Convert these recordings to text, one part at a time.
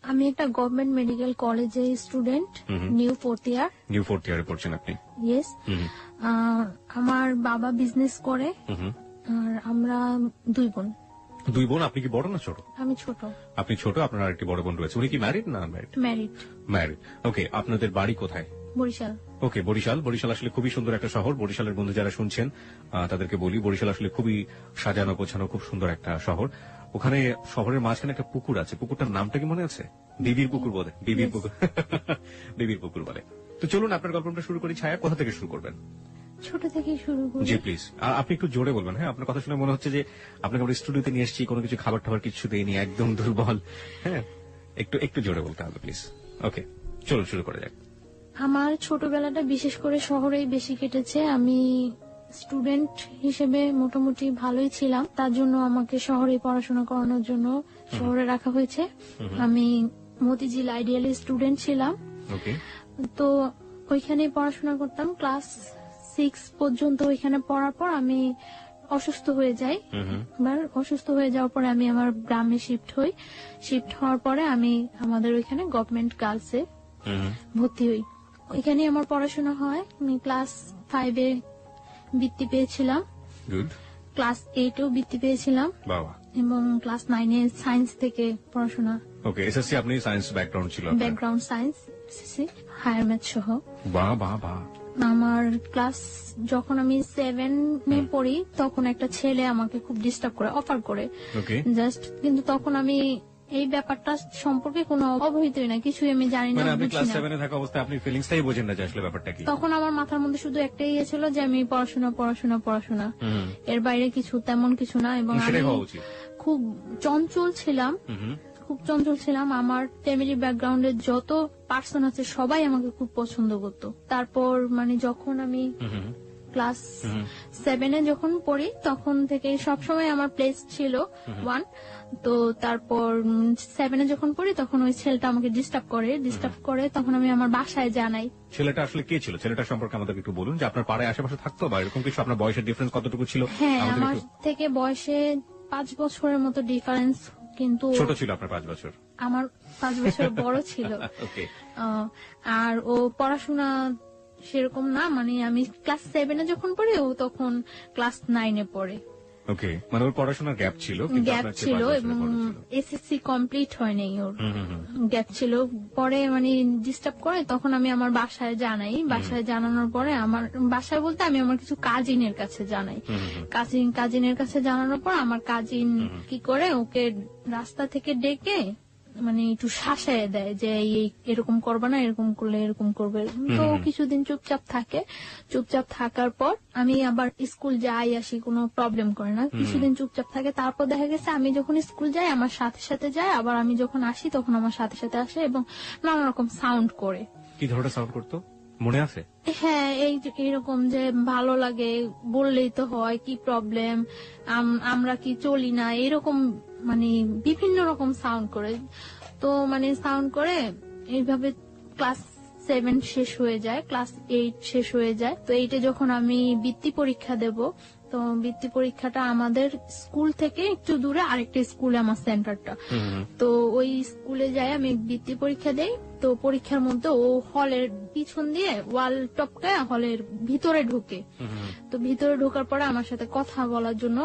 আমি একটা government medical কলেজে স্টুডেন্ট, নিউ ফোর্থ ইয়ারে পড়ছেন আপনি? ইয়েস। আমার বাবা বিজনেস করে, আর আমরা 2 বোন। 2 বোন? আপনি কি বড় না ছোট? আমি ছোট। আপনি ছোট, আপনার আরেকটি বড় বোন রয়েছে। উনি কি ম্যারিড না আনম্যারিড? ম্যারিড। ওকে, আপনাদের বাড়ি কোথায়? বরিশাল। ওকে, বরিশাল আসলে খুবই সুন্দর একটা শহর। বরিশালের বন্ধু যারা শুনছেন তাদেরকে বলি, বরিশাল আসলে খুবই সাজানো গোছানো, খুব সুন্দর একটা শহর। ওখানে শহরের মাঝখানে একটা পুকুর আছে, পুকুরটার নামটা কি মনে আছে? বিবির পুকুর বলে। বিবির পুকুর বলে। তো চলুন আপনার গল্পটা শুরু করি। ছায়া, কোথা থেকে শুরু করবেন? ছোট থেকে শুরু করি। জি প্লিজ। আর আপনি একটু জোরে বলবেন। হ্যাঁ, আপনার কথা শুনে মনে হচ্ছে যে আপনাকে আমরা স্টুডিওতে নিয়ে এসেছি, কোনো কিছু খাবার টাবার কিছু দেয়নি, একদম দুর্বল। হ্যাঁ, একটু জোরে বলতে হবে প্লিজ। ওকে, চলুন শুরু করা যাক। আমার ছোটবেলাটা বিশেষ করে শহরেই বেশি কেটেছে। আমি স্টুডেন্ট হিসেবে মোটামুটি ভালোই ছিলাম, তার জন্য আমাকে শহরে পড়াশোনা করানোর জন্য শহরে রাখা হয়েছে। আমি মতিঝিল আইডিয়ালি স্টুডেন্ট ছিলাম। তো ওইখানে পড়াশোনা করতাম। ক্লাস 6 পর্যন্ত ওইখানে পড়ার পর আমি অসুস্থ হয়ে যাই। এবার অসুস্থ হয়ে যাওয়ার পরে আমি আমার গ্রামে শিফট হই। শিফট হওয়ার পরে আমি আমাদের ওইখানে গভর্নমেন্ট গার্লসে ভর্তি হই। ওইখানে আমার পড়াশোনা হয়। আমি ক্লাস 5-এ বৃত্তি পেয়েছিলাম, ক্লাস 8-এও বৃত্তি পেয়েছিলাম, এবং ক্লাস 9-এ সায়েন্স থেকে পড়াশোনা। ওকে, এসএসসি আপনি সায়েন্স ব্যাকগ্রাউন্ড ছিল? Background science, SSC, higher math সহ। বাহ বাহ বাহ। আমার ক্লাস যখন আমি 7-এ পড়ি তখন একটা ছেলে আমাকে খুব ডিস্টার্ব করে, অফার করে জাস্ট, কিন্তু তখন আমি এই ব্যাপারটা সম্পর্কে কোনো অবহিতই না, কিছুই আমি জানি না। আপনি ক্লাস 7-এ থাকা অবস্থায় আপনি ফিলিংসটাই বোঝেন না যে আসলে ব্যাপারটা কি। তখন আমার মাথার মধ্যে শুধু একটাই ইয়ে ছিল যে আমি পড়াশোনা, এর বাইরে কিছু তেমন কিছু না। এবং আমি খুব চঞ্চল ছিলাম। আমার ফ্যামিলি ব্যাকগ্রাউন্ডের যত পার্সন আছে সবাই আমাকে খুব পছন্দ করতো। তারপর মানে যখন আমি ক্লাস 7-এ যখন পড়ি তখন থেকে সবসময় আমার প্লেস ছিল 1। তো তারপর 7-এ যখন পড়ি তখন ওই ছেলেটা আমাকে ডিস্টার্ব করে, তখন আমি আমার বাসায় জানাই। ছেলেটা আসলে কে ছিল? ছেলেটা সম্পর্কে আমাদের একটু বলুন, যে আপনার পাড়ায় আশেপাশে থাকতো বা এরকম কিছু? আপনার বয়সের ডিফারেন্স কতটুকু ছিল? হ্যাঁ, আমার থেকে বয়সে 5 বছরের মতো ডিফারেন্স, কিন্তু ছোট ছিল আপনার 5 বছর? আমার 5 বছর বড় ছিল। আর ও পড়াশোনা সেরকম না, মানে আমি ক্লাস 7-এ যখন পড়ি ও তখন ক্লাস 9-এ পড়ে। ওকে, মানে ওর পড়াশোনার গ্যাপ ছিল এবং এসএসসি কমপ্লিট হয়নি, ওর গ্যাপ ছিল। পরে মানে ডিস্টার্ব করে, তখন আমি আমার বাসায় জানাই। বাসায় জানানোর পরে আমার বাসায় বলতে আমি আমার কিছু কাজিনের কাছে জানাই। কাজিনের কাছে জানানোর পর আমার কাজিন কি করে ওকে রাস্তা থেকে ডেকে মানে একটু শাসায় দেয় যে এরকম করবে না, এরকম করলে এরকম করবে। তো কিছুদিন চুপচাপ থাকার পর আমি আবার স্কুল যাই আসি, কোনো প্রবলেম করে না। কিছুদিন চুপচাপ থাকে, তারপর দেখা গেছে আমি যখন স্কুল যাই আমার সাথে সাথে যায়, আবার আমি যখন আসি তখন আমার সাথে সাথে আসে, এবং নানা রকম সাউন্ড করে। কি ধরনের সাউন্ড করতো মনে আছে? হ্যাঁ, এইরকম যে ভালো লাগে বললেই তো হয়, কি প্রবলেম, আমরা কি চলি না, এরকম মানে বিভিন্ন রকম সাউন্ড করে। তো মানে সাউন্ড করে এইভাবে ক্লাস 7 শেষ হয়ে যায়, ক্লাস 8 শেষ হয়ে যায়। তো 8-এ যখন আমি বৃত্তি পরীক্ষা দেব, তো বৃত্তি পরীক্ষাটা আমাদের স্কুল থেকে একটু দূরে আরেকটা স্কুলে আমার সেন্টারটা। তো ওই স্কুলে যাই আমি বৃত্তি পরীক্ষা দেই। তো পরীক্ষার মধ্যে ও হলের পিছন দিয়ে ওয়াল টপকায় হলের ভিতরে ঢুকে। তো ভিতরে ঢোকার পরে আমার সাথে কথা বলার জন্য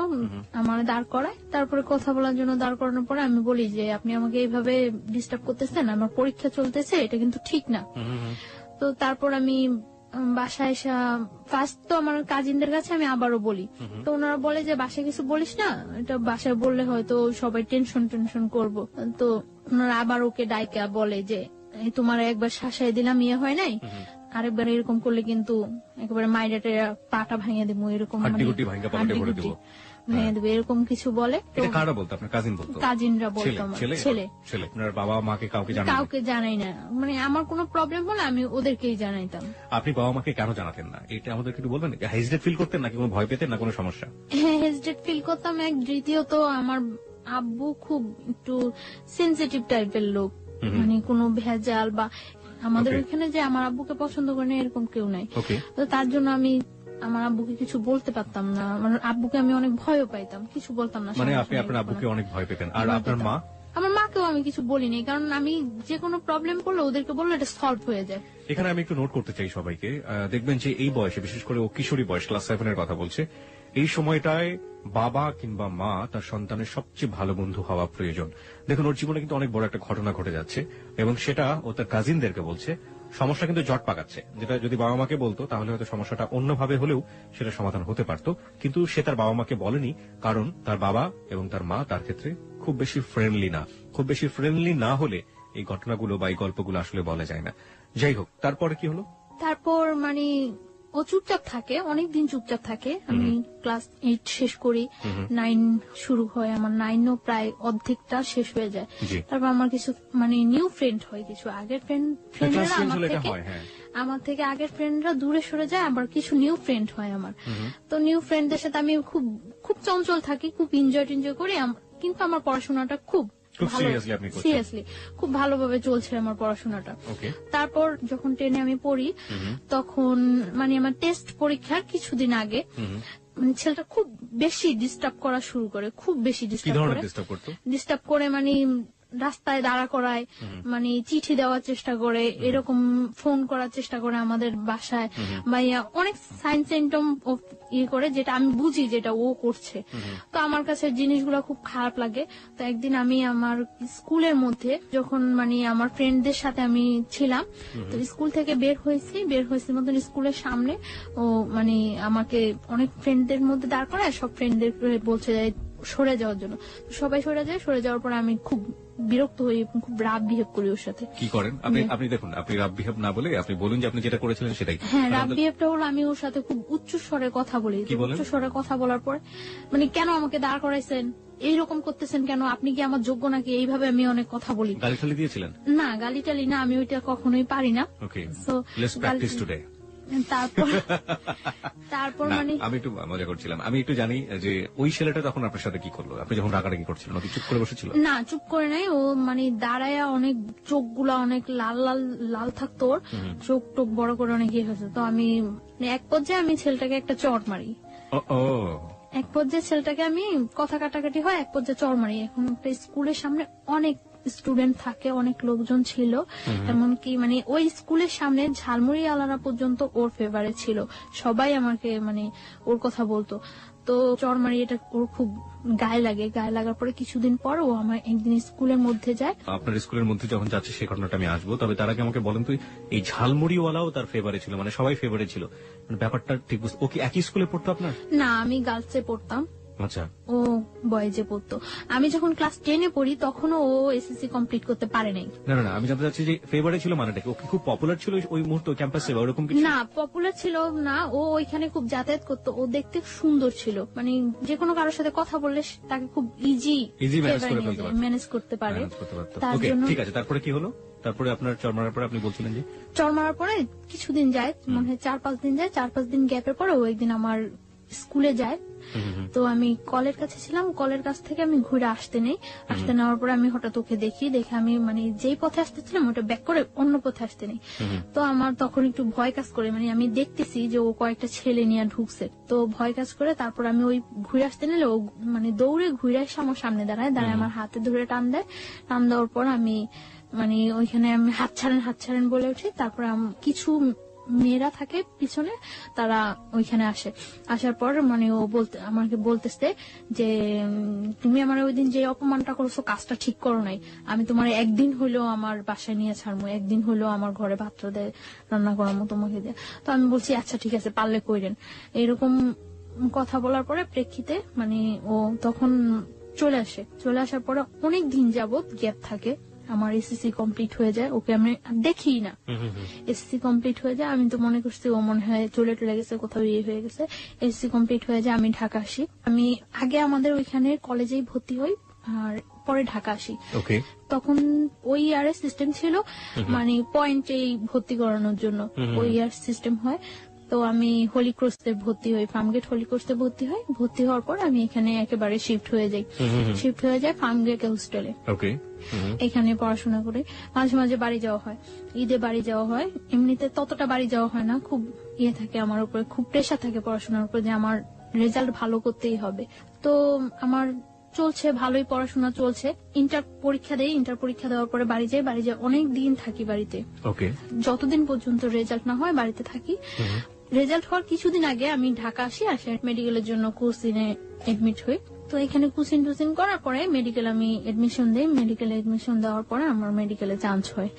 আমার দাঁড় করায়। তারপরে কথা বলার জন্য দাঁড় করানোর পরে আমি বলি যে আপনি আমাকে এইভাবে ডিস্টার্ব করতেছেন, আমার পরীক্ষা চলতেছে, এটা কিন্তু ঠিক না। তো তারপর আমি বাসায় এসে ফার্স্ট তো আমার কাজিনদের কাছে আমি আবারও বলি। তো ওনারা বলে যে বাসায় কিছু বলিস না, এটা বাসায় বললে হয়তো সবাই টেনশন করবো। তো ওনারা আবার ওকে ডাইকা বলে যে তোমার একবার শাসায় দিলাম, ইয়ে হয় নাই, আরেকবার এরকম করলে কিন্তু একেবারে মাইরাটে পাটা ভাঙিয়ে দেবো, এরকম ভেঙে দেবে, এরকম কিছু বলে। কারা বলতো? আপনার কাজিন বলতো? কাজিনরা বলতো। আমার ছেলে। আপনার বাবা মাকে কাউকে জানাই না, মানে আমার কোনো প্রবলেম হলে আমি ওদেরকেই জানাইতাম। আপনি বাবা মাকে কেন জানাতেন না এটা আমাদের একটু বলবেন? হেজিটেট ফিল করতেন নাকি কোনো ভয় পেতেন না কোনো সমস্যা? হ্যাঁ, হেজিটেট ফিল করতাম। এক দ্বিতীয়ত আমার আব্বু খুব একটু সেনসিটিভ টাইপের লোক, মানে কোনো ভেজাল বা আমাদের ওইখানে যে আমার আব্বুকে পছন্দ করে না এরকম কেউ নাই। তো তার জন্য আমি আমার আব্বুকে কিছু বলতে পারতাম না, আমার আব্বুকে আমি অনেক ভয়ও পাইতাম, কিছু বলতাম না। মানে আপনি আপনার আব্বুকে অনেক ভয় পেতেন? আর আপনার মা? আমার মাকে ওদেরকেও আমি কিছু বলিনি, কারণ আমি যে কোনো প্রবলেম করলে ওদেরকে বললে এটা সলভ হয়ে যায়। এখানে আমি একটু নোট করতে চাই সবাইকে, দেখবেন যে এই বয়সে, বিশেষ করে ও কিশোরী বয়স, ক্লাস 7 এর কথা বলছে, এই সময়টায় বাবা কিংবা মা তার সন্তানের সবচেয়ে ভালো বন্ধু হওয়া প্রয়োজন। দেখুন, ওর জীবনে কিন্তু অনেক বড় একটা ঘটনা ঘটে যাচ্ছে এবং সেটা ও তার কাজিনদেরকে বলছে। সমস্যা কিন্তু জট পাকাচ্ছে, যেটা যদি বাবা মাকে বলতো তাহলে হয়তো সমস্যাটা অন্যভাবে হলেও সেটা সমাধান হতে পারত, কিন্তু সে তার বাবা মাকে বলেনি, কারণ তার বাবা এবং তার মা তার ক্ষেত্রে খুব বেশি ফ্রেন্ডলি না। খুব বেশি ফ্রেন্ডলি না হলে এই ঘটনাগুলো বা এই গল্পগুলো আসলে বলা যায় না। যাই হোক, তারপরে কি হলো? তারপর মানে ও চুপচাপ থাকে, অনেকদিন চুপচাপ থাকে। আমি ক্লাস 8 শেষ করি, 9 শুরু হয় আমার, 9ও প্রায় অর্ধেকটা শেষ হয়ে যায়। জি। তারপর আমার কিছু মানে নিউ ফ্রেন্ড হয়, কিছু আগের ফ্রেন্ডরা Class change হলে এটা হয়, হ্যাঁ। আমার থেকে আগের ফ্রেন্ডরা দূরে সরে যায়, আবার কিছু নিউ ফ্রেন্ড হয় আমার। তো নিউ ফ্রেন্ডদের সাথে আমি খুব খুব চঞ্চল থাকি, খুব এনজয় করি, কিন্তু আমার পড়াশোনাটা খুব সিরিয়াসলি আপনি করছেন। সিরিয়াসলি খুব ভালোভাবে চলছে আমার পড়াশোনাটা। ওকে। তারপর যখন 10-এ আমি পড়ি, তখন মানে আমার টেস্ট পরীক্ষার কিছুদিন আগে মানে ছেলেটা খুব বেশি ডিস্টার্ব করা শুরু করে, খুব বেশি কি ডিস্টার্ব ধরনের করে। ডিস্টার্ব করতো? ডিস্টার্ব করে মানে রাস্তায় দাঁড়া করায়, মানে চিঠি দেওয়ার চেষ্টা করে, এরকম ফোন করার চেষ্টা করে আমাদের বাসায়, বা অনেক সাইন সিম্পটম ইয়ে করে, যেটা আমি বুঝি যেটা ও করছে। তো আমার কাছে জিনিসগুলো খুব খারাপ লাগে। তো একদিন আমি আমার স্কুলের মধ্যে যখন মানে আমার ফ্রেন্ডদের সাথে আমি ছিলাম, তো স্কুল থেকে বের হয়েছি মতন স্কুলের সামনে ও মানে আমাকে অনেক ফ্রেন্ডদের মধ্যে দাঁড় করায়, সব ফ্রেন্ডদের বলছে যে সরে যাওয়ার জন্য। সবাই সরে যাওয়ার পর আমি খুব বিরক্ত হই, খুব রাগ বিহেভ করি ওর সাথে। কি করেন আপনি? দেখুন, আপনি রাব বিহেভ না বলে আপনি বলুন যে আপনি যেটা করেছিলেন সেটাই। হ্যাঁ, রাগ বিহেভটা হলো আমি ওর সাথে খুব উচ্চ স্বরে কথা বলি। উচ্চ স্বরে কথা বলার পর মানে, কেন আমাকে দাঁড় করাইছেন, এইরকম করতেছেন কেন, আপনি কি আমার যোগ্য নাকি, এইভাবে আমি অনেক কথা বলি। গালি টালি দিয়েছিলেন? না, গালি টালি না, আমি ওইটা কখনোই পারি না। ওকে, সো লেটস প্র্যাকটিস টুডে। তারপর মানে আমি একটু মজা করছিলাম। আমি একটু জানি যে ওই ছেলেটা তখন আপনার সাথে কি করলো, আপনি যখন রাগারাগি করছিলেন? ও কি চুপ করে বসেছিল? না, চুপ করে নাই। ও মানে দাঁড়ায়া অনেক চোখগুলা অনেক লাল লাল লাল থাকতো, ওর চোখ টোক বড় করে অনেক ইয়ে হয়েছে। তো আমি মানে এক পর্যায়ে আমি ছেলেটাকে একটা চড় মারি। এক পর্যায়ে ছেলেটাকে আমি কথা কাটাকাটি হয়, এক পর্যায়ে চড় মারি। এখন একটা স্কুলের সামনে অনেক স্টুডেন্ট থাকে, অনেক লোকজন ছিল, এমনকি মানে ওই স্কুলের সামনে ঝালমুড়ি আলারা পর্যন্ত ওর ফেভারিট ছিল, সবাই আমাকে মানে ওর কথা বলতো। তো চড় মারি, এটা ওর খুব গায়ে লাগে। গায়ে লাগার পরে কিছুদিন পর ও আমার একদিন স্কুলের মধ্যে যায়। আপনার স্কুলের মধ্যে যখন যাচ্ছে সেই ঘটনাটা আমি আসবো, তবে তার আগে আমাকে বলেন তো, এই ঝালমুড়িওয়ালাও তার ফেভারিট ছিল, মানে সবাই ফেভারিট ছিল, মানে ব্যাপারটা ঠিক বুঝতে। ও কি একই স্কুলে পড়তো আপনার? না, আমি গার্লসে পড়তাম, আচ্ছা। ও বয়েজে পড়তো। আমি যখন ক্লাস 10-এ পড়ি তখনও ও এসএসসি কমপ্লিট করতে পারে নাই। না, আমি জানতে চাচ্ছি যে ফেভারিট ছিল মানেটা কি? ও কি খুব পপুলার ছিল ওই মুহূর্তে ক্যাম্পাসে বা ওরকম কিছু? না, পপুলার ছিল না, ও ওইখানে খুব যাতায়াত করতো, ও দেখতে সুন্দর ছিল, মানে যে কোনো কারোর সাথে কথা বললে তাকে খুব ইজি ম্যানেজ করতে পারে। তার জন্য ঠিক আছে, তারপরে কি হলো? তারপরে আপনার চড় মারার পরে আপনি বলছিলেন যে চড় মারার পরে কিছুদিন যায়, মনে হয় 4-5 দিন যায়। 4-5 দিন গ্যাপের পরে ও একদিন আমার স্কুলে যায়। তো আমি কলের কাছে ছিলাম, কলের কাছ থেকে আমি ঘুরে আসতে নেওয়ার পরে আমি হঠাৎ ওকে দেখে আমি মানে যেই পথে আসতেছিলাম ওটা ব্যাক করে অন্য পথে আসতে নেই। তো আমার তখন একটু ভয় কাজ করে, মানে আমি দেখতেছি যে ও কয়েকটা ছেলে নিয়ে ঢুকছে, তো ভয় কাজ করে। তারপর আমি ওই ঘুরে আসতে নিলে ও মানে দৌড়ে ঘুরে এসে আমার সামনে দাঁড়ায় আমার হাতে ধরে টান দেওয়ার পর আমি মানে ওইখানে আমি হাত ছাড়েন বলে উঠি। তারপর কিছু মেয়েরা থাকে পিছনে, তারা ওইখানে আসার পর মানে ও আমাকে বলতেছে যে তুমি আমার ওই দিন যে অপমানটা করছো কাজটা ঠিক করো নাই, আমি তোমার একদিন হইলেও আমার বাসায় নিয়ে ছাড়বো, একদিন হইলেও আমার ঘরে ভাত রান্না করার মতো তোমাকে দিয়ে। তো আমি বলছি আচ্ছা ঠিক আছে, পারলে কইরেন। এরকম কথা বলার পরে প্রেক্ষিতে মানে ও তখন চলে আসার পরে অনেক দিন যাবত গ্যাপ থাকে। আমার এসএসসি কমপ্লিট হয়ে যায়, ওকে আমি দেখি না। এসএসসি কমপ্লিট হয়ে যায়, আমি তো মনে করছি ও মনে হয় চলে গেছে, কোথাও ইয়ে হয়ে গেছে। এসএসসি কমপ্লিট হয়ে যায়, আমি ঢাকা আসি। আমি আগে আমাদের ওইখানে কলেজেই ভর্তি হই আর পরে ঢাকা আসি। তখন ওই ইয়ারের সিস্টেম ছিল মানে পয়েন্টেই ভর্তি করানোর জন্য ওই ইয়ার সিস্টেম হয়। তো আমি হোলি ক্রসে ভর্তি হই, ফার্মগেট হোলি ক্রসে ভর্তি হওয়ার পর আমি এখানে একেবারে শিফট হয়ে যাই ফার্মগেট হোস্টেলে। এখানে পড়াশোনা করে মাঝে মাঝে বাড়ি যাওয়া হয়, ঈদে বাড়ি যাওয়া হয়। এমনিতে ততটা বাড়ি যাওয়া হয় না, খুব ইয়ে থাকে আমার উপরে, খুব প্রেশার থাকে পড়াশোনার উপর যে আমার রেজাল্ট ভালো করতেই হবে। তো আমার চলছে, ভালোই পড়াশোনা চলছে। ইন্টার পরীক্ষা দেওয়ার পরে বাড়ি যাই অনেক দিন থাকি বাড়িতে। ওকে। যতদিন পর্যন্ত রেজাল্ট না হয় বাড়িতে থাকি। রেজাল্ট হওয়ার কিছুদিন আগে আমি ঢাকা আসি মেডিকেলের জন্য কোচিনে এডমিট হই। তো এখানে কোচিং টুচিং করার পরে মেডিকেল আমি এডমিশন দিই। মেডিকেলে এডমিশন দেওয়ার পরে আমার মেডিকেলে চান্স হয়।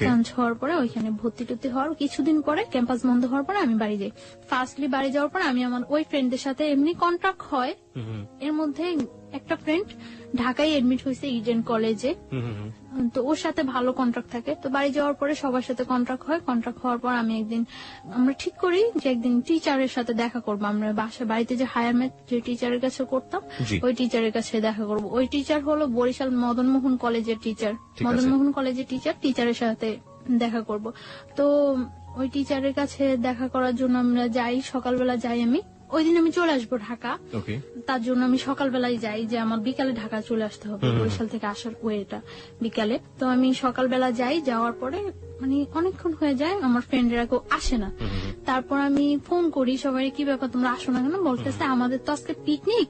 চান্স হওয়ার পরে ওইখানে ভর্তি টর্তি হওয়ার কিছুদিন পরে ক্যাম্পাস বন্ধ হওয়ার পরে আমি বাড়ি যাই। ফার্স্টলি বাড়ি যাওয়ার পরে আমি আমার ওই ফ্রেন্ডদের সাথে এমনি কন্ট্রাক্ট হয়। এর মধ্যে একটা ফ্রেন্ড ঢাকায় এডমিট হয়েছে ইডেন কলেজে, তো ওর সাথে ভালো কন্ট্রাক্ট থাকে। তো বাড়ি যাওয়ার পরে সবার সাথে কন্ট্রাক্ট হয়। কন্ট্রাক্ট হওয়ার পর আমরা ঠিক করি যে একদিন টিচারের সাথে দেখা করবো। আমরা বাড়িতে যে হায়ার ম্যাথ যে টিচারের কাছে করতাম ওই টিচারের কাছে দেখা করব। ওই টিচার হলো বরিশাল মদনমোহন কলেজের টিচার। মদনমোহন কলেজের টিচারের সাথে দেখা করব। তো ওই টিচারের কাছে দেখা করার জন্য আমরা যাই, সকালবেলা যাই। আমি ওই দিন আমি চলে আসবো ঢাকা, তার জন্য আমি সকালবেলায় যাই যে আমার বিকালে ঢাকা চলে আসতে হবে। বরিশাল থেকে আসার ওয়েটা বিকালে। তো আমি সকালবেলা যাই, যাওয়ার পরে মানে অনেকক্ষণ হয়ে যায়, আমার ফ্রেন্ডরা কেউ আসে না। তারপর আমি ফোন করি সবাই, কি ব্যাপার তোমরা আসো না কেন? বলতেছে আমাদের তো আজকে পিকনিক,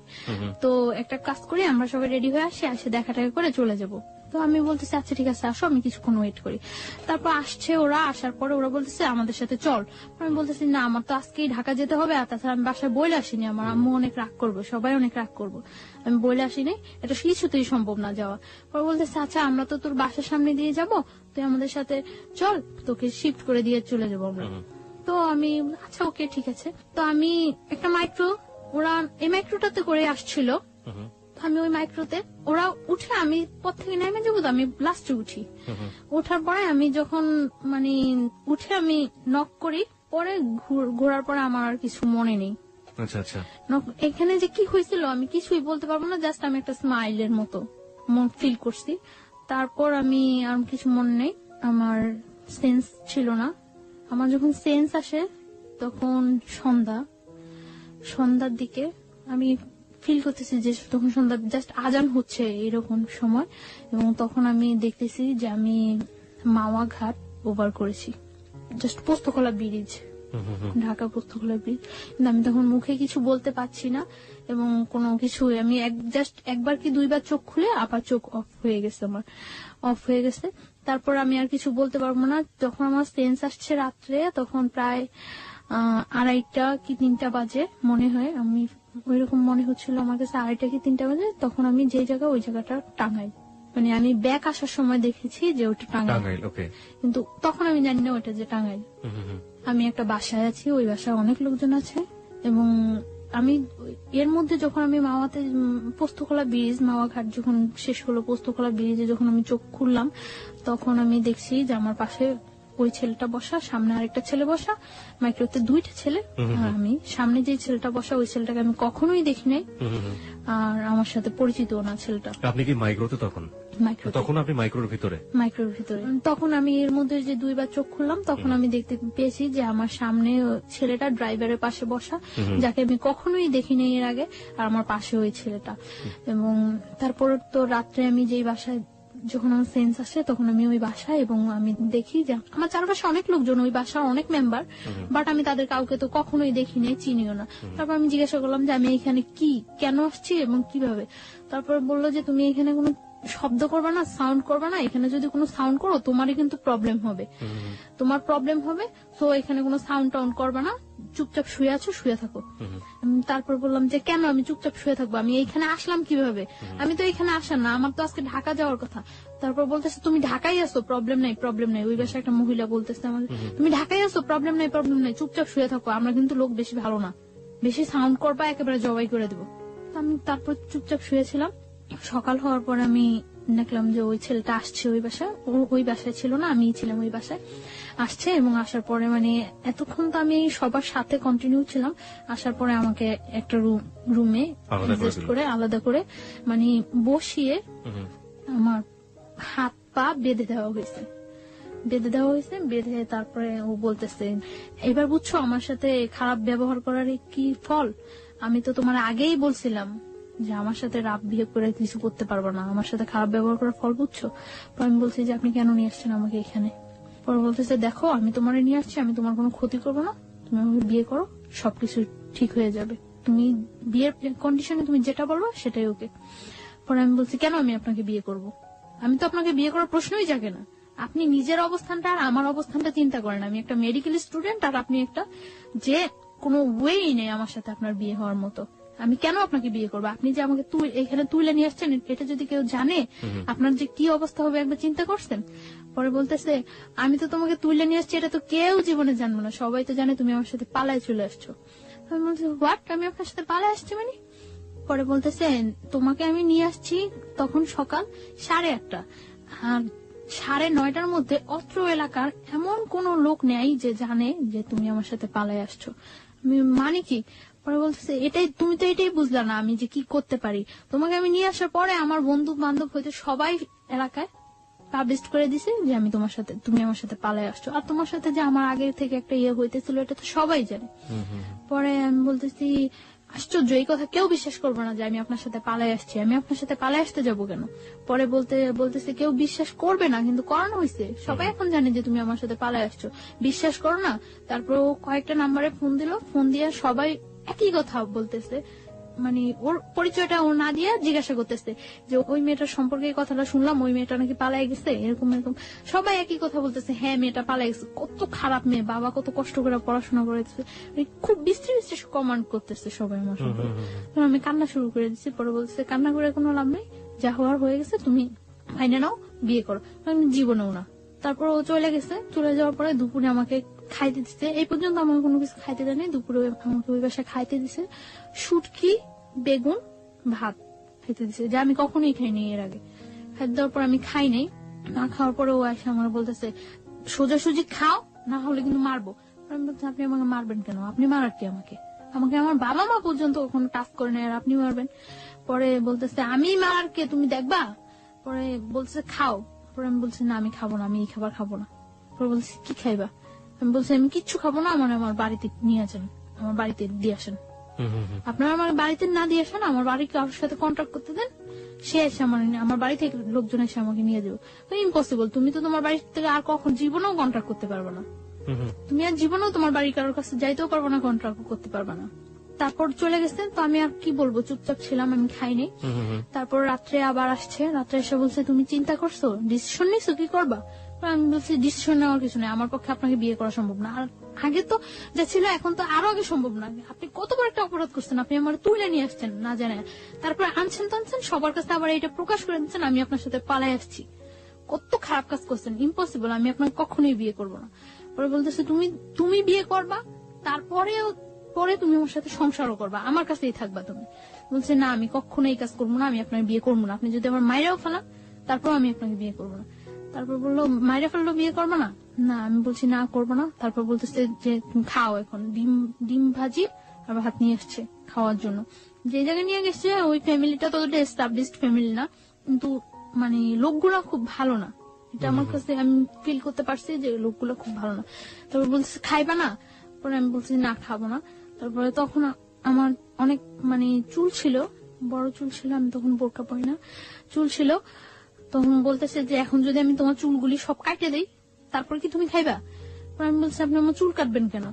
তো একটা কাজ করি আমরা সবাই রেডি হয়ে আসি, আসে দেখা টাকা করে চলে যাবো। তো আমি বলতেছি আচ্ছা ঠিক আছে আসো, আমি কিছুক্ষণ ওয়েট করি। তারপর আসছে ওরা, আসার পরে ওরা বলতেছে আমাদের সাথে চল। আমি বলতেছি না আমার তো আজকেই ঢাকা যেতে হবে, আর তাছাড়া আমি বাসায় বইলে আসিনি, আমার আম্মু অনেক রাগ করবো, সবাই অনেক রাগ করবো, আমি বইলে আসিনি, এটা কিছুতেই সম্ভব না যাওয়া। পরে বলতেছে আচ্ছা আমরা তো তোর বাসার সামনে দিয়ে যাব, তুই আমাদের সাথে চল, তোকে শিফট করে দিয়ে চলে যাবো আমরা। তো আমি আচ্ছা ওকে ঠিক আছে। তো আমি একটা ওরা এই মাইক্রোটাতে করে আসছিল, আমি ওই মাইক্রোতে ওরা উঠে আমি পথ থেকে নেমে যাবো, তো আমি লাস্টে উঠি। ওঠার পরে আমি যখন মানে উঠে আমি নক করি, পরে ঘোরার পরে আমার আর কিছু মনে নেই। এখানে যে কি হয়েছিল আমি কিছুই বলতে পারবো না, জাস্ট আমি একটা স্মাইলের মতো ফিল করছি। তারপর আমি আর কিছু মনে নেই, আমার সেন্স ছিল না। আমার যখন সেন্স আসে তখন সন্ধ্যার দিকে আমি ফিল করতেছি যে তখন সন্ধ্যা জাস্ট আজান হচ্ছে এরকম সময়, এবং তখন আমি দেখতেছি যে আমি মাওয়া ঘাট ওভার করেছি, just Postogola bridge, Dhaka Postogola bridge. কিন্তু আমি তখন মুখে কিছু বলতে পারছি না এবং কোনো কিছু, আমি জাস্ট একবার কি দুইবার চোখ খুলে আবার চোখ অফ হয়ে গেছে। তারপর আমি আর কিছু বলতে পারবো না। যখন আমার সেন্স আসছে রাত্রে, তখন প্রায় 2:30 কি 3টা বাজে মনে হয়, আমি ওইরকম মনে হচ্ছিল আমার কাছে 2:30 কি 3টা বাজে। তখন আমি যে জায়গা ওই জায়গাটা টাঙ্গাইল, মানে আমি ব্যাক আসার সময় দেখেছি যে ওটা টাঙ্গাইল, কিন্তু তখন আমি জানি না ওটা যে টাঙ্গাইল। আমি একটা বাসায় আছি, ওই বাসায় অনেক লোকজন আছে, এবং আমি এর মধ্যে যখন আমি মাওয়াতে পোস্তকলা ব্রিজ, মাওয়া ঘাট যখন শেষ হলো, পোস্তকলা ব্রিজে যখন আমি চোখ খুললাম, তখন আমি দেখছি যে আমার পাশে ওই ছেলেটা বসা, সামনে আরেকটা ছেলে বসা, মাইক্রোতে 2টা ছেলে, আর আমি সামনে যে ছেলেটা বসা ওই ছেলেটাকে আমি কখনোই দেখি নাই, আর আমার সাথে পরিচিত না ছেলেটা। আপনি কি মাইক্রোতে তখন আপনি মাইক্রোর ভিতরে? তখন আমি এর মধ্যে যে 2বার চোখ খুললাম, তখন আমি দেখতে পেয়েছি যে আমার সামনে ছেলেটা ড্রাইভারের পাশে বসা, যাকে আমি কখনোই দেখিনি এর আগে, আর আমার পাশে ওই ছেলেটা। এবং তারপর তো রাত্রে আমি যেই বাসায় যখন আমার সেন্স আসে, তখন আমি ওই বাসায়, এবং আমি দেখি যে আমার চারপাশে অনেক লোকজন, ওই বাসার অনেক মেম্বার, বাট আমি তাদের কাউকে তো কখনোই দেখিনি, চিনিও না। তারপর আমি জিজ্ঞাসা করলাম যে আমি এখানে কেন আসছি এবং কিভাবে। তারপর বললো যে তুমি এখানে কোনো শব্দ করবে না, সাউন্ড করবে না, এখানে যদি কোনো সাউন্ড করো তোমারই কিন্তু প্রবলেম হবে, তো এখানে কোনো সাউন্ড টাউন্ড করবে না, চুপচাপ শুয়ে থাকো। তারপর বললাম যে কেন আমি চুপচাপ শুয়ে থাকবো, আমি এইখানে আসলাম কিভাবে, আমি তো এখানে আসার না, আমার তো আজকে ঢাকা যাওয়ার কথা। তারপর বলতেছে তুমি ঢাকায় আসো, প্রবলেম নাই। ওই বাসায় একটা মহিলা বলতেছে আমাদের, তুমি ঢাকায় আসো, প্রবলেম নাই, চুপচাপ শুয়ে থাকো, আমরা কিন্তু লোক বেশি ভালো না, বেশি সাউন্ড করবা একেবারে জবাই করে দেবো। আমি তারপর চুপচাপ শুয়েছিলাম। সকাল হওয়ার পর আমি দেখলাম যে ওই ছেলেটা আসছে ওই বাসায়, ওই বাসায় ছিল না, আমিই ছিলাম ওই বাসায়, আসছে। এবং আসার পরে মানে এতক্ষণ তো আমি সবার সাথে কন্টিনিউ ছিলাম, আসার পরে আমাকে একটা রুমে আলাদা করে মানে বসিয়ে আমার হাত পা বেঁধে দেওয়া হয়েছে। বেঁধে তারপরে ও বলতেছে এবার বুঝছো আমার সাথে খারাপ ব্যবহার করার কি ফল, আমি তো তোমার আগেই বলছিলাম যে আমার সাথে রাফ বিহেভ করে কিছু করতে পারবো না, আমার সাথে খারাপ ব্যবহার করার ফল বুঝছো। আমি বলছি যে আপনি কেন নিয়ে আসছেন আমাকে এখানে। পরে বলতেছে দেখো আমি তোমার নিয়ে আসছি, আমি তোমার কোনো ক্ষতি করবো না, তুমি আমাকে বিয়ে করো, সবকিছু ঠিক হয়ে যাবে, তুমি বিয়ের কন্ডিশনে তুমি যেটা বলবো সেটাই ওকে। পরে আমি বলছি কেন আমি আপনাকে বিয়ে করব? আমি তো আপনাকে বিয়ে করার প্রশ্নই জাগে না। আপনি নিজের অবস্থানটা আর আমার অবস্থানটা চিন্তা করেন। আমি একটা মেডিকেল স্টুডেন্ট আর আপনি একটা যে কোনো ওয়েই নেই আমার সাথে আপনার বিয়ে হওয়ার মতো। আমি কেন আপনাকে বিয়ে করবো? আপনি যে আমাকে এখানে তুলে নিয়ে আসছেন, এটা যদি কেউ জানে আপনার যে কি অবস্থা হবে একবার চিন্তা করছেন? পরে বলতেছে আমি তো তোমাকে তুলে নিয়ে আসছি, এটা তো কেউ জীবনে জানবো না, সবাই তো জানে তুমি আমার সাথে পালায় চলে আসছো। আমি বলছি হোয়াট, আমি আপনার সাথে পালায় আসছি মানে? পরে বলতেছে তোমাকে আমি নিয়ে আসছি তখন সকাল 8:30, আর 9:30টার মধ্যে অত্র এলাকার এমন কোন লোক নেই যে জানে যে তুমি আমার সাথে পালায় আসছো। আমি মানে কি? পরে বলতেছে এটাই, তুমি তো এটাই বুঝলা না আমি যে কি করতে পারি। তোমাকে আমি নিয়ে আসার পরে আমার বন্ধু বান্ধব হইতে সবাই এলাকায় পাবলিশ করে দিছে যে আমি তোমার সাথে, তুমি আমার সাথে পালায় আসছো, আর তোমার সাথে যে আমার আগে থেকে একটা ইয়ে হইতেছিল এটা তো সবাই জানে। পরে আমি বলতেছি আশ্চর্য, এই কথা কেউ বিশ্বাস করবো না যে আমি আপনার সাথে পালায় আসছি। আমি আপনার সাথে পালায় আসতে যাবো কেন? পরে বলতেছে কেউ বিশ্বাস করবে না, কিন্তু করানো হয়েছে, সবাই এখন জানে যে তুমি আমার সাথে পালায় আসছো, বিশ্বাস করো না। তারপর ও কয়েকটা নাম্বারে ফোন দিল, ফোন দিয়ে সবাই একই কথা বলতেছে, মানে ওর পরিচয়টা ও না দিয়ে জিজ্ঞাসা করতেছে যে ওই মেয়েটার সম্পর্কে এই কথাটা শুনলাম, ওই মেয়েটা নাকি পালাই গেছে, এরকম এরকম সবাই একই কথা বলতেছে, হ্যাঁ মেয়েটা পালাই গেছে, কত খারাপ মেয়ে, বাবা কত কষ্ট করে পড়াশোনা করেছে, খুব বিশ্রী বিশ্রী কমান্ড করতেছে সবাই আমার সম্পর্কে। আমি কান্না শুরু করে দিচ্ছি। পরে বলতেছে কান্না করে কোনো লাভ নেই, যা হওয়ার হয়ে গেছে, তুমি মাইনে নাও, বিয়ে করো। আমি জীবনেও না। তারপর ও চলে গেছে, চলে যাওয়ার পরে দুপুরে আমাকে খাইতে দিচ্ছে, এই পর্যন্ত আমাকে কোনো কিছু খাইতে দেয়নি, দুপুরে আমাকে ওই বাসায় খাইতে দিছে শুটকি, বেগুন, ভাত খাইতে দিছে, যা আমি কখনোই খাইনি এর আগে। খাইতে দেওয়ার পর আমি খাই নাই, না খাওয়ার পরে ও এসে আমার বলতেছে সোজাসুজি খাও, না হলে কিন্তু মারবো। আমি বলছি আপনি আমাকে মারবেন কেন? আপনি মারার কি আমাকে? আমাকে আমার বাবা মা পর্যন্ত কোনো টাচ করে নেয় আর আপনি মারবেন? পরে বলতেছে আমি মারার কে, তুমি দেখবা। পরে বলতেছে খাও। পরে আমি বলছি না আমি খাবো না, আমি এই খাবার খাবো না। পরে বলছি কি খাইবা? আমি বলছি আমি কিচ্ছু খাবো না, আমার বাড়িতে নিয়ে আসেন, আমার বাড়িতে দিয়ে আসেন। আপনারা আমার বাড়িতে না দিয়ে আসেন, আমার বাড়ি কারোর সাথে কন্ট্যাক্ট করতে দেন, সে এসে আমার বাড়ি থেকে লোকজন এসে আমাকে নিয়ে যাবো। ইম্পসিবল, তুমি তো তোমার বাড়ি থেকে আর কখন জীবনেও কন্ট্যাক্ট করতে পারবে না, তুমি আর জীবনেও তোমার বাড়ি কারোর কাছে যাইতেও পারবো না, কন্ট্যাক্ট করতে পারবে না। তারপর চলে গেছে, তো আমি আর কি বলবো, চুপচাপ ছিলাম, আমি খাইনি। তারপর রাত্রে আবার আসছে, রাত্রে এসে বলছে তুমি চিন্তা করছো, ডিসিশন নিছো, কি করবা? আমি বলছি ডিসিশন নেওয়ার কিছু নেই, আমার পক্ষে আপনাকে বিয়ে করা সম্ভব না। আর আগে তো যা ছিল এখন তো আরো আগে সম্ভব না। আপনি কত বড় একটা অপরাধ করছেন, আপনি আমার তুলে নিয়ে আসছেন না জানে, তারপরে আনছেন টানছেন সবার কাছে, আবার এটা প্রকাশ করে দিচ্ছেন আমি আপনার সাথে পালাই আসছি। কত খারাপ কাজ করছেন, ইম্পসিবল, আমি আপনাকে কখনোই বিয়ে করবো না। পরে বলতেছে তুমি বিয়ে করবা, পরে তুমি আমার সাথে সংসারও করবা, আমার কাছেই থাকবা তুমি। বলছে না আমি কখনো এই কাজ করবো না, আমি আপনার বিয়ে করবো না, আপনি যদি আমার মায়েরাও ফেলান তারপর আমি আপনাকে বিয়ে করবো না। তারপর বললো মায়েরা ফেললো বিয়ে করবো না, না আমি বলছি না করবো না। তারপর বলতেছে যে খাও, এখন ডিম ভাজি আর ভাত নিয়ে এসছে খাওয়ার জন্য। যে জায়গায় নিয়ে গেছে ওই ফ্যামিলিটা ততটা এস্টাবলিশড ফ্যামিলি না, কিন্তু মানে লোকগুলা খুব ভালো না, এটা আমার কাছে আমি ফিল করতে পারছি যে লোকগুলো খুব ভালো না। তারপর বলছে খাইবা না? পরে আমি বলছি না খাবো না। তারপরে তখন আমার অনেক মানে চুল ছিল, বড় চুল ছিল, আমি তখন বোরকা পরি না, চুল ছিল। তখন বলতেছে যে এখন যদি আমি তোমার চুলগুলি সব কাটে দেই তারপর কি তুমি খাইবা? আমি বলছি আপনি আমার চুল কাটবেন কেন?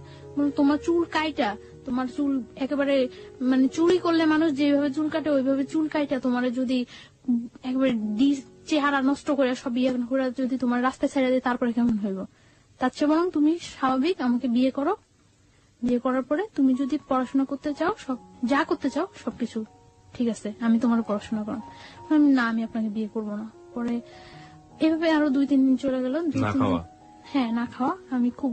তোমার চুল কাইটা, তোমার চুল একেবারে মানে চুরি করলে মানুষ যেভাবে চুল কাটে ওইভাবে চুল কাইটা তোমার যদি একেবারে চেহারা নষ্ট করে সব ইয়ে করে যদি তোমার রাস্তায় ছেড়ে দেয় তারপরে কেমন হইব? তার চেয়ে বরং তুমি স্বাভাবিক আমাকে বিয়ে করো, বিয়ে করার পরে তুমি যদি পড়াশোনা করতে চাও, সব যা করতে চাও সবকিছু ঠিক আছে, আমি তোমার পড়াশোনা করাম। না আমি আপনাকে বিয়ে করবো না। পরে এভাবে আরো 2-3 দিন চলে গেল। হ্যাঁ না খাওয়া, আমি খুব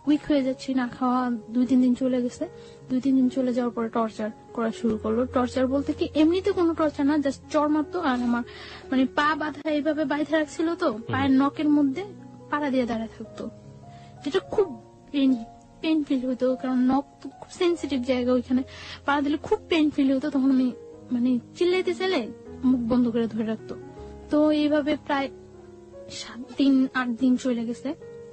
উইক হয়ে যাচ্ছি, না খাওয়া 2-3 দিন চলে গেছে। 2-3 দিন চলে যাওয়ার পরে টর্চার করা শুরু করলো। টর্চার বলতে কি এমনিতে কোনো টর্চার না, জাস্ট চর মারতো। আর আমার মানে পা বাঁধা এইভাবে বাইধা রাখছিল, তো পায়ের নখের মধ্যে পাড়া দিয়ে দাঁড়ায় থাকতো, যেটা খুব পেন ফিল হতো, কারণ নখ তো খুব সেন্সিটিভ জায়গা, ওইখানে পাড়া দিলে খুব পেন ফিল হতো। তখন আমি মানে চিল্লাইতে চাইলে মুখ বন্ধ করে ধরে রাখতো। তো এইভাবে প্রায় 7-8 দিন চলে গেছে।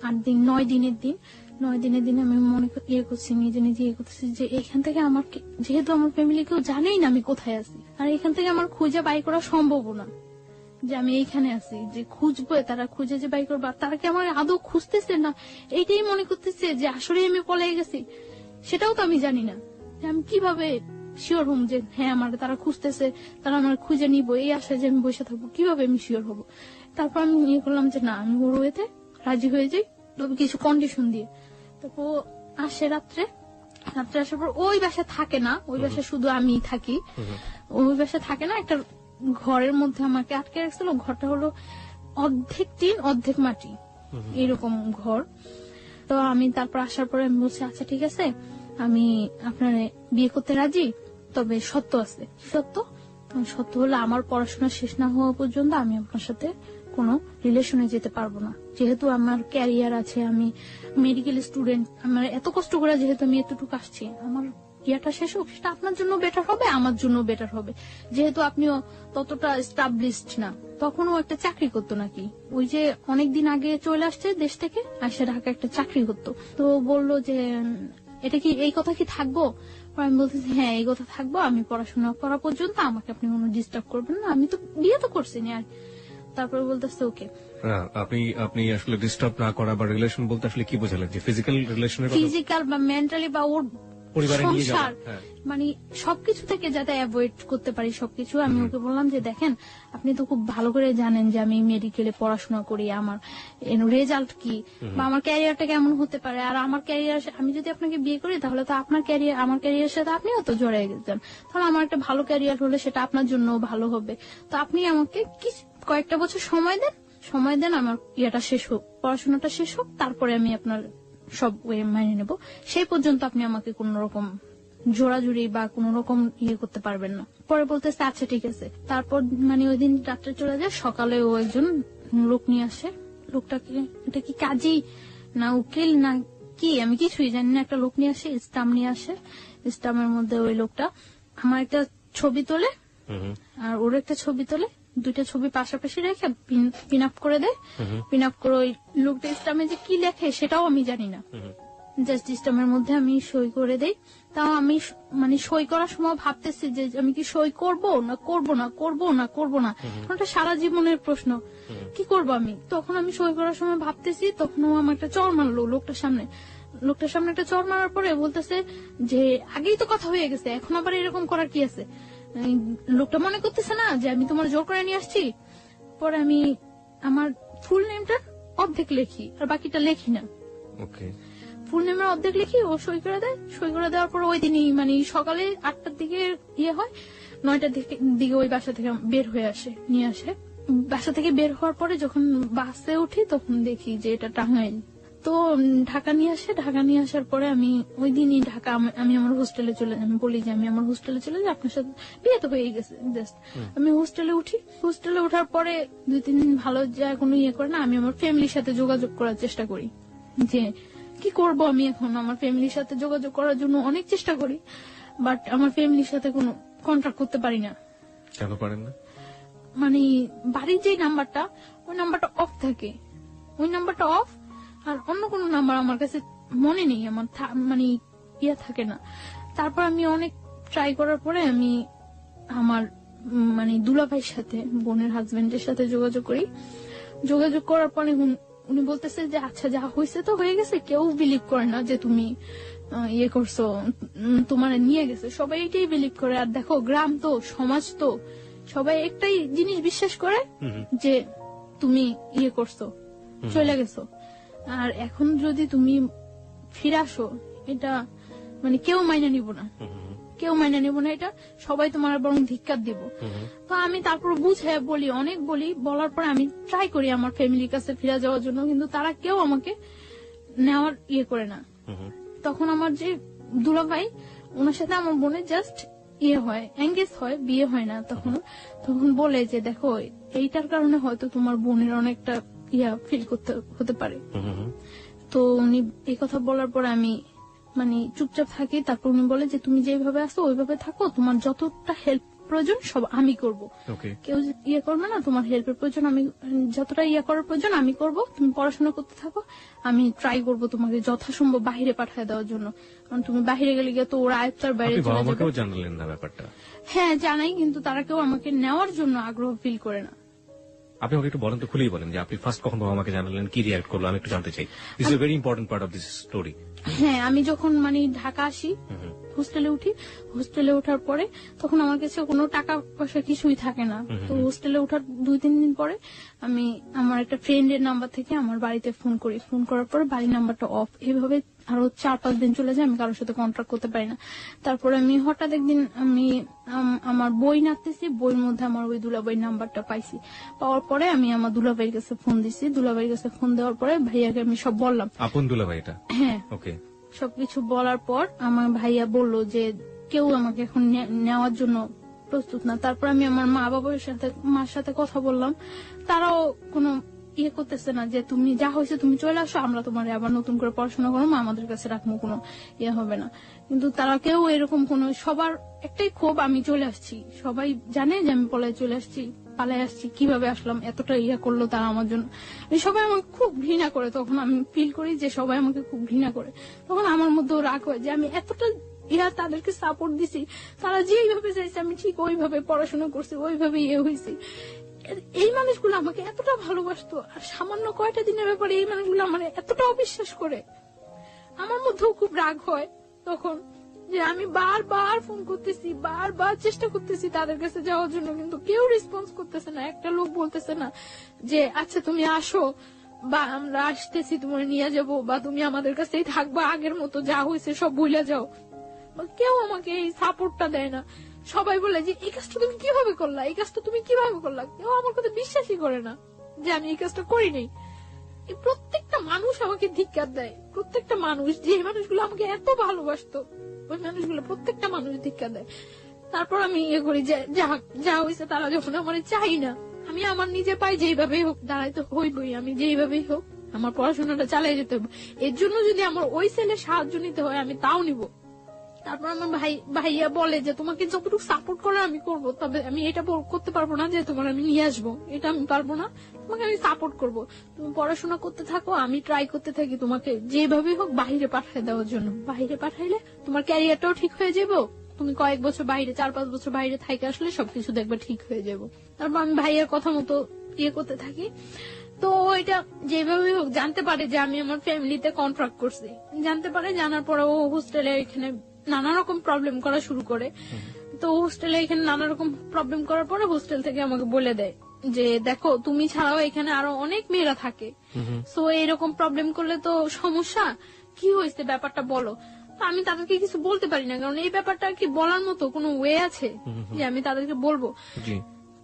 8 দিন 9 দিনের দিন 9 দিনের দিন আমি মনে করছি নিজে নিজে করতেছি যে এখান থেকে আমার, যেহেতু আমার ফ্যামিলি কেউ জানেই না আমি কোথায় আছি, আর এখান থেকে আমার খুঁজে বাই করা সম্ভব না যে আমি এইখানে আছি, যে খুঁজবো তারা খুঁজে যে বাই করবো, তারা কি আমার আদৌ খুঁজতেছে না এইটাই মনে করতেছে যে আসলে আমি পলাই গেছি, সেটাও তো আমি জানি না যে আমি কিভাবে শিওর হম যে হ্যাঁ আমার তারা খুঁজতেছে, তারা আমার খুঁজে নিবো, এই আশায় যে আমি বসে থাকবো, কিভাবে আমি শিওর হবো? তারপর আমি ইয়ে করলাম যে না, আমি ওর ওয়েতে রাজি হয়ে যাই, তবে কিছু কন্ডিশন দিয়ে। তারপর ও আসে রাত্রে আসার পর ওই বাসায় থাকে না, ওই বাসায় শুধু আমি থাকি। ওই বাসায় থাকে না, একটা ঘরের মধ্যে আমাকে আটকে রাখছিল। ঘরটা হলো অর্ধেক টিন অর্ধেক মাটি, এরকম ঘর। তো আমি তারপর আসার পরে আমি বলছি আচ্ছা ঠিক আছে, আমি আপনার বিয়ে করতে রাজি, তবে সত্য আছে। সত্য হলো আমার পড়াশোনা শেষ না হওয়া পর্যন্ত আমি আপনার সাথে কোনো রিলেশনে যেতে পারবো না। যেহেতু আমার ক্যারিয়ার আছে, আমি মেডিকেল স্টুডেন্ট, আমার এত কষ্ট করে যেহেতু আমি এতটুকু আসছি, আমার ইয়াটা শেষ হোক, সেটা আপনার জন্য বেটার হবে, আমার জন্য বেটার হবে। যেহেতু আপনিও ততটা এস্টাবলিশড না, তখনও একটা চাকরি করতো নাকি, ওই যে অনেকদিন আগে চলে আসছে দেশ থেকে, আসে ঢাকা একটা চাকরি করতো। তো বললো যে এটা কি, এই কথা কি থাকবো? আমি বলতেছি হ্যাঁ এই কথা থাকবো, আমি পড়াশোনা করা পর্যন্ত আমাকে আপনি কোনো ডিস্টার্ব করবেন না, আমি তো বিয়ে তো করছি না। আর তারপরে বলতেছে ওকে। আপনি আসলে ডিস্টার্ব না করা বা রিলেশন বলতে আসলে কি বোঝালেন, যে ফিজিক্যাল রিলেশনের কথা? ফিজিক্যাল বা মেন্টালি বা ওর পরিবারে নিয়ে সংসার, যাবেন, হ্যাঁ। মানে সবকিছু থেকে যাতে অ্যাভয়েড করতে পারি সবকিছু। আমি ওকে বললাম যে দেখেন, আপনি তো খুব ভালো করে জানেন যে আমি মেডিকেলে পড়াশোনা করি, আমার রেজাল্ট কি বা আমার ক্যারিয়ারটা কেমন হতে পারে। আর আমার ক্যারিয়ার, আমি যদি আপনাকে বিয়ে করি তাহলে তো আপনার ক্যারিয়ার আমার ক্যারিয়ারের সাথে আপনিও তো জড়িয়ে গেছেন, তাহলে আমার একটা ভালো ক্যারিয়ার হলে সেটা আপনার জন্য ভালো হবে। তো আপনি আমাকে কি কয়েকটা বছর সময় দেন, আমার ইয়েটা শেষ হোক, পড়াশোনাটা শেষ হোক, তারপরে আমি আপনার সব ওয়ে মাইনে নেব। সেই পর্যন্ত আপনি আমাকে কোন রকম জোড়াজুড়ি বা কোন রকম ইয়ে করতে পারবেন না। পরে বলতেছে আচ্ছা ঠিক আছে। তারপর মানে ওই দিন রাত্রে চলে যায়, সকালে ও একজন লোক নিয়ে আসে। লোকটাকে, এটা কি কাজী না উকিল না কি আমি কিছুই জানি না, একটা লোক নিয়ে আসে, স্টাম্প নিয়ে আসে। স্টাম্পের মধ্যে ওই লোকটা আমার একটা ছবি তোলে আর ওর একটা ছবি তোলে, দুইটা ছবি পাশাপাশি রেখে পিন আপ করে দেয়। পিন আপ করে ওই লোকটা স্টাম্পে যে কি লেখে সেটাও আমি জানি না, জাস্ট স্টাম্পের মধ্যে আমি সই করে দেই। তাও আমি মানে সই করার সময় ভাবতেছি যে আমি কি সই করব না করব না করব না করব না, ওটা সারা জীবনের প্রশ্ন, কি করব আমি। তখন আমি সই করার সময় ভাবতেছি, তখন ও আমার একটা চড় মারলো লোকটার সামনে একটা চড় মারার পরে বলতেছে যে আগেই তো কথা হয়ে গেছে, এখন আবার এরকম করার কি আছে। লোকটা মনে করতেছে না যে আমি তোমার জোর করে নিয়ে আসছি। পরে আমি আমার ফুল নেমটা অর্ধেক লেখি আর বাকিটা লেখি না। ফুল নেমের অর্ধেক লিখি, ও সই করে দেয়। সই করে দেওয়ার পর ওই দিনই মানে সকালে 8টার দিকে ইয়ে হয়, 9টার দিকে ওই বাসা থেকে বের হয়ে নিয়ে আসে। বাসা থেকে বের হওয়ার পরে যখন বাসে উঠি তখন দেখি যে এটা টাঙ্গাইল। তো ঢাকা নিয়ে আসার পরে আমি ওই দিনই ঢাকা আমি আমার হোস্টেলে আমি বলি যে আমি আমার হোস্টেলে চলে যাই, আপনার সাথে বিয়ে তো হয়ে গেছে। আমি হোস্টেলে উঠি। হোস্টেলে ওঠার পরে 2-3 দিন ভালো যায়, কোনো ইয়ে করে না। আমি আমার ফ্যামিলির সাথে যোগাযোগ করার চেষ্টা করি যে কি করব আমি এখন। আমার ফ্যামিলির সাথে যোগাযোগ করার জন্য অনেক চেষ্টা করি, বাট আমার ফ্যামিলির সাথে কোনো কন্ট্যাক্ট করতে পারি না। কেন পারেন না? মানে বাড়ির যে নাম্বারটা, ওই নাম্বারটা অফ থাকে, ওই নাম্বারটা অফ। আর অন্য কোন নাম্বার আমার কাছে মনে নেই, আমার মানে ইয়া থাকে না। তারপর আমি অনেক ট্রাই করার পরে আমি আমার মানে দুলাভাইয়ের সাথে, বোনের হাজবেন্ডের সাথে যোগাযোগ করি। যোগাযোগ করার পরে উনি বলতেছে যে আচ্ছা যা হয়েছে তো হয়ে গেছে, কেউ বিলিভ করে না যে তুমি ইয়ে করছো, তোমার নিয়ে গেছে, সবাই এটাই বিলিভ করে। আর দেখো গ্রাম তো, সমাজ তো, সবাই একটাই জিনিস বিশ্বাস করে যে তুমি ইয়ে করছো, চলে গেছো। আর এখন যদি তুমি ফিরে আসো, এটা মানে কেউ মাইনে নিব না, এটা সবাই তোমার বরং ধিক্কার দিব। তো আমি তারপর বুঝে অনেক বলি, বলার পরে আমি ট্রাই করি আমার ফ্যামিলির কাছে ফিরে যাওয়ার জন্য, কিন্তু তারা কেউ আমাকে নেওয়ার ইয়ে করে না। তখন আমার যে দুলাভাই, ওনার সাথে আমার বোনের জাস্ট ইয়ে হয়, এঙ্গেজ হয়, বিয়ে হয় না। তখন বলে যে দেখো এইটার কারণে হয়তো তোমার বোনের অনেকটা ইয়া ফিল করতে হতে পারে। তো উনি এই কথা বলার পর আমি মানে চুপচাপ থাকি। তারপর উনি বলে যে তুমি যেভাবে আছো ওইভাবে থাকো, তোমার যতটা হেল্প প্রয়োজন সব আমি করব, কেউ ইয়ে করবে না। তোমার হেল্পের প্রয়োজন আমি, যতটা ইয়ে করার প্রয়োজন আমি করব, তুমি পড়াশোনা করতে থাকো, আমি ট্রাই করব তোমাকে যথাসম্ভব বাহিরে পাঠিয়ে দেওয়ার জন্য। কারণ তুমি বাহিরে গেলে গিয়ে তো ওরা আয়ত্তার বাইরে চলে যাবে। জানালেন না ব্যাপারটা? হ্যাঁ জানাই, কিন্তু তারা কেউ আমাকে নেওয়ার জন্য আগ্রহ ফিল করে না। আপনি আমাকে একটু বলেন তো, খুলেই বলেন যে আপনি ফার্স্ট কখন বাবা আমাকে জানালেন, কি রিয়াক্ট করলো, আমি একটু জানতে চাই। This is a very important part of this story. হ্যাঁ, আমি যখন মানে ঢাকা আসি, হোস্টেলে উঠি। হোস্টেলে ওঠার পরে তখন আমার কাছে কোনো টাকা পয়সা কিছুই থাকে না। তো হোস্টেলে ওঠার 2-3 দিন পরে আমি আমার একটা ফ্রেন্ডের নাম্বার থেকে আমার বাড়িতে ফোন করি। ফোন করার পরে বাড়ির নাম্বারটা অফ। এইভাবে আরো 4-5 দিন চলে যায়, আমি কারোর সাথে কন্ট্যাক্ট করতে পারি না। তারপরে আমি হঠাৎ একদিন আমি আমার বই নাড়তেছি, বইয়ের মধ্যে আমার ওই দুলাভাইয়ের নাম্বারটা পাইছি। পাওয়ার পরে আমি আমার দুলাভাইয়ের কাছে ফোন দিছি। দুলাভাইয়ের কাছে ফোন দেওয়ার পরে ভাইয়াকে আমি সব বললাম। আপন দুলাভাই এটা? হ্যাঁ। ওকে। সবকিছু বলার পর আমার ভাইয়া বলল যে কেউ আমাকে এখন নেওয়ার জন্য প্রস্তুত না। তারপর আমি আমার মার সাথে কথা বললাম। তারাও কোনো ইয়ে করতেছে না যে তুমি যা হয়েছে তুমি চলে আসো, আমরা তোমার আবার নতুন করে পড়াশোনা করবো, আমাদের কাছে রাখবো, কোনো ইয়ে হবে না। কিন্তু তারা কেউ এরকম কোন, সবার একটাই ক্ষোভ আমি চলে আসছি। সবাই জানে যে আমি পালাই আসছি, কিভাবে আসলাম, এতটা ইয়ে করলো তারা আমার জন্য। সবাই আমাকে খুব ঘৃণা করে। তখন আমি ফিল করি যে সবাই আমাকে খুব ঘৃণা করে। তখন আমার মধ্যেও রাগ হয় যে আমি এতটা তাদেরকে সাপোর্ট দিছি, তারা যেইভাবে চাইছে আমি ঠিক ওইভাবে পড়াশোনা করছি, ওইভাবে ইয়ে হয়েছি। এই মানুষগুলো আমাকে এতটা ভালোবাসতো, আর সামান্য কয়টা দিনের ব্যাপারে এই মানুষগুলো আমার এতটা অবিশ্বাস করে। আমার মধ্যেও খুব রাগ হয় তখন যে আমি বারবার ফোন করতেছি, বারবার চেষ্টা করতেছি তাদের কাছে যাওয়ার জন্য, কিন্তু কেউ রেসপন্স করতেছে না। একটা লোক বলতেছে না যে আচ্ছা তুমি আসো, বা আমরা আসতেছি তোমার নিয়ে যাব, বা তুমি আমাদের কাছেই থাকবা, আগের মতো যা হয়েছে সব ভুলে যাও। কেউ আমাকে এই সাপোর্টটা দেয় না। সবাই বলে যে এই কাজটা তুমি কিভাবে করলা, এই কাজটা তুমি কিভাবে করলা। কেউ আমার কথা বিশ্বাসই করে না যে আমি এই কাজটা করি নাই। প্রত্যেকটা মানুষ আমাকে ধিক্কার দেয়, প্রত্যেকটা মানুষ, যে মানুষগুলো আমাকে এত ভালোবাসতো ওই মানুষগুলো প্রত্যেকটা মানুষ ধিক্কার দেয়। তারপর আমি ইয়ে করি যে যা হয়েছে তারা যখন আমার চাই না, আমি আমার নিজে পাই যেইভাবেই হোক দাঁড়াইতে হইবই, আমি যেইভাবেই হোক আমার পড়াশোনাটা চালিয়ে যেতে হবে। এর জন্য যদি আমার ওই ছেলের সাহায্য নিতে হয় আমি তাও নিব। তারপর আমার ভাইয়া বলে যে তোমাকে যতটুকু সাপোর্ট করে আমি করবো, তবে আমি এটা করতে পারবো না যে তোমার আমি নিয়ে আসবো, এটা আমি পারবো না। তোমাকে আমি সাপোর্ট করবো, তুমি পড়াশোনা করতে থাকো, আমি ট্রাই করতে থাকি তোমাকে যেভাবে হোক বাহিরে পাঠিয়ে দেওয়ার জন্য। বাহিরে পাঠাইলে তোমার ক্যারিয়ারটাও ঠিক হয়ে যাবো, তুমি কয়েক বছর বাইরে 4-5 বছর বাইরে থাইকে আসলে সবকিছু দেখবে ঠিক হয়ে যাবো। তারপর আমি ভাইয়ের কথা মতো ইয়ে করতে থাকি। তো এটা যেভাবে হোক জানতে পারে যে আমি আমার ফ্যামিলিতে কন্ট্রাক্ট করছি, জানতে পারে। জানার পরে ও হোস্টেলে এখানে নানা রকম প্রবলেম করা শুরু করে। তো হোস্টেলে এখানে নানা রকম প্রবলেম করার পরে হোস্টেল থেকে আমাকে বলে দেয় যে দেখো তুমি ছাড়াও এখানে আরো অনেক মেয়েরা থাকে, সো এরকম প্রবলেম করলে তো সমস্যা, কি হয়েছে ব্যাপারটা বলো। তো আমি তাদেরকে কিছু বলতে পারি না, কারণ এই ব্যাপারটা কি বলার মতো কোনো ওয়ে আছে যে আমি তাদেরকে বলবো।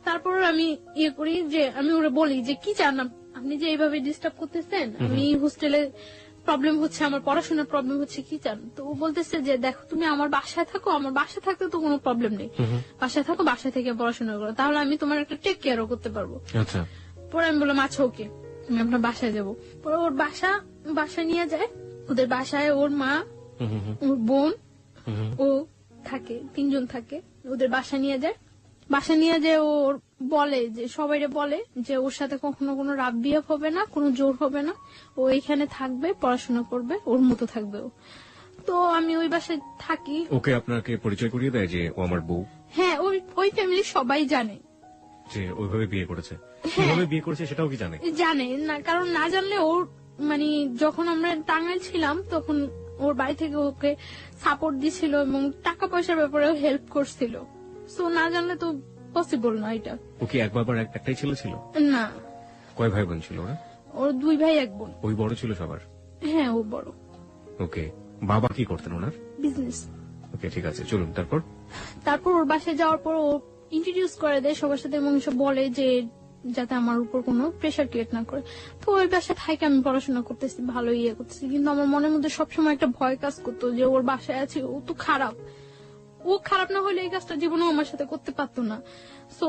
তারপর আমি ইয়ে করি যে আমি ওরা বলি যে কি চান আপনি যে এইভাবে ডিস্টার্ব করতেছেন, আমি হোস্টেলে প্রবলেম হচ্ছে, আমার পড়াশোনার প্রবলেম হচ্ছে, কি চান। তো ও বলতেছে যে দেখো তুমি আমার বাসায় থাকো, আমার বাসায় থাকতে তো কোনো প্রবলেম নেই, বাসায় থাকো, বাসায় থেকে পড়াশোনা করো, তাহলে আমি তোমার একটা টেক কেয়ারও করতে পারবো। পরে আমি বললাম আচ্ছা ওকে, আমি আপনার বাসায় যাবো। পরে ওর বাসায় নিয়ে যায়। ওদের বাসায় ওর মা, ওর বোন, ও থাকে, 3 জন থাকে। ওদের বাসা নিয়ে যায়। বাসা নিয়ে যে ওর বলে যে সবাইরে বলে যে ওর সাথে কখনো কোনো রাব বিহেভ হবে না, কোনো জোর হবে না, ও এখানে থাকবে, পড়াশোনা করবে, ওর মতো থাকবে ও। তো আমি ওই বাসায় থাকি। ওকে আপনাকে পরিচয় করিয়ে দেয় যে ও আমার বউ? হ্যাঁ, ওই ফ্যামিলি সবাই জানে যে ওইভাবে বিয়ে করেছে। কিভাবে বিয়ে করেছে সেটাও কি জানে না, কারণ না জানলে ওর মানে যখন আমরা টাঙ্গাইল ছিলাম তখন ওর বাড়ি থেকে ওকে সাপোর্ট দিছিল এবং টাকা পয়সার ব্যাপারেও হেল্প করছিল। সো না জানলে তো পসিবল না এটা। ওকে এক বাবার একটাই ছেলে ছিল? না। কয় ভাই বোন ছিল ওরা? ওর 2 ভাই 1 বোন। ওই বড় ছিল সবার? হ্যাঁ, ও বড়। ওকে, বাবা কি করতেন ওনার? বিজনেস। ওকে, ঠিক আছে, চলুন। তারপর ওর বাসায় যাওয়ার পর ও ইন্ট্রোডিউস করে দেয় সবার সাথে এবং সব বলে যে যাতে আমার উপর কোনো প্রেশার ক্রিয়েট না করে। তো ওই বাসায় থাকি, আমি পড়াশোনা করতেছি, ভালো ইয়ে করতেছি, কিন্তু আমার মনের মধ্যে সবসময় একটা ভয় কাজ করতো যে ওর বাসায় আছে, ও তো খারাপ, ও খারাপ না হলে এই কাজটা জীবনেও আমার সাথে করতে পারতো না। সো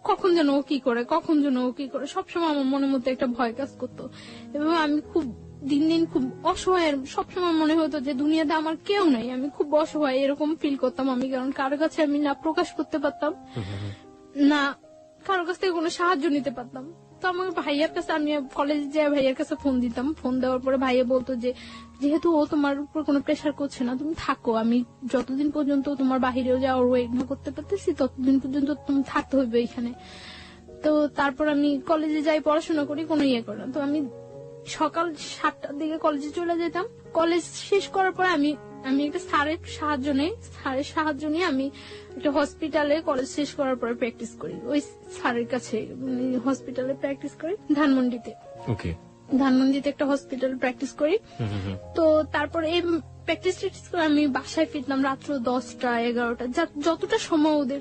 কখন যেন ও কি করে সবসময় আমার মনের মধ্যে একটা ভয় কাজ করতো। এবং আমি খুব দিন দিন খুব অসহায়, সবসময় মনে হতো যে দুনিয়াতে আমার কেউ নাই, আমি খুব অসহায় এরকম ফিল করতাম আমি। কারণ কারো কাছে আমি না প্রকাশ করতে পারতাম, না কারো কাছ থেকে কোনো সাহায্য নিতে পারতাম। তো আমার ভাইয়ার কাছে, আমি কলেজে যাই ভাইয়ার কাছে ফোন দিতাম। ফোন দেওয়ার পরে ভাইয়া বলতো যে যেহেতু ও তোমার উপর কোনো প্রেশার করছে না, তুমি থাকো, আমি যতদিন পর্যন্ত তোমার বাহিরেও যাওয়ার ওয়েট না করতে পারতেছি ততদিন পর্যন্ত তুমি থাকতে হইবে এখানে। তো তারপর আমি কলেজে যাই, পড়াশোনা করি, কোনো ইয়ে করি না। তো আমি সকাল 7টার দিকে কলেজে চলে যেতাম। কলেজ শেষ করার পর আমি আমি একটা স্যারের সাহায্য নিয়ে আমি একটা হসপিটালে কলেজ শেষ করার পরে প্র্যাকটিস করি, ওই স্যারের কাছে হসপিটালে প্র্যাকটিস করি ধানমন্ডিতে। ওকে, ধানমন্ডিতে একটা হসপিটাল প্র্যাকটিস করি। তো তারপরে এই প্র্যাকটিস করে আমি বাসায় ফিরতাম রাত্র 10টা 11টা, যতটা সময় ওদের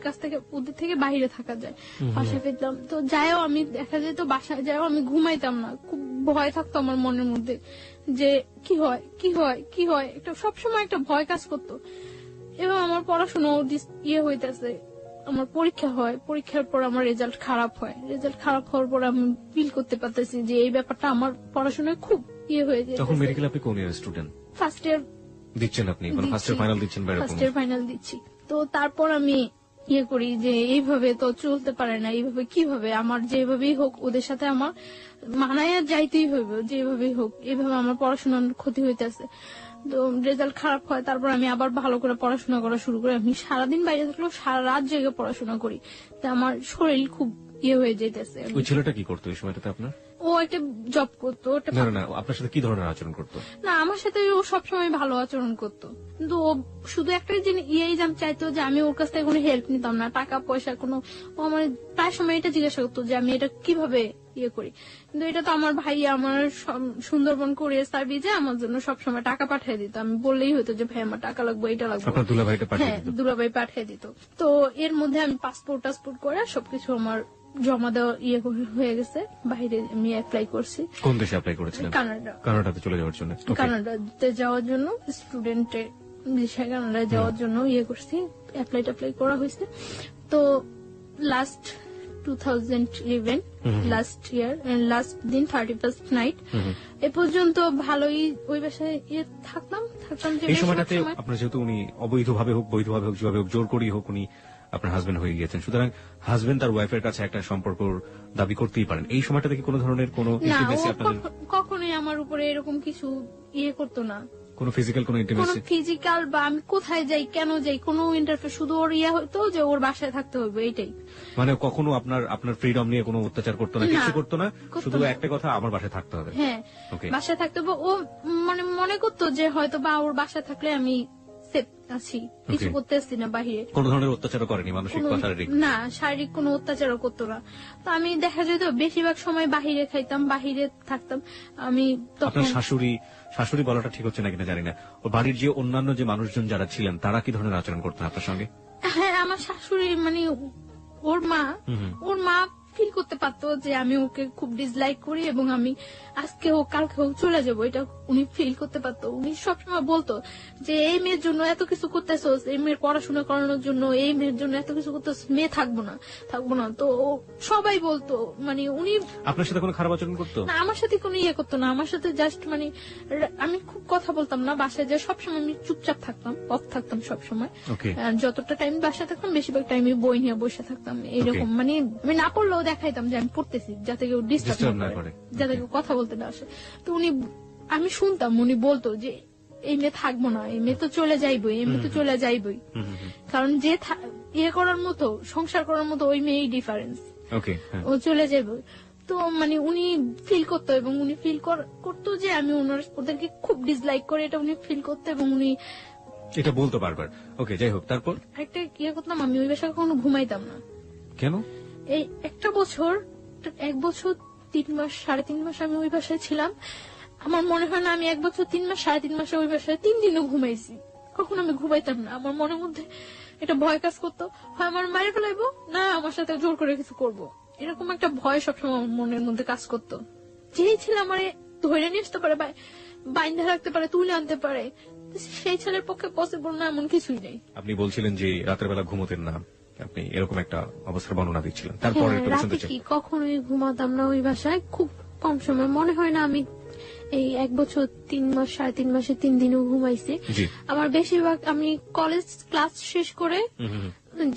থেকে বাইরে থাকা যায় বাসায় ফিরতাম। তো যাইও আমি দেখা যেত বাসায় যাইও আমি ঘুমাইতাম না, খুব ভয় থাকতো আমার মনের মধ্যে যে কি হয় কি হয় কি হয়, একটা সবসময় একটা ভয় কাজ করতো। এবং আমার পড়াশোনা হইতেছে, আমার পরীক্ষা হয়, পরীক্ষার পর আমার রেজাল্ট খারাপ হয়, রেজাল্ট খারাপ হওয়ার পর আমি ফিল করতে পারতেছি যে এই ব্যাপারটা আমার পড়াশোনায় খুব হয়ে যায়। তখন মেডিকেল আপনি কোন ইয়ার স্টুডেন্ট? ফার্স্ট ইয়ার দিচ্ছেন আপনি, মানে ফার্স্ট ইয়ার ফাইনাল দিচ্ছেন? ফার্স্ট ইয়ার ফাইনাল দিচ্ছি। তো তারপর আমি করি যে এইভাবে তো চলতে পারে না, এইভাবে কিভাবে আমার যেভাবেই হোক ওদের সাথে আমার মানায় যাইতেই হইবে, যেভাবেই হোক এইভাবে আমার পড়াশোনার ক্ষতি হইতেছে। তো রেজাল্ট খারাপ হয়, তারপর আমি আবার ভালো করে পড়াশোনা করা শুরু করি। আমি সারাদিন বাইরে থাকলেও সারা রাত জেগে পড়াশোনা করি, তো আমার শরীর খুব হয়ে যেতেছে। ওই ছেলেটা কি করতো এই সময়টাতে আপনার? ও একটা জব করতো। না, আপনার সাথে কি ধরনের আচরণ করতো? না, আমার সাথে ও সবসময় ভালো আচরণ করতো, কিন্তু ও শুধু একটা চাইতো যে আমি ওর কাছ থেকে কোনো হেল্প নিতাম না, টাকা পয়সা কোনো। ও আমার প্রায় সময় এটা জিজ্ঞাসা করতো যে আমি এটা কিভাবে করি, কিন্তু এটা তো আমার ভাই আমার সুন্দরবন কুরিয়ার সার্ভিসে আমার জন্য সবসময় টাকা পাঠিয়ে দিত। আমি বললেই হতো যে ভাই আমার টাকা লাগবে, এটা লাগবে, হ্যাঁ দুলাভাই পাঠিয়ে দিত। তো এর মধ্যে আমি পাসপোর্ট করে সবকিছু আমার জমা দেওয়া হয়ে গেছে। বাইরে আমি অ্যাপ্লাই করছি। কোন দেশে অ্যাপ্লাই করেছিলেন? কানাডাতে চলে যাওয়ার জন্য। কানাডাতে যাওয়ার জন্য স্টুডেন্টের ভিসা, কানাডায় যাওয়ার জন্য করছি, অ্যাপ্লাই করা হয়েছে। তো লাস্ট 2011 লাস্ট ইয়ার লাস্ট দিন 31st নাইট এ পর্যন্ত ভালোই ওই বাসায় থাকতাম। এই সময়টাতে আপনার যেহেতু উনি অবৈধভাবে হোক বৈধভাবে হোক যেভাবে হোক জোর করেই হোক উনি আপনার হাজবেন্ড হয়ে গিয়েছেন, সুতরাং হাজবেন্ড তার ওয়াইফের কাছে একটা সম্পর্ক দাবি করতেই পারেন। এই সময়টা থেকে কোনো ধরনের কোনো ইন্টিমেসি আপনাদের? কখনোই আমার উপরে এরকম কিছু করতো না, কোনো ফিজিক্যাল কোনো ইন্টিমেসি? ফিজিক্যাল বা আমি কোথায় যাই কেন যাই কোনো ইন্টারফেয়ার, শুধু ওর হইতো যে ওর বাসায় থাকতে হবে, এইটাই। মানে কখনো আপনার ফ্রিডম নিয়ে কোনো অত্যাচার করতো না, কিছু করতো না, শুধু একটা কথা আমার বাসায় থাকতে হবে। হ্যাঁ, বাসায় থাকতে হবে। ও মনে করতো যে হয়তো বা ওর বাসায় থাকলে আমি সেফ আছি, কিছু করতে আসছি না বাহিরে। কোন ধরনের অত্যাচারও করেনি, মানসিক বা শারীরিক? না, শারীরিক কোনো অত্যাচারও করতো না। তো আমি দেখা যেত বেশিরভাগ সময় বাহিরে খাইতাম, বাহিরে থাকতাম। আমি আপনার শাশুড়ি বলাটা ঠিক হচ্ছে না কিনা জানি না, ওর বাড়ির যে অন্যান্য যে মানুষজন যারা ছিলেন তারা কি ধরনের আচরণ করতেন আপনার সঙ্গে? হ্যাঁ, আমার শাশুড়ি মানে ওর মা ফিল করতে পারতো যে আমি ওকে খুব ডিসলাইক করি এবং আমি আজকে হোক কালকে হোক চলে যাবো, এটা উনি ফিল করতে পারতো। উনি সবসময় বলতো যে এই মেয়ের জন্য এত কিছু করতেছোস, এই মেয়ের পড়াশোনা করানোর জন্য, এই মেয়ের জন্য এত কিছু করতেছ, মেয়ে থাকবো না। তো সবাই বলতো, মানে উনি আপনার সাথে কোনো খারাপ আচরণ করতো না? আমার সাথে কোনো করতো না, আমার সাথে জাস্ট মানে আমি খুব কথা বলতাম না বাসায়, যে সবসময় আমি চুপচাপ থাকতাম, অফ থাকতাম সবসময়। যতটা টাইম বাসায় থাকতাম বেশিরভাগ টাইম বই নিয়ে বসে থাকতাম, এইরকম। মানে আমি না পড়লেও দেখাইতাম যে আমি পড়তেছি, যাতে কেউ ডিস্টার্ব না করে, যাতে কেউ কথা বলতে না আসে। তো আমি শুনতাম উনি বলতো যে এই মেয়ে থাকবো না, এই মেয়ে তো চলে যাইবই, এই মেয়ে তো চলে যাইবই, কারণ যে করার মতো সংসার করার মতো ওই মেয়েই ডিফারেন্স, ও চলে যাইবে। তো মানে উনি ফিল করতো এবং উনি ফিল করতো যে আমি ওদেরকে খুব ডিসলাইক করে, এটা উনি ফিল করতো এবং উনি এটা বলতো বারবার। ওকে, যাই হোক, তারপর একটা করতাম, আমি ওই বাসায় কখনো ঘুমাইতাম না। কেন? এই 1 বছর 3 মাস 3.5 মাস আমি ওই বাসায় ছিলাম। আমার মনে হয় না আমি 1 বছর 3 মাস 3.5 মাসে ওই বাসায় 3 দিনও ঘুমাইছি। কখনো আমি ঘুমাইতাম না, আমার মনের মধ্যে এটা ভয় কাজ করতো, হয় আমার মারে ফেলাইবো, না আমার সাথে জোর করে কিছু করবো, এরকম একটা ভয় সবসময় মনের মধ্যে কাজ করতো। যেই ছিল আমার ধরে নিয়ে আসতে পারে, বাইন্ধা রাখতে পারে, তুলে আনতে পারে, সেই ছেলের পক্ষে পসিবল না এমন কিছুই নেই। আপনি বলছিলেন যে রাতের বেলা ঘুমোতেন না, আপনি এরকম একটা অবস্থার বর্ণনা দিচ্ছিলেন, তারপরে কখনোই ঘুমাতাম না ওই বাসায়, খুব কম সময়, মনে হয় না আমি এই 1 বছর 3 মাস 3.5 মাসে 3 দিনও ঘুমাইছি। আমার বেশিরভাগ আমি কলেজ ক্লাস শেষ করে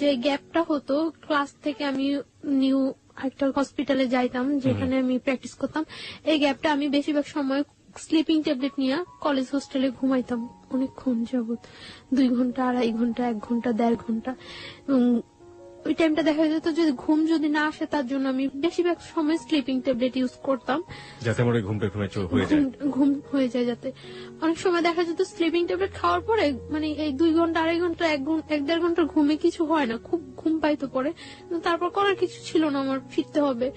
যে গ্যাপটা হতো, ক্লাস থেকে আমি নিউ একটা হসপিটালে যাইতাম যেখানে আমি প্র্যাকটিস করতাম, এই গ্যাপটা আমি বেশিরভাগ সময় স্লিপিং ট্যাবলেট নিয়ে কলেজ হোস্টেলে ঘুমাইতাম অনেকক্ষণ যাবত, 2 ঘন্টা 2.5 ঘন্টা 1 ঘন্টা 1.5 ঘন্টা, এবং ওই টাইমটা দেখা যেত যদি ঘুম যদি না আসে তার জন্য আমি বেশিরভাগ সময় স্লিপিং ট্যাবলেট ইউজ করতাম, যাতে আমার ওই ঘুমটা একটু হয়ে যায়। ঘুম হয়ে যায় যাতে। অনেক সময় দেখা যেত স্লিপিং ট্যাবলেট খাওয়ার পরে মানে এই 2 ঘন্টা 2.5 ঘন্টা 1-1.5 ঘন্টার ঘুমে কিছু হয় না, খুব ঘুম পাইতো পরে, কিন্তু তারপর করার কিছু ছিল না, আমার ফিরতে হবে,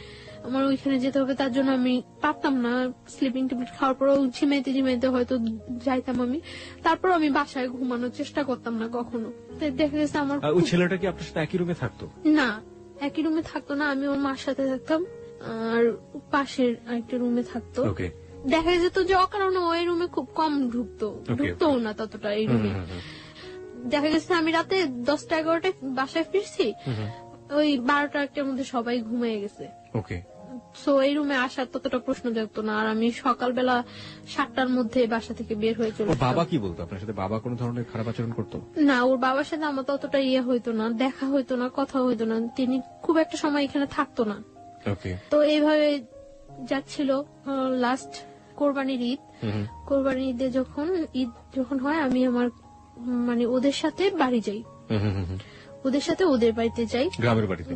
আমার ওইখানে যেতে হবে, তার জন্য আমি পারতাম না। স্লিপিং ট্যাবলেট খাওয়ার পরেও ঝিমাইতে ঝিমাইতে হয়তো যাইতাম আমি, তারপর আমি বাসায় ঘুমানোর চেষ্টা করতাম না কখনো। তো দেখা গেছে আমার ওই ছেলেটা কি আপনার সাথে একই রুমে থাকতো? না, একই রুমে থাকতো না, আমি ওর মার সাথে থাকতাম আর পাশের আরেকটা রুমে থাকতো। ওকে। দেখা যেত যে অকারণে ওই রুমে খুব কম ঢুকতো না ততটা এই রুমে। দেখা গেছে আমি রাতে 10টা-11টায় বাসায় ফিরছি, ওই 12টা-1টার মধ্যে সবাই ঘুমিয়ে গেছে। ওকে। সো এই রুমে আসার ততটা প্রশ্ন জাগতো না, আর আমি সকালবেলা 7টার মধ্যে বাসা থেকে বের হয়ে চলে ওর বাবা কি বলতো আপনার সাথে? বাবা কোনো ধরনের খারাপ আচরণ করতো? না, ওর বাবার সাথে আমার ততটা হইতো না, দেখা হইতো না, কথা হইতো না, তিনি খুব একটা সময় এখানে থাকতো না। ওকে। তো এইভাবে যাচ্ছিল। লাস্ট কোরবানির ঈদ, কোরবানির ঈদে ঈদ যখন হয় আমি আমার মানে ওদের সাথে বাড়ি যাই, ওদের সাথে ওদের বাড়িতে যাই,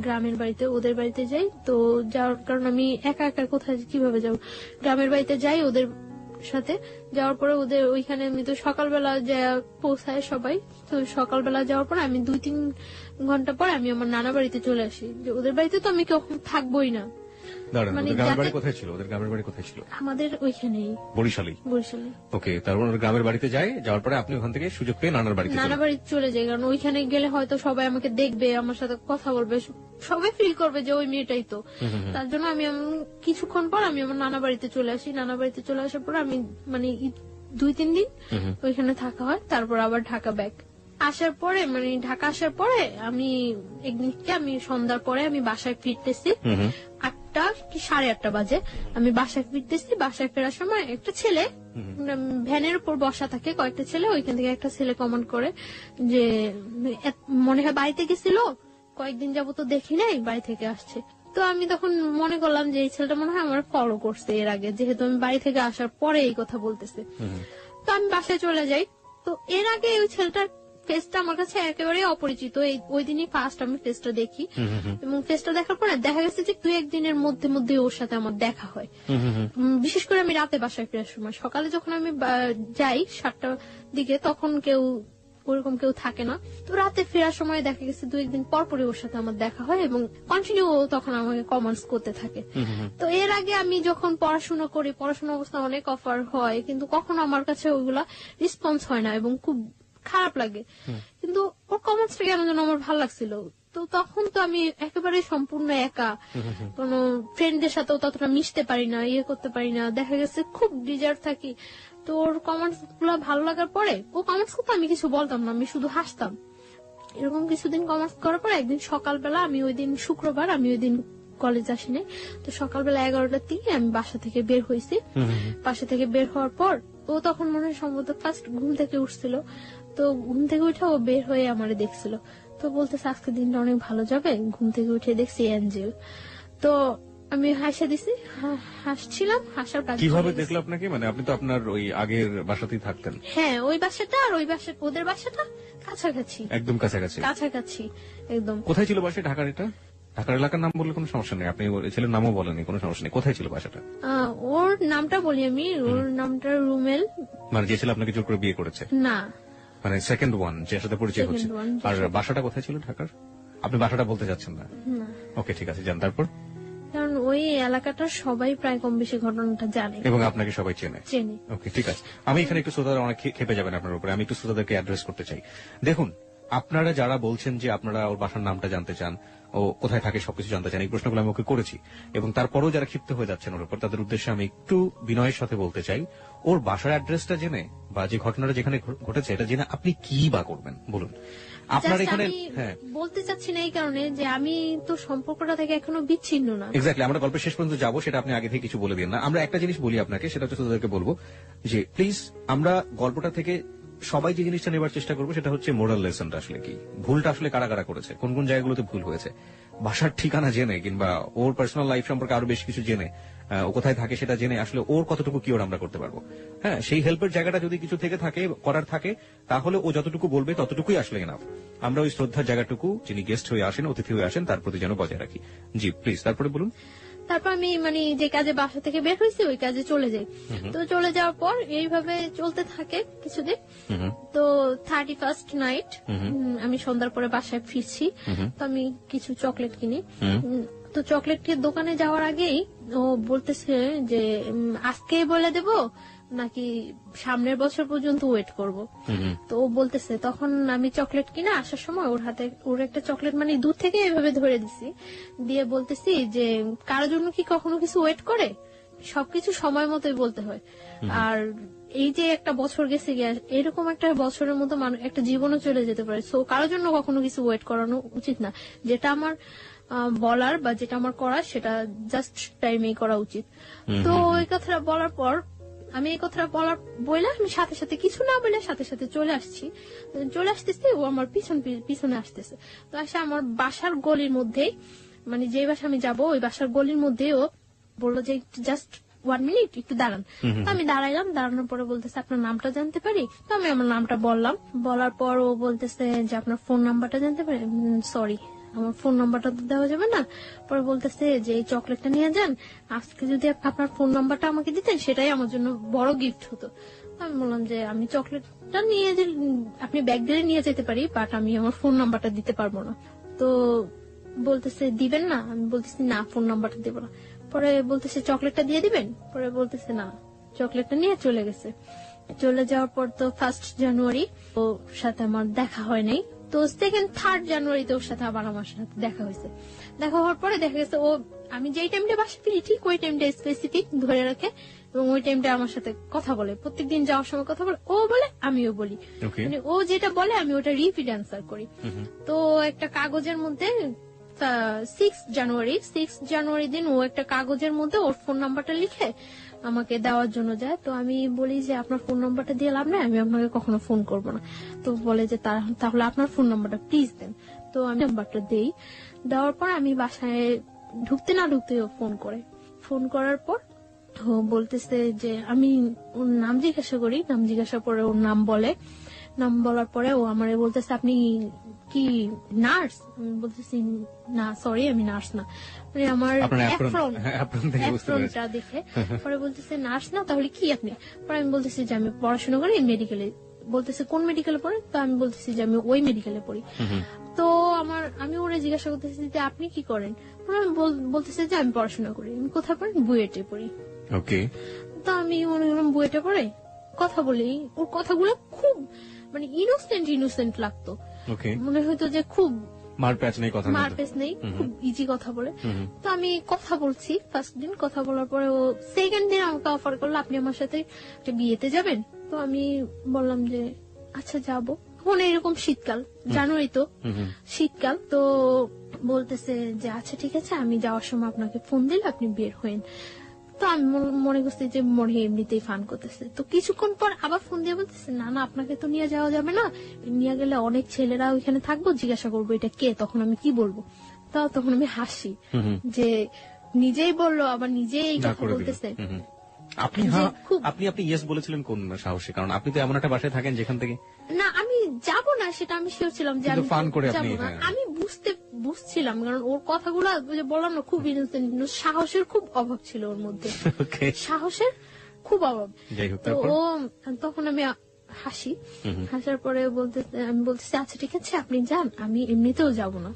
গ্রামের বাড়িতে ওদের বাড়িতে যাই। তো যাওয়ার কারণ আমি একা একা কোথায় কিভাবে যাব, গ্রামের বাড়িতে যাই ওদের সাথে। যাওয়ার পরে ওদের ওইখানে আমি তো সকালবেলা যা পৌঁছায় সবাই, তো সকালবেলা যাওয়ার পর আমি 2-3 ঘন্টা পর আমি আমার নানা বাড়িতে চলে আসি, যে ওদের বাড়িতে তো আমি কখন থাকবোই না। মানে গ্রামের বাড়ি কোথায় ছিল? ওদের গ্রামের বাড়ি কোথায় ছিল? আমাদের ওইখানেই, বরিশালে। ওকে। তারপর গ্রামের বাড়িতে যায়, যাওয়ার পরে আপনি ওখান থেকে সুযোগ পেয়ে নানা বাড়িতে চলে যাই, কারণ ওইখানে গেলে হয়তো সবাই আমাকে দেখবে, আমার সাথে কথা বলবে, সবাই ফিল করবে যে ওই মেয়েটাই তো। তার জন্য আমি কিছুক্ষণ পর আমি আমার নানা বাড়িতে চলে আসি। নানা বাড়িতে চলে আসার পর আমি মানে 2-3 দিন ওইখানে থাকা হয়, তারপর আবার ঢাকা ব্যাক আসার পরে মানে ঢাকা আসার পরে আমি একদিনকে আমি সন্ধ্যার পরে আমি বাসায় ফিরতেছি, 8টা কি 8:30 বাজে আমি বাসায় ফিরতেছি। বাসায় ফেরার সময় একটা ছেলে ভ্যানের উপর বসা থাকে, কয়েকটা ছেলে, ওইখান থেকে একটা ছেলে কমেন্ট করে যে মনে হয় বাড়িতে গেছিল, কয়েকদিন যাবত তো দেখি নাই, বাড়ি থেকে আসছে। তো আমি তখন মনে করলাম যে এই ছেলেটা মনে হয় আমার ফলো করছে এর আগে, যেহেতু আমি বাড়ি থেকে আসার পরে এই কথা বলতেছে। তো আমি বাসায় চলে যাই। তো এর আগে ওই ছেলেটার ফেসটা আমার কাছে একেবারে অপরিচিত, ওই দিনই ফার্স্ট আমি ফেসটা দেখি, এবং ফেসটা দেখার পরে দেখা গেছে যে 2-1 দিনের মধ্যে ওর সাথে আমার দেখা হয়। বিশেষ করে আমি রাতে বাসায় ফেরার সময়, সকালে যখন আমি যাই 7টার দিকে তখন ওরকম কেউ থাকে না। তো রাতে ফেরার সময় দেখা গেছে 2-1 দিন পর পরে ওর সাথে আমার দেখা হয়, এবং কন্টিনিউ তখন আমাকে কমেন্টস করতে থাকে। তো এর আগে আমি যখন পড়াশোনা করি, পড়াশোনা অবস্থা অনেক অফার হয়, কিন্তু কখনো আমার কাছে ওইগুলা রেসপন্স হয় না এবং খুব খারাপ লাগে, কিন্তু ওর কমেন্টসটা কেন যেন আমার ভালো লাগছিল। তো তখন তো আমি একেবারে সম্পূর্ণ একা, কোন ফ্রেন্ডদের সাথেও ততটা মিশতে পারি না, করতে পারি না, দেখা গেছে খুব ডিজার্ভ থাকি। তো ওর কমেন্টস গুলো ভালো লাগার পরে ও কমেন্টস করতে আমি কিছু বলতাম না, আমি শুধু হাসতাম। এরকম কিছুদিন কমেন্টস করার পর একদিন সকালবেলা, আমি ওই দিন শুক্রবার, আমি ওই দিন কলেজ আসিনি, তো সকালবেলা 11টার দিকে আমি বাসা থেকে বের হয়েছি। বাসা থেকে বের হওয়ার পর ও তখন মনে হয় সম্ভবত ফার্স্ট ঘুম থেকে উঠছিল, তো ঘুম থেকে উঠে ও বের হয়ে আমারে দেখছিল, তো বলতেছে আজকে দিনটা অনেক ভালো যাবে। ঘুম থেকে উঠে দেখছি অ্যাঞ্জেল। তো আমি হাসা দিছি, হাসছিলাম, হাসার কাজ। কিভাবে দেখলো আপনাকে? মানে আপনি তো আপনার ওই আগের বাসাতেই থাকতেন। হ্যাঁ, ওই বাসাটা আর ওই বাসা, ওদের বাসাটা কাছাকাছি, একদম কাছাকাছি একদম। কোথায় ছিল বাসা? ঢাকার? এটা ঢাকার এলাকার নাম বললে কোনো সমস্যা নেই, আপনি ছেলের নামও বলেনি, কোনো সমস্যা নেই। কোথায় ছিল বাসাটা? ওর নামটা বলি আমি, ওর নামটা রুমেল। মানে যে ছেলে আপনাকে জোর করে বিয়ে করেছে? না, মানে সেকেন্ড ওয়ান, যার সাথে পরিচয় হচ্ছে। আর বাসাটা কোথায় ছিল ঢাকার? আপনি বাসাটা বলতে চাচ্ছেন না? ওকে, ঠিক আছে, যান। তারপর? কারণ ওই এলাকাটার সবাই প্রায় কম বেশি ঘটনাটা জানে এবং আপনাকে সবাই চেনে। ওকে, ঠিক আছে। আমি এখানে একটু শ্রোতারা অনেক খেপে যাবেন আপনার উপরে, আমি একটু শ্রোতাদেরকে অ্যাড্রেস করতে চাই। দেখুন, আপনারা যারা বলছেন যে আপনারা ওর বাসার নামটা জানতে চান, ও কোথায় থাকে সবকিছু জানতে চান, এই প্রশ্নগুলো আমি ওকে করেছি, এবং তারপরেও যারা ক্ষিপ্ত হয়ে যাচ্ছেন ওর উপর, তাদের উদ্দেশ্যে আমি একটু বিনয়ের সাথে বলতে চাই, ওর বাসার অ্যাড্রেসটা জেনে বা যে ঘটনাটা যেখানে ঘটেছে এটা জেনে আপনি কি বা করবেন বলুন। আপনার এখানে বলতে চাচ্ছি না এই কারণে যে আমি তো সম্পর্কটা থেকে এখনো বিচ্ছিন্ন না। এক্স্যাক্টলি, আমরা গল্পের শেষ পর্যন্ত যাবো, সেটা আপনি আগে থেকে কিছু বলে দিন না। আমরা একটা জিনিস বলি আপনাকে, সেটা হচ্ছে তাদেরকে বলবো যে প্লিজ আমরা গল্পটা থেকে সবাই যে জিনিসটা নেবার চেষ্টা করবো সেটা হচ্ছে মোরাল লেসনটা আসলে কি, ভুলটা আসলে কারা কারা করেছে, কোন কোন জায়গাগুলোতে ভুল হয়েছে। বাসার ঠিকানা জেনে কিংবা ওর পার্সোনাল লাইফ সম্পর্কে আরো বেশ কিছু জেনে ও কোথায় থাকে সেটা জেনে আসলে ওর কতটুকু কিওর আমরা করতে পারবো। হ্যাঁ, সেই হেল্পের জায়গাটা যদি কিছু থেকে থাকে, করার থাকে, তাহলে ও যতটুকু বলবে ততটুকুই আসলে এনাফ। আমরা ওই শ্রদ্ধার জায়গাটুকু যিনি গেস্ট হয়ে আসেন, অতিথি হয়ে আসেন, তার প্রতি যেন বজায় রাখি। জি প্লিজ, তারপরে বলুন। তারপর আমি মানে যে কাজে বাসা থেকে বের হয়েছি ওই কাজে চলে যাই। তো চলে যাওয়ার পর এইভাবে চলতে থাকে কিছুদিন। তো 31st নাইট আমি সন্ধ্যার পরে বাসায় ফিরছি। তো আমি কিছু চকলেট কিনি। তো চকলেট দোকানে যাওয়ার আগেই ও বলতেছে যে আজকে বলে দেব নাকি সামনের বছর পর্যন্ত ওয়েট করব। তো ও বলতেছে, তখন আমি চকলেট কিনে আসার সময় ওর হাতে ওর একটা চকলেট মানে দূর থেকে এভাবে ধরে দিছি, দিয়ে বলতেছি যে কারোর জন্য কি কখনো কিছু ওয়েট করে, সবকিছু সময় মতোই বলতে হয়। আর এই যে একটা বছর গেছে গিয়ে, এরকম একটা বছরের মতো একটা জীবনও চলে যেতে পারে। সো কারোর জন্য কখনো কিছু ওয়েট করানো উচিত না। যেটা আমার বলার বা যেটা আমার করার সেটা জাস্ট টাইমেই করা উচিত। তো ওই কথাটা বলার পর আমি এই কথাটা বলে আমি সাথে সাথে কিছু না বলে সাথে সাথে চলে আসতেছি। ও আমার পিছনে আসতেছে। তো আসে আমার বাসার গলির মধ্যেই, মানে যে বাসা আমি যাবো ওই বাসার গলির মধ্যে ও বললো যে জাস্ট 1 মিনিট একটু দাঁড়ান। তো আমি দাঁড়াইলাম, দাঁড়ানোর পরে বলতেছে আপনার নামটা জানতে পারি? তো আমি আমার নামটা বললাম। বলার পর ও বলতেছে যে আপনার ফোন নাম্বারটা জানতে পারি? সরি, আমার ফোন নাম্বারটা তো দেওয়া যাবে না। পরে বলতেছে যে এই চকলেটটা নিয়ে যান, আজকে যদি আপনার ফোন নাম্বারটা আমাকে দিতেন সেটাই আমার জন্য বড় গিফট হতো। আমি বললাম যে আমি চকলেটটা নিয়ে আপনি ব্যাগ দিলে নিয়ে যেতে পারি, বাট আমি আমার ফোন নাম্বারটা দিতে পারবো না। তো বলতেছে দিবেন না? আমি বলতেছি না, ফোন নাম্বারটা দেবো না। পরে বলতেছে চকলেটটা দিয়ে দিবেন? পরে বলতেছে না, চকলেটটা নিয়ে চলে গেছে। চলে যাওয়ার পর তো 1st জানুয়ারি ওর সাথে আমার দেখা হয় নাই। তো 2nd 3rd জানুয়ারিতে ওর সাথে আবার আমার সাথে দেখা হয়েছে। দেখা হওয়ার পরে দেখা গেছে ও আমি যেই টাইমটা বাসা ফিরি ঠিক ওই টাইমটা স্পেসিফিক ধরে রাখে এবং ওই টাইমটা আমার সাথে কথা বলে। প্রত্যেকদিন যাওয়ার সময় কথা বলে, ও বলে আমিও বলি। মানে ও যেটা বলে আমি ওটা রিপিট অ্যান্সার করি। তো একটা কাগজের মধ্যে 6 জানুয়ারি দিন ও একটা কাগজের মধ্যে ওর ফোন নাম্বারটা লিখে আমাকে দেওয়ার জন্য যায়। তো আমি বলি যে আপনার ফোন নাম্বারটা দিয়ে লাভ নাই, আমি আপনাকে কখনো ফোন করবো না। তো বলে যে তাহলে আপনার ফোন নাম্বারটা প্লিজ দেন। তো আমি নাম্বারটা দেই। দেওয়ার পর আমি বাসায় ঢুকতে না ঢুকতে ও ফোন করার পর ও বলতেছে যে আমি ওর নাম জিজ্ঞাসা করি। নাম জিজ্ঞাসা করে ওর নাম বলার পরে ও আমারে বলতেছে আপনি কি নার্স? আমি বলতেছি না, সরি আমি নার্স না। মানে আমার অ্যাপ্রনটা দেখে পরে বলতেছে নার্স না, তাহলে কি আপনি? পরে আমি বলতেছি যে আমি পড়াশোনা করি মেডিকেলে। বলতেছে কোন মেডিকেলে পড়েন? তো আমি বলতেছি যে আমি ওই মেডিকেলে পড়ি। তো আমি ওরা জিজ্ঞাসা করতেছি যে আপনি কি করেন? আমি বলতেছে যে আমি পড়াশোনা করি। আমি কোথায় পড়ি? বুয়েটে পড়ি। ওকে। তো আমি মনে করলাম বুয়েটে পড়ে কথা বলি। ওর কথাগুলো খুব মানে ইনোসেন্ট লাগতো। মনে হয়তো যে খুব মারপ্যাচ নেই, খুব ইজি কথা বলে। তো আমি কথা বলছি। 1st দিন কথা বলার পরে ও 2nd দিন আমাকে অফার করলো আপনি আমার সাথে একটা বিয়েতে যাবেন। তো আমি বললাম যে আচ্ছা যাবো। এখন এরকম শীতকাল, জানুয়ারি তো শীতকাল। তো বলতেছে যে আচ্ছা ঠিক আছে, আমি যাওয়ার সময় আপনাকে ফোন দিলে আপনি বের হইন। তো আমি মনে করছি যে মনে এমনিতেই ফান করতেছে। তো কিছুক্ষণ পর আবার ফোন দিয়ে বলতেছে না আপনাকে তো নিয়ে যাওয়া যাবে না, নিয়ে গেলে অনেক ছেলেরা ওইখানে থাকবো, জিজ্ঞাসা করবো এটা কে, তখন আমি কি বলবো? তখন আমি হাসি যে নিজেই বললো আবার নিজেই এই কথা বলতেছে। আপনি ইয়েস বলেছিলেন কোন সাহসে? কারণ আপনি তো এমন একটা বাসায় থাকেন যেখান থেকে না আমি যাব না সেটা আমি শিওর ছিলাম যে আমি ফান করে আমি বুঝছিলাম, কারণ ওর কথাগুলো বললাম না খুব ইনোসেন্ট, সাহসের খুব অভাব ছিল ওর মধ্যে, সাহসের খুব অভাব। তো ও তখন আমি হাসার পরে আমি বলতেছি আচ্ছা ঠিক আছে আপনি যান, আমি এমনিতেও যাব না,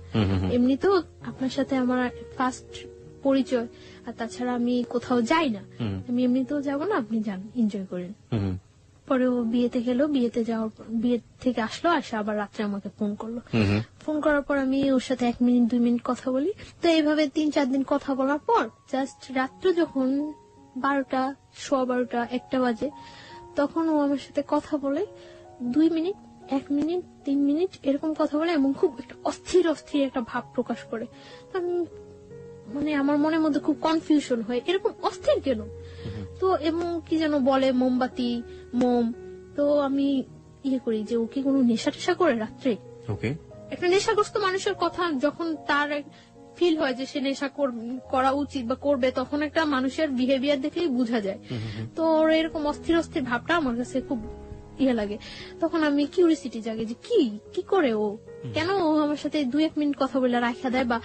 এমনিতেও আপনার সাথে আমার ফার্স্ট পরিচয়, আর তাছাড়া আমি কোথাও যাই না, আমি এমনিতেও যাব না, আপনি যান এনজয় করেন। পরে ও বিয়েতে গেল, বিয়ে থেকে আসলো, আসে আবার রাত্রে আমাকে ফোন করলো। ফোন করার পর আমি ওর সাথে 1 মিনিট 2 মিনিট কথা বলি। তো এইভাবে 3-4 দিন কথা বলার পর জাস্ট রাত্রে যখন 12টা 12:15 1টা বাজে, তখন ও আমার সাথে কথা বলে 2 মিনিট 1 মিনিট 3 মিনিট এরকম কথা বলে এবং খুব একটা অস্থির একটা ভাব প্রকাশ করে। মানে আমার মনের মধ্যে খুব কনফিউশন হয়, এরকম অস্থির কেন? তো এবং কি যেন বলে মোমবাতি মোম। তো আমি করি যে ও কি কোনো নেশা টেশা করে রাত্রে? একটা নেশাগ্রস্ত মানুষের কথা যখন তার ফিল হয় যে সে নেশা করা উচিত বা করবে, তখন একটা মানুষের বিহেভিয়ার দেখেই বোঝা যায়। তো ওর এরকম অস্থির অস্থির ভাবটা আমার কাছে খুব ইয়ে লাগে। তখন আমি কিউরিসিটি জাগে যে কি করে ও, কেন ও আমার সাথে 2-1 মিনিট কথা বলে রাখা দেয় বা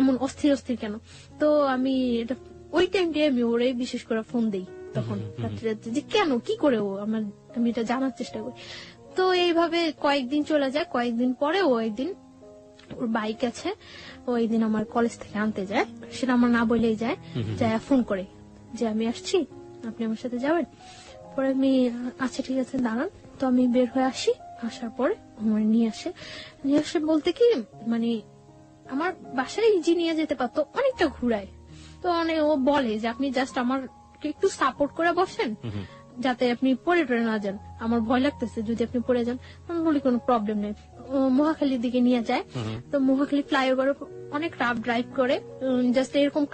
এমন অস্থির অস্থির কেন। তো আমি এটা ওই টাইমটাই আমি ওরে বিশেষ করে ফোন দেই তখন রাত্রে, যে কেন কি করে ও আমি এটা জানার চেষ্টা করি। তো এইভাবে কয়েকদিন চলে যায়। কয়েকদিন পরে ও একদিন, ওর বাইক আছে, ও একদিন আমার কলেজ থেকে আনতে যায়, সেটা আমার না বলেই যায়, ফোন করে যে আমি আসছি, আপনি আমার সাথে যাবেন। পরে আমি আচ্ছা ঠিক আছে দাঁড়ান। তো আমি বের হয়ে আসি, আসার পরে আমার নিয়ে আসে বলতে কি মানে আমার বাসায় ইজি নিয়ে যেতে পারতো, অনেকটা ঘুরায়। তো ও বলে যে আপনি জাস্ট আমার একটু সাপোর্ট করে বসেন, যাতে আপনি পড়ে না যান, আমার ভয় লাগতেছে যদি আপনি পড়ে যান। আমি বলি কোনো প্রবলেম নেই। মহাখালীর দিকে নিয়ে যায়। তো মহাখালী ফ্লাইওভার অনেক রাফ ড্রাইভ করে, জাস্ট এরকম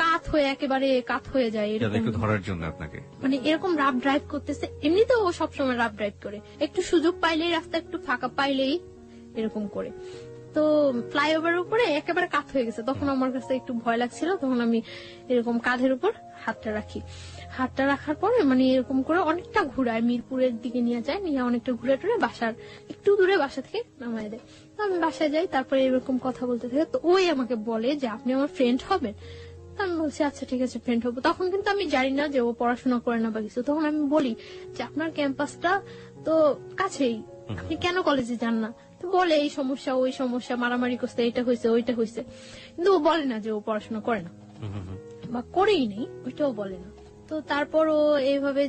একেবারে কাত হয়ে যায় এরকম ধরার জন্য আপনাকে, মানে এরকম রাফ ড্রাইভ করতেছে। এমনিতেও ও সবসময় রাফ ড্রাইভ করে, একটু সুযোগ পাইলেই, রাস্তা একটু ফাঁকা পাইলেই এরকম করে। তো ফ্লাইওভার উপরে একেবারে কাত হয়ে গেছে। তখন আমার কাছে একটু ভয় লাগছিল, তখন আমি এরকম কাঁধের উপর হাতটা রাখি। হাতটা রাখার পরে মানে এরকম করে অনেকটা ঘুরায়, মিরপুরের দিকে নিয়ে যায়, নিয়ে অনেকটা ঘুরে টুরে বাসার একটু দূরে বাসা থেকে নামায় দেয়। তো আমি বাসায় যাই, তারপরে এরকম কথা বলতে থাকে। তো ওই আমাকে বলে যে আপনি আমার ফ্রেন্ড হবেন। আমি বলছি আচ্ছা ঠিক আছে ফ্রেন্ড হবো। তখন কিন্তু আমি জানি না যে ও পড়াশোনা করে না বা কিছু। তখন আমি বলি যে আপনার ক্যাম্পাসটা তো কাছেই, আপনি কেন কলেজে যান না? তো বলে এই সমস্যা ওই সমস্যা, মারামারি করছে, এটা হয়েছে ওইটা হয়েছে, কিন্তু ও বলে না যে ও পড়াশোনা করে না বা করেই নেই, ওইটাও বলে না। তো তারপর ও এইভাবে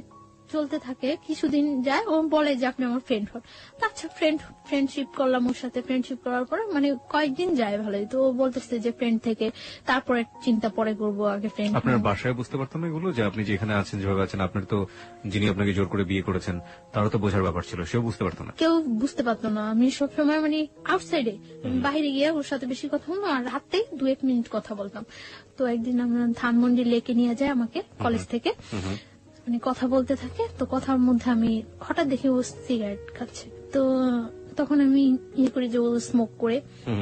চলতে থাকে, কিছুদিন যায়, ও বলে যে আপনি আমার ফ্রেন্ড হন। আচ্ছা ফ্রেন্ডশিপ করলাম ওর সাথে। ফ্রেন্ডশিপ করার পরে মানে কয়েকদিন যায় ভালোই। তো ও বলতেছে যে ফ্রেন্ড থেকে তারপরে চিন্তা পরে করবো, আগে ফ্রেন্ড। আপনার বাসায় বুঝতে পারতাম না এগুলো, যে আপনি যেখানে আছেন যেভাবে আছেন, আপনার তো যিনি আপনাকে জোর করে বিয়ে করেছেন তারও তো বোঝার ব্যাপার ছিল, সেও বুঝতে পারতো না? কেউ বুঝতে পারতো না। আমি সবসময় মানে আউটসাইডে বাইরে গিয়ে ওর সাথে বেশি কথা বলতাম, আর রাতে 2-1 মিনিট কথা বলতাম। তো একদিন আমরা ধানমন্ডি লেকে নিয়ে যায় আমাকে কলেজ থেকে, মানে কথা বলতে থাকে। তো কথার মধ্যে আমি হঠাৎ দেখি ও সিগারেট খাচ্ছে। তো তখন আমি ইয়ে করি যে ও স্মোক করে।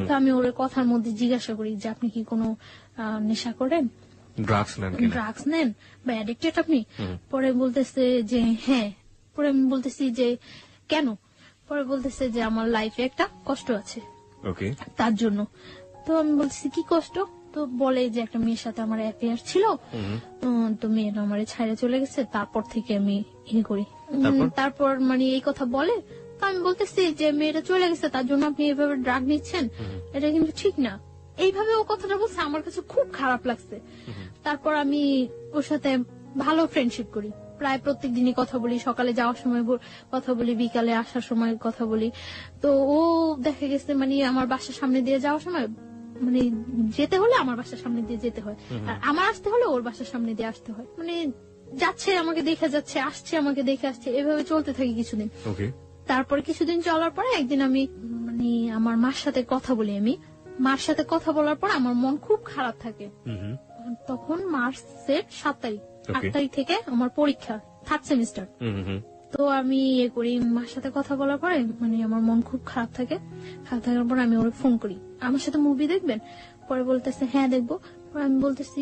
তো আমি ওর কথার মধ্যে জিজ্ঞাসা করি যে আপনি কি কোনো নেশা করেন, ড্রাগস নেন বা অ্যাডিক্টেড আপনি? পরে বলতেছে যে হ্যাঁ। পরে আমি বলতেছি যে কেন? পরে বলতেছে যে আমার লাইফে একটা কষ্ট আছে, তার জন্য। তো আমি বলতেছি কি কষ্ট? তো বলে যে একটা মেয়ের সাথে আমার অ্যাফেয়ার ছিল, তো মেয়েটা আমার ছাইড়ে চলে গেছে, তারপর থেকে আমি ইয়ে করি। তারপর মানে এই কথা বলে। তো আমি বলতেছি যে মেয়েটা চলে গেছে তার জন্য আপনি এইভাবে ড্রাগ নিচ্ছেন, এটা কিন্তু ঠিক না। এইভাবে ও কথাটা বলছে, আমার কাছে খুব খারাপ লাগছে। তারপর আমি ওর সাথে ভালো ফ্রেন্ডশিপ করি, প্রায় প্রত্যেক দিনই কথা বলি, সকালে যাওয়ার সময় কথা বলি, বিকালে আসার সময় কথা বলি। তো ও দেখা গেছে মানে আমার বাসার সামনে দিয়ে যাওয়ার সময়, মানে যেতে হলে আমার বাসার সামনে দিয়ে যেতে হয়, আর আমার আসতে হলে ওর বাসার সামনে দিয়ে আসতে হয়। মানে যাচ্ছে আমাকে দেখে যাচ্ছে, আসছে আমাকে দেখে আসছে, এভাবে চলতে থাকি কিছুদিন। তারপরে কিছুদিন চলার পরে একদিন আমি মানে আমার মার সাথে কথা বলি। আমি মার সাথে কথা বলার পর আমার মন খুব খারাপ থাকে। তখন মার্চের 7 তারিখ, 8 তারিখ থেকে আমার পরীক্ষা, 3rd সেমিস্টার। তো আমি ইয়ে করি, মার সাথে কথা বলার পরে মানে আমার মন খুব খারাপ থাকে। খারাপ থাকার পর আমি ওর ফোন করি, আমার সাথে মুভি দেখবেন? পরে বলতেছে হ্যাঁ দেখবো। আমি বলতেছি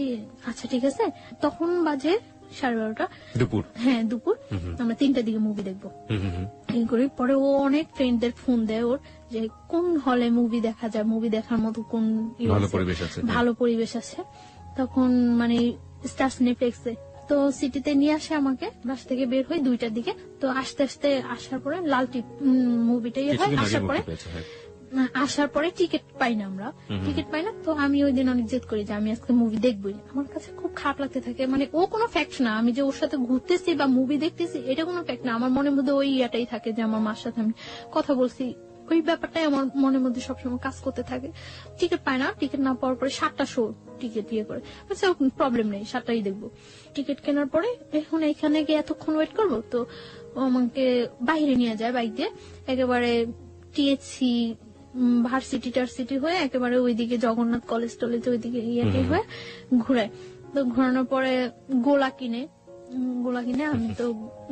আচ্ছা ঠিক আছে। তখন বাজে 12:30 দুপুর। হ্যাঁ দুপুর, আমরা 3টার দিকে মুভি দেখবো। এই করি। পরে ও অনেক ফ্রেন্ডদের ফোন দেয় ওর, যে কোন হলে মুভি দেখা যায়, মুভি দেখার মতো কোন ভালো পরিবেশ আছে। তখন মানে স্টার সিনেপ্লেক্সে, তো সিটিতে নিয়ে আসে আমাকে। বাস থেকে বের হই 2টার দিকে। তো আস্তে আস্তে আসার পরে লাল টিপ মুভিটাই হয়। আসার পরে টিকিট পাই না, আমরা টিকিট পাই না। তো আমি ওই দিন অনেক জেদ করি যে আমি আজকে মুভি দেখবই। আমার কাছে খুব খারাপ লাগতে থাকে, মানে ও কোনো ফ্যাক্ট না, আমি যে ওর সাথে ঘুরতেছি বা মুভি দেখতেছি এটা কোনো ফ্যাক্ট না। আমার মনের মধ্যে ওই ইয়াটাই থাকে যে আমার মার সাথে আমি কথা বলছি, ওই ব্যাপারটাই আমার মনের মধ্যে সবসময় কাজ করতে থাকে। টিকিট পাই না, টিকিট না পাওয়ার পরে 7টা শো টিকিট ইয়ে করে, আচ্ছা প্রবলেম নেই 7টাই দেখবো। টিকিট কেনার পরে এখন এখানে গিয়ে এতক্ষণ ওয়েট করবো। তো ও আমাকে বাইরে নিয়ে যায় বাইক দিয়ে, একেবারে টিএসসি ভার্সিটি হয়ে একেবারে ওইদিকে জগন্নাথ কলেজ টলেজ ওইদিকে ইয়ে হয়ে ঘুরায়। তো ঘোরানোর পরে গোলা কিনে, গোলা কিনে। আমি তো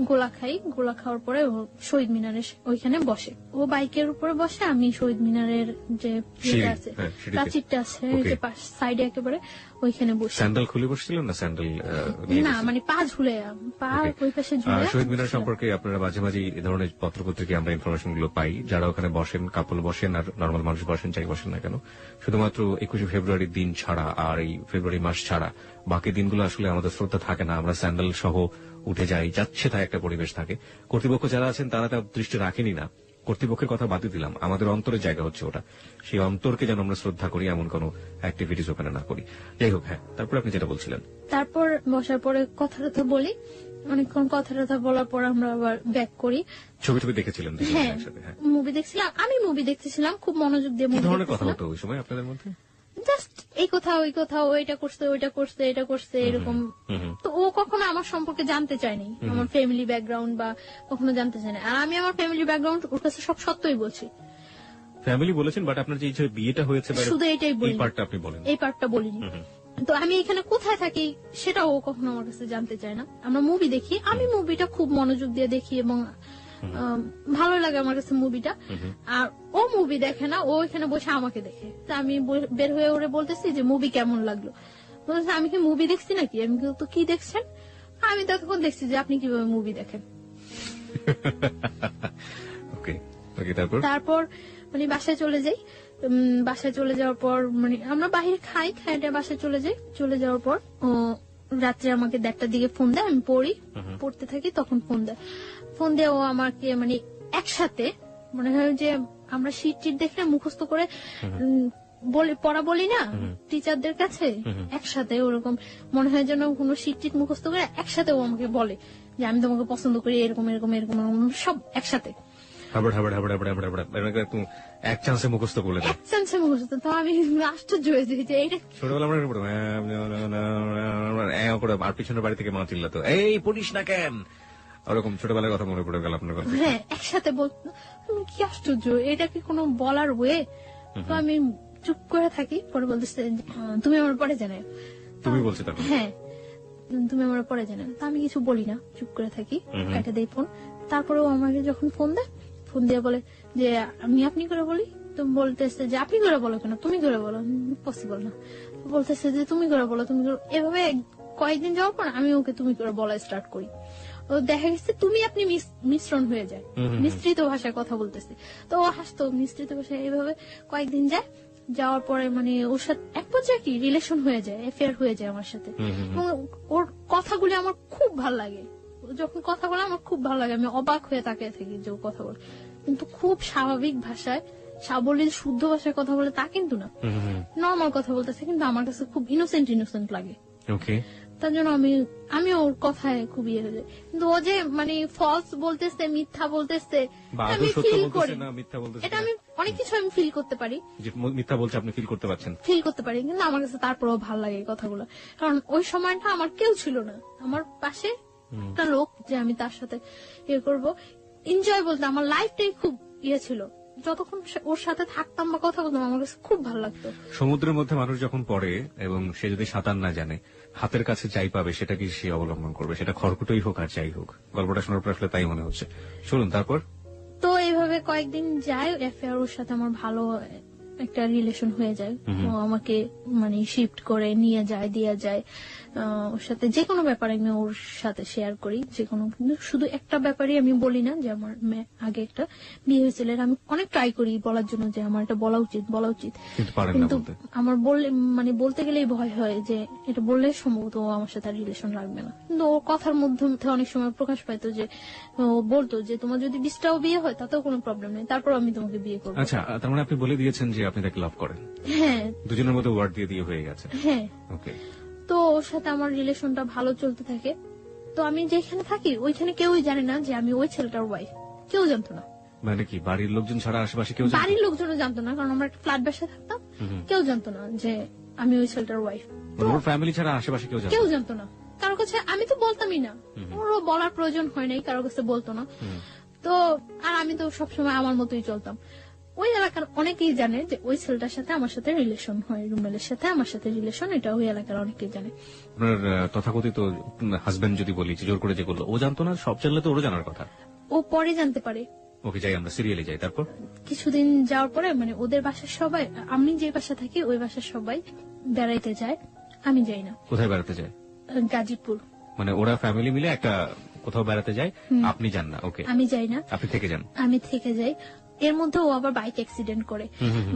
গোলা খাই, গোলা খাওয়ার পরে ও শহীদ মিনারের ওইখানে বসে, ও বাইকের উপরে বসে, আমি শহীদ মিনারের যে সিঁড়ি, আছে হ্যাঁ, সিঁড়িতে। প্রাচীরটা আছে Okay. যে সাইডে একেবারে ওইখানে বসে। স্যান্ডেল খুলে বসছিলেন না স্যান্ডেল না মানে পা ঝুলে, পা Okay. ওই পাশে ঝুলে। শহীদ মিনার সম্পর্কে আপনারা মাঝে মাঝে এই ধরনের পত্রপত্রিকা আমরা ইনফরমেশন গুলো পাই, যারা ওখানে বসেন, কাপল বসেন আর নর্মাল মানুষ বসেন, যাই বসেন না কেন, শুধুমাত্র 21শে ফেব্রুয়ারির দিন ছাড়া আর এই ফেব্রুয়ারি মাস ছাড়া বাকি দিনগুলো আসলে আমাদের শ্রদ্ধা থাকে না, আমরা স্যান্ডেল সহ উঠে যাই, যাচ্ছে তাই একটা পরিবেশ থাকে। কর্তৃপক্ষ যারা আছেন তারা তার দৃষ্টি রাখেনি না, কর্তৃপক্ষের কথা বাদ দিলাম, আমাদের অন্তরের জায়গা হচ্ছে ওটা, সেই অন্তরকে যেন আমরা শ্রদ্ধা করি, এমন কোন অ্যাক্টিভিটিস ওখানে না করি। যাই হোক, হ্যাঁ, তারপর আপনি যেটা বলছিলেন। তারপর বসার পরে কথা টথা বলি, অনেকক্ষণ কথা টথা বলার পর আমরা আবার ব্যাক করি। ছবি টবি দেখেছিলেন দুজনে হ্যাঁ, একসাথে? হ্যাঁ। মুভি দেখছিলাম, আমি মুভি দেখতেছিলাম খুব মনোযোগ দিয়ে কি মুভি ধরনের কথা দেখতেছিলাম। হতো ওই সময় আপনাদের মধ্যে? জাস্ট এই কথা ওই কথা, ও এটা করছে ওইটা করছে এটা করছে এরকম। তো ও কখনো আমার সম্পর্কে জানতে চায়নি, আমার ফ্যামিলি ব্যাকগ্রাউন্ড বা কখনো জানতে চায় না। আর আমি আমার ফ্যামিলি ব্যাকগ্রাউন্ড ওর কাছে সব সত্যই বলছি। ফ্যামিলি বলেছেন, বাট আপনার যে এই যে বিয়েটা হয়েছে বা শুধু এটাই এই বলি, পার্টটা আপনি বলেন। এই পার্টটা বলিনি। তো আমি এখানে কোথায় থাকি সেটা ও কখনো আমার কাছে জানতে চায় না। আমরা মুভি দেখি, আমি মুভিটা খুব মনোযোগ দিয়ে দেখি এবং ভালো লাগে আমার কাছে মুভিটা। আর ও মুভি দেখে না, ও এখানে বসে আমাকে দেখে। তা আমি বের হয়ে ওরে বলতেছি যে মুভি কেমন লাগলো, বলতেছে আমি কি মুভি দেখছি নাকি? আমি তো কি দেখছেন? আমি তখন দেখছি যে আপনি কিভাবে মুভি দেখেন। ওকে ওকে, তারপর মানে বাসায় চলে যাই। বাসায় চলে যাওয়ার পর মানে আমরা বাইরে খাইটা বাসায় চলে যাই। চলে যাওয়ার পর ও রাত্রে আমাকে 1টার দিকে ফোন দেয়, আমি পড়তে থাকি, তখন ফোন দেয়। ফোন দিয়ে ও আমাকে মানে একসাথে মনে হয় যে আমরা শীট টিট দেখে মুখস্থ করে পড়া বলি না টিচারদের কাছে, একসাথে ওরকম মনে হয় যেন কোনো শীট টিট মুখস্থ করে একসাথে ও আমাকে বলে যে আমি তোমাকে পছন্দ করি, এরকম এরকম এরকম সব একসাথে এক চান্সে মুখস্থ বলে দেয়। এক চান্সে মুখস্থ। তো আমি আশ্চর্য হয়ে যাই যে এটা ছোটবেলা আমরা আর পিছনের বাড়ি থেকে মা চিল্লাতো, এই পড়িস না কেন, ওরকম ছোটবেলার কথা মনে পড়ে গেল আপনার কথা। হ্যাঁ, একসাথে বলতো। আমি কি আশ্চর্য, এটা কি কোনো বলার ওয়ে? তো আমি চুপ করে থাকি। পরে বলতেছে তুমি আমার পরে জানাও। তুমি বলছো তখন? হ্যাঁ, তুমি আমার পরে জানাও। তো আমি কিছু বলি না, চুপ করে থাকি, কাটা দেই ফোন। তারপরেও আমাকে যখন ফোন দেয়, ফোন দিয়ে বলে যে আমি আপনি করে বলি। তুমি বলতেছে যে আপনি করে বলো কেন, তুমি করে বলো, পসিবল না। বলতেছে যে তুমি করে বলো, তুমি করে। এভাবে কয়েকদিন যাওয়ার পর আমি ওকে তুমি করে বলা স্টার্ট করি। ও দেখা গেছে তুমি আপনি মিশ্রণ হয়ে যায়, মিশ্রিত ভাষায় কথা বলতেছে। তো ও হাসতো মিশ্রিত ভাষায়। এইভাবে কয়েকদিন যায়, যাওয়ার পরে মানে ওর সাথে এক পর্যায়ে কি রিলেশন হয়ে যায়, অ্যাফেয়ার হয়ে যায় আমার সাথে। এবং ওর কথাগুলি আমার খুব ভাল লাগে, যখন কথা বলে আমার খুব ভালো লাগে। আমি অবাক হয়ে তাকিয়ে থাকি যে ও কথা বলে, কিন্তু খুব স্বাভাবিক ভাষায়, সাবলীল শুদ্ধ ভাষায় কথা বলে তা কিন্তু না, নর্মাল কথা বলতেছে, কিন্তু আমার কাছে খুব ইনোসেন্ট লাগে। ওকে, তার জন্য আমি ওর কথায় খুব ইয়ে হয়ে যায়। কিন্তু ও যে মানে ফলস বলতেছে, মিথ্যা বলতেছে, আমি ফিল করি। এটা আমি অনেক কিছু আমি ফিল করতে পারি, মিথ্যা বলছে আপনি ফিল করতে পারছেন, ফিল করতে পারি। কিন্তু আমার কাছে তারপরেও ভালো লাগে কথাগুলো, কারণ ওই সময়টা আমার কেউ ছিল না, আমার পাশে একটা লোক যে আমি তার সাথে ইয়ে করবো, এনজয় বলতে আমার লাইফটাই খুব ইয়ে ছিল। যতক্ষণ ওর সাথে থাকতাম বা কথা বলতাম আমার কাছে খুব ভালো লাগতো। সমুদ্রের মধ্যে মানুষ যখন পড়ে এবং সে যদি সাঁতার না জানে, হাতের কাছে যাই পাবে সেটা কি সে অবলম্বন করবে, সেটা খড়কুটোই হোক আর যাই হোক। গল্পটা শোনার পর আসলে তাই মনে হচ্ছে। শুনুন তারপর। তো এইভাবে কয়েকদিন যায়, অ্যাফেয়ার ওর সাথে আমার ভালো একটা রিলেশন হয়ে যায়। ও আমাকে মানে শিফট করে নিয়ে যায়, দিয়ে যায়। ওর সাথে যে কোনো ব্যাপারে আমি ওর সাথে শেয়ার করি, যে কোনো। কিন্তু শুধু একটা ব্যাপারই আমি বলি না, যে আমার আগে একটা বিয়ে হয়েছিল, আমি অনেক ট্রাই করি বলার জন্য যে আমার এটা বলা উচিত, কিন্তু আমার বলতে গেলেই ভয় হয় যে এটা বললে সম্ভবত ও আমার সাথে রিলেশন রাখবে না। কিন্তু ওর কথার মধ্যে অনেক সময় প্রকাশ পাইতো যে ও বলতো যে তোমার যদি 20টাও বিয়ে হয় তাতেও কোনো প্রবলেম নেই, তারপর আমি তোমাকে বিয়ে করবো। আচ্ছা, তার মানে আপনি বলে দিয়েছেন যে আপনি তাকে লাভ করেন? হ্যাঁ, দুজনের মধ্যে ওয়ার্ড দিয়ে হয়ে গেছে। হ্যাঁ, ওকে। তো ওর সাথে আমার রিলেশনটা ভালো চলতে থাকে। তো আমি যেখানে থাকি ওইখানে কেউই জানে না যে আমি ওই ছেলেটার ওয়াইফ, কেউ জানতো না। মানে কি বাড়ির লোকজন ছাড়া আশেপাশে কেউ? বাড়ির লোকজনও জানতো না, কারণ আমরা একটা ফ্ল্যাট বাসায় থাকতাম, কেউ জানতো না যে আমি ওই ছেলেটার ওয়াইফ। ওর ফ্যামিলি ছাড়া আশেপাশে কেউ জানতো না, কারোর কাছে আমি তো বলতামই না, ওরও বলার প্রয়োজন হয় নাই, কারোর কাছে বলতো না। তো আর আমি তো সবসময় আমার মতোই চলতাম। ও ওই এলাকার অনেকেই জানে যে ওই ছেলেটার সাথে আমার সাথে রিলেশন হয়, রুমেলের সাথে আমার সাথে রিলেশন, এটা ওই এলাকার অনেকেই জানে। আপনার তথাকথিত হাজবেন্ড যদি বলি যে জোর করে যে করলো, ও জানতো না? সব জানলে তো ওরও জানার কথা। ও পরে জানতে পারে। ওকে, যাই আমরা সিরিয়ালে যাই। তারপর কিছুদিন যাওয়ার পরে মানে ওদের বাসার সবাই, আমি যে বাসা থাকি ওই বাসার সবাই বেড়াইতে যায়, আমি যাই না। কোথায় বেড়াতে যায়? গাজীপুর। মানে ওরা ফ্যামিলি মিলে একটা কোথাও বেড়াতে যায়, আপনি যান না? ওকে, আমি যাই না, আপনি থেকে যান। আমি থেকে যাই। এর মধ্যে ও আবার বাইক অ্যাক্সিডেন্ট করে।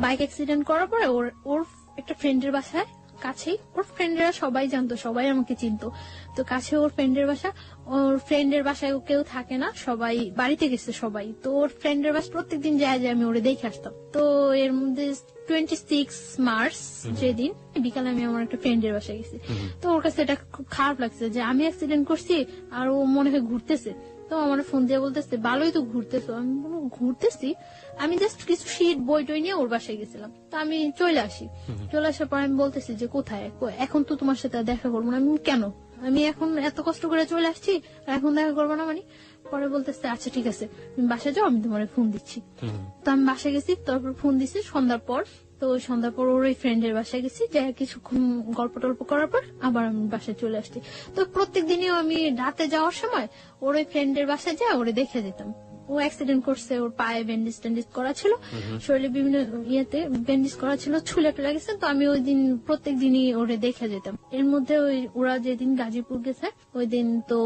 বাইক অ্যাক্সিডেন্ট করার পরে ওর একটা ফ্রেন্ডের বাসায় কাছেই, ওর ফ্রেন্ডেরা সবাই জানতো, সবাই আমাকে চিনতো, তো কাছে ওর ফ্রেন্ডের বাসা। ওর ফ্রেন্ডের বাসায় কেউ থাকে না, সবাই বাড়িতে গেছে সবাই, তো ওর ফ্রেন্ডের বাসা প্রত্যেকদিন যায় আমি ওরে দেখে আসতাম। তো এর মধ্যে 26 মার্চ যেদিন বিকালে আমি আমার একটা ফ্রেন্ডের বাসায় গেছি, তো ওর কাছে এটা খুব খারাপ লাগছে যে আমি অ্যাক্সিডেন্ট করছি আর ও মনে হয় ঘুরতেছে। তো আমার ফোন দিয়ে বলতেছে ভালোই তো ঘুরতেছো। আমি বলবো ঘুরতেছি, আমি জাস্ট কিছু শীট বই টই নিয়ে ওর বাসায় গেছিলাম, তো আমি চলে আসি। চলে আসার পর আমি বলতেছি যে কোথায়, এখন তো তোমার সাথে আর দেখা করবো না। আমি কেন, আমি এখন এত কষ্ট করে চলে আসছি এখন দেখা করবো না মানে? পরে বলতেছে আচ্ছা ঠিক আছে তুমি বাসায় যাও, আমি তোমার ফোন দিচ্ছি। তো আমি বাসায় গেছি, তারপর ফোন দিচ্ছি সন্ধ্যার পর। তো সন্ধ্যার পর ওর ওই ফ্রেন্ডের বাসায় গেছি, যাই কিছুক্ষণ গল্প টল্প করার পর আবার আমি বাসায় চলে আসছি। তো প্রত্যেক দিনই আমি রাতে যাওয়ার সময় ওর ওই ফ্রেন্ডের বাসায় যাই ওরে দেখে যেতাম। ও অ্যাক্সিডেন্ট করছে, ওর পায়ে ব্যান্ডেজ ট্যান্ডেজ করা ছিল, শরীরে বিভিন্ন ইয়েতে ব্যান্ডেজ করা ছিল, ছুলে টুলে গেছে। তো আমি ওই দিন প্রত্যেক দিনই ওরে দেখে যেতাম। এর মধ্যে ওরা যেদিন গাজীপুর গেছে ওই দিন তো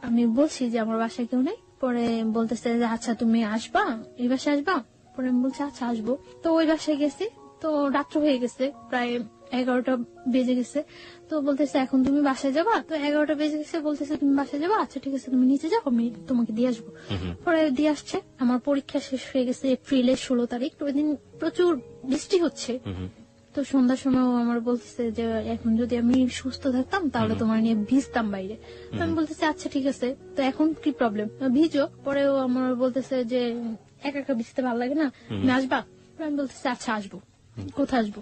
আমি বলছি যে আমার বাসায় কেউ নেই। পরে বলতেছে যে আচ্ছা তুমি আসবা, এই বাসায় আসবা? পরে আমি বলছি আচ্ছা আসবো। তো ওই বাসায় গেছি, তো রাত্র হয়ে গেছে, প্রায় 11টা বেজে গেছে। তো বলতেছে এখন তুমি বাসায় যাবা? তো 11টা বেজে গেছে, বলতেছে তুমি বাসায় যাবা? আচ্ছা ঠিক আছে তুমি নিচে যাও, আমি তোমাকে দিয়ে আসবো। পরে দিয়ে আসছে। আমার পরীক্ষা শেষ হয়ে গেছে এপ্রিলের 16 তারিখ। ওই দিন প্রচুর বৃষ্টি হচ্ছে। তো সন্ধ্যার সময় ও আমার বলতেছে যে এখন যদি আমি সুস্থ থাকতাম তাহলে তোমার নিয়ে ভিজতাম বাইরে। তো আমি বলতেছি আচ্ছা ঠিক আছে, তো এখন কি প্রবলেম, ভিজো। পরে ও আমার বলতেছে যে একা একা ভিজতে ভালো লাগে না, তুমি আসবা? আমি বলতেছি আচ্ছা আসবো। কোথায় আসবো?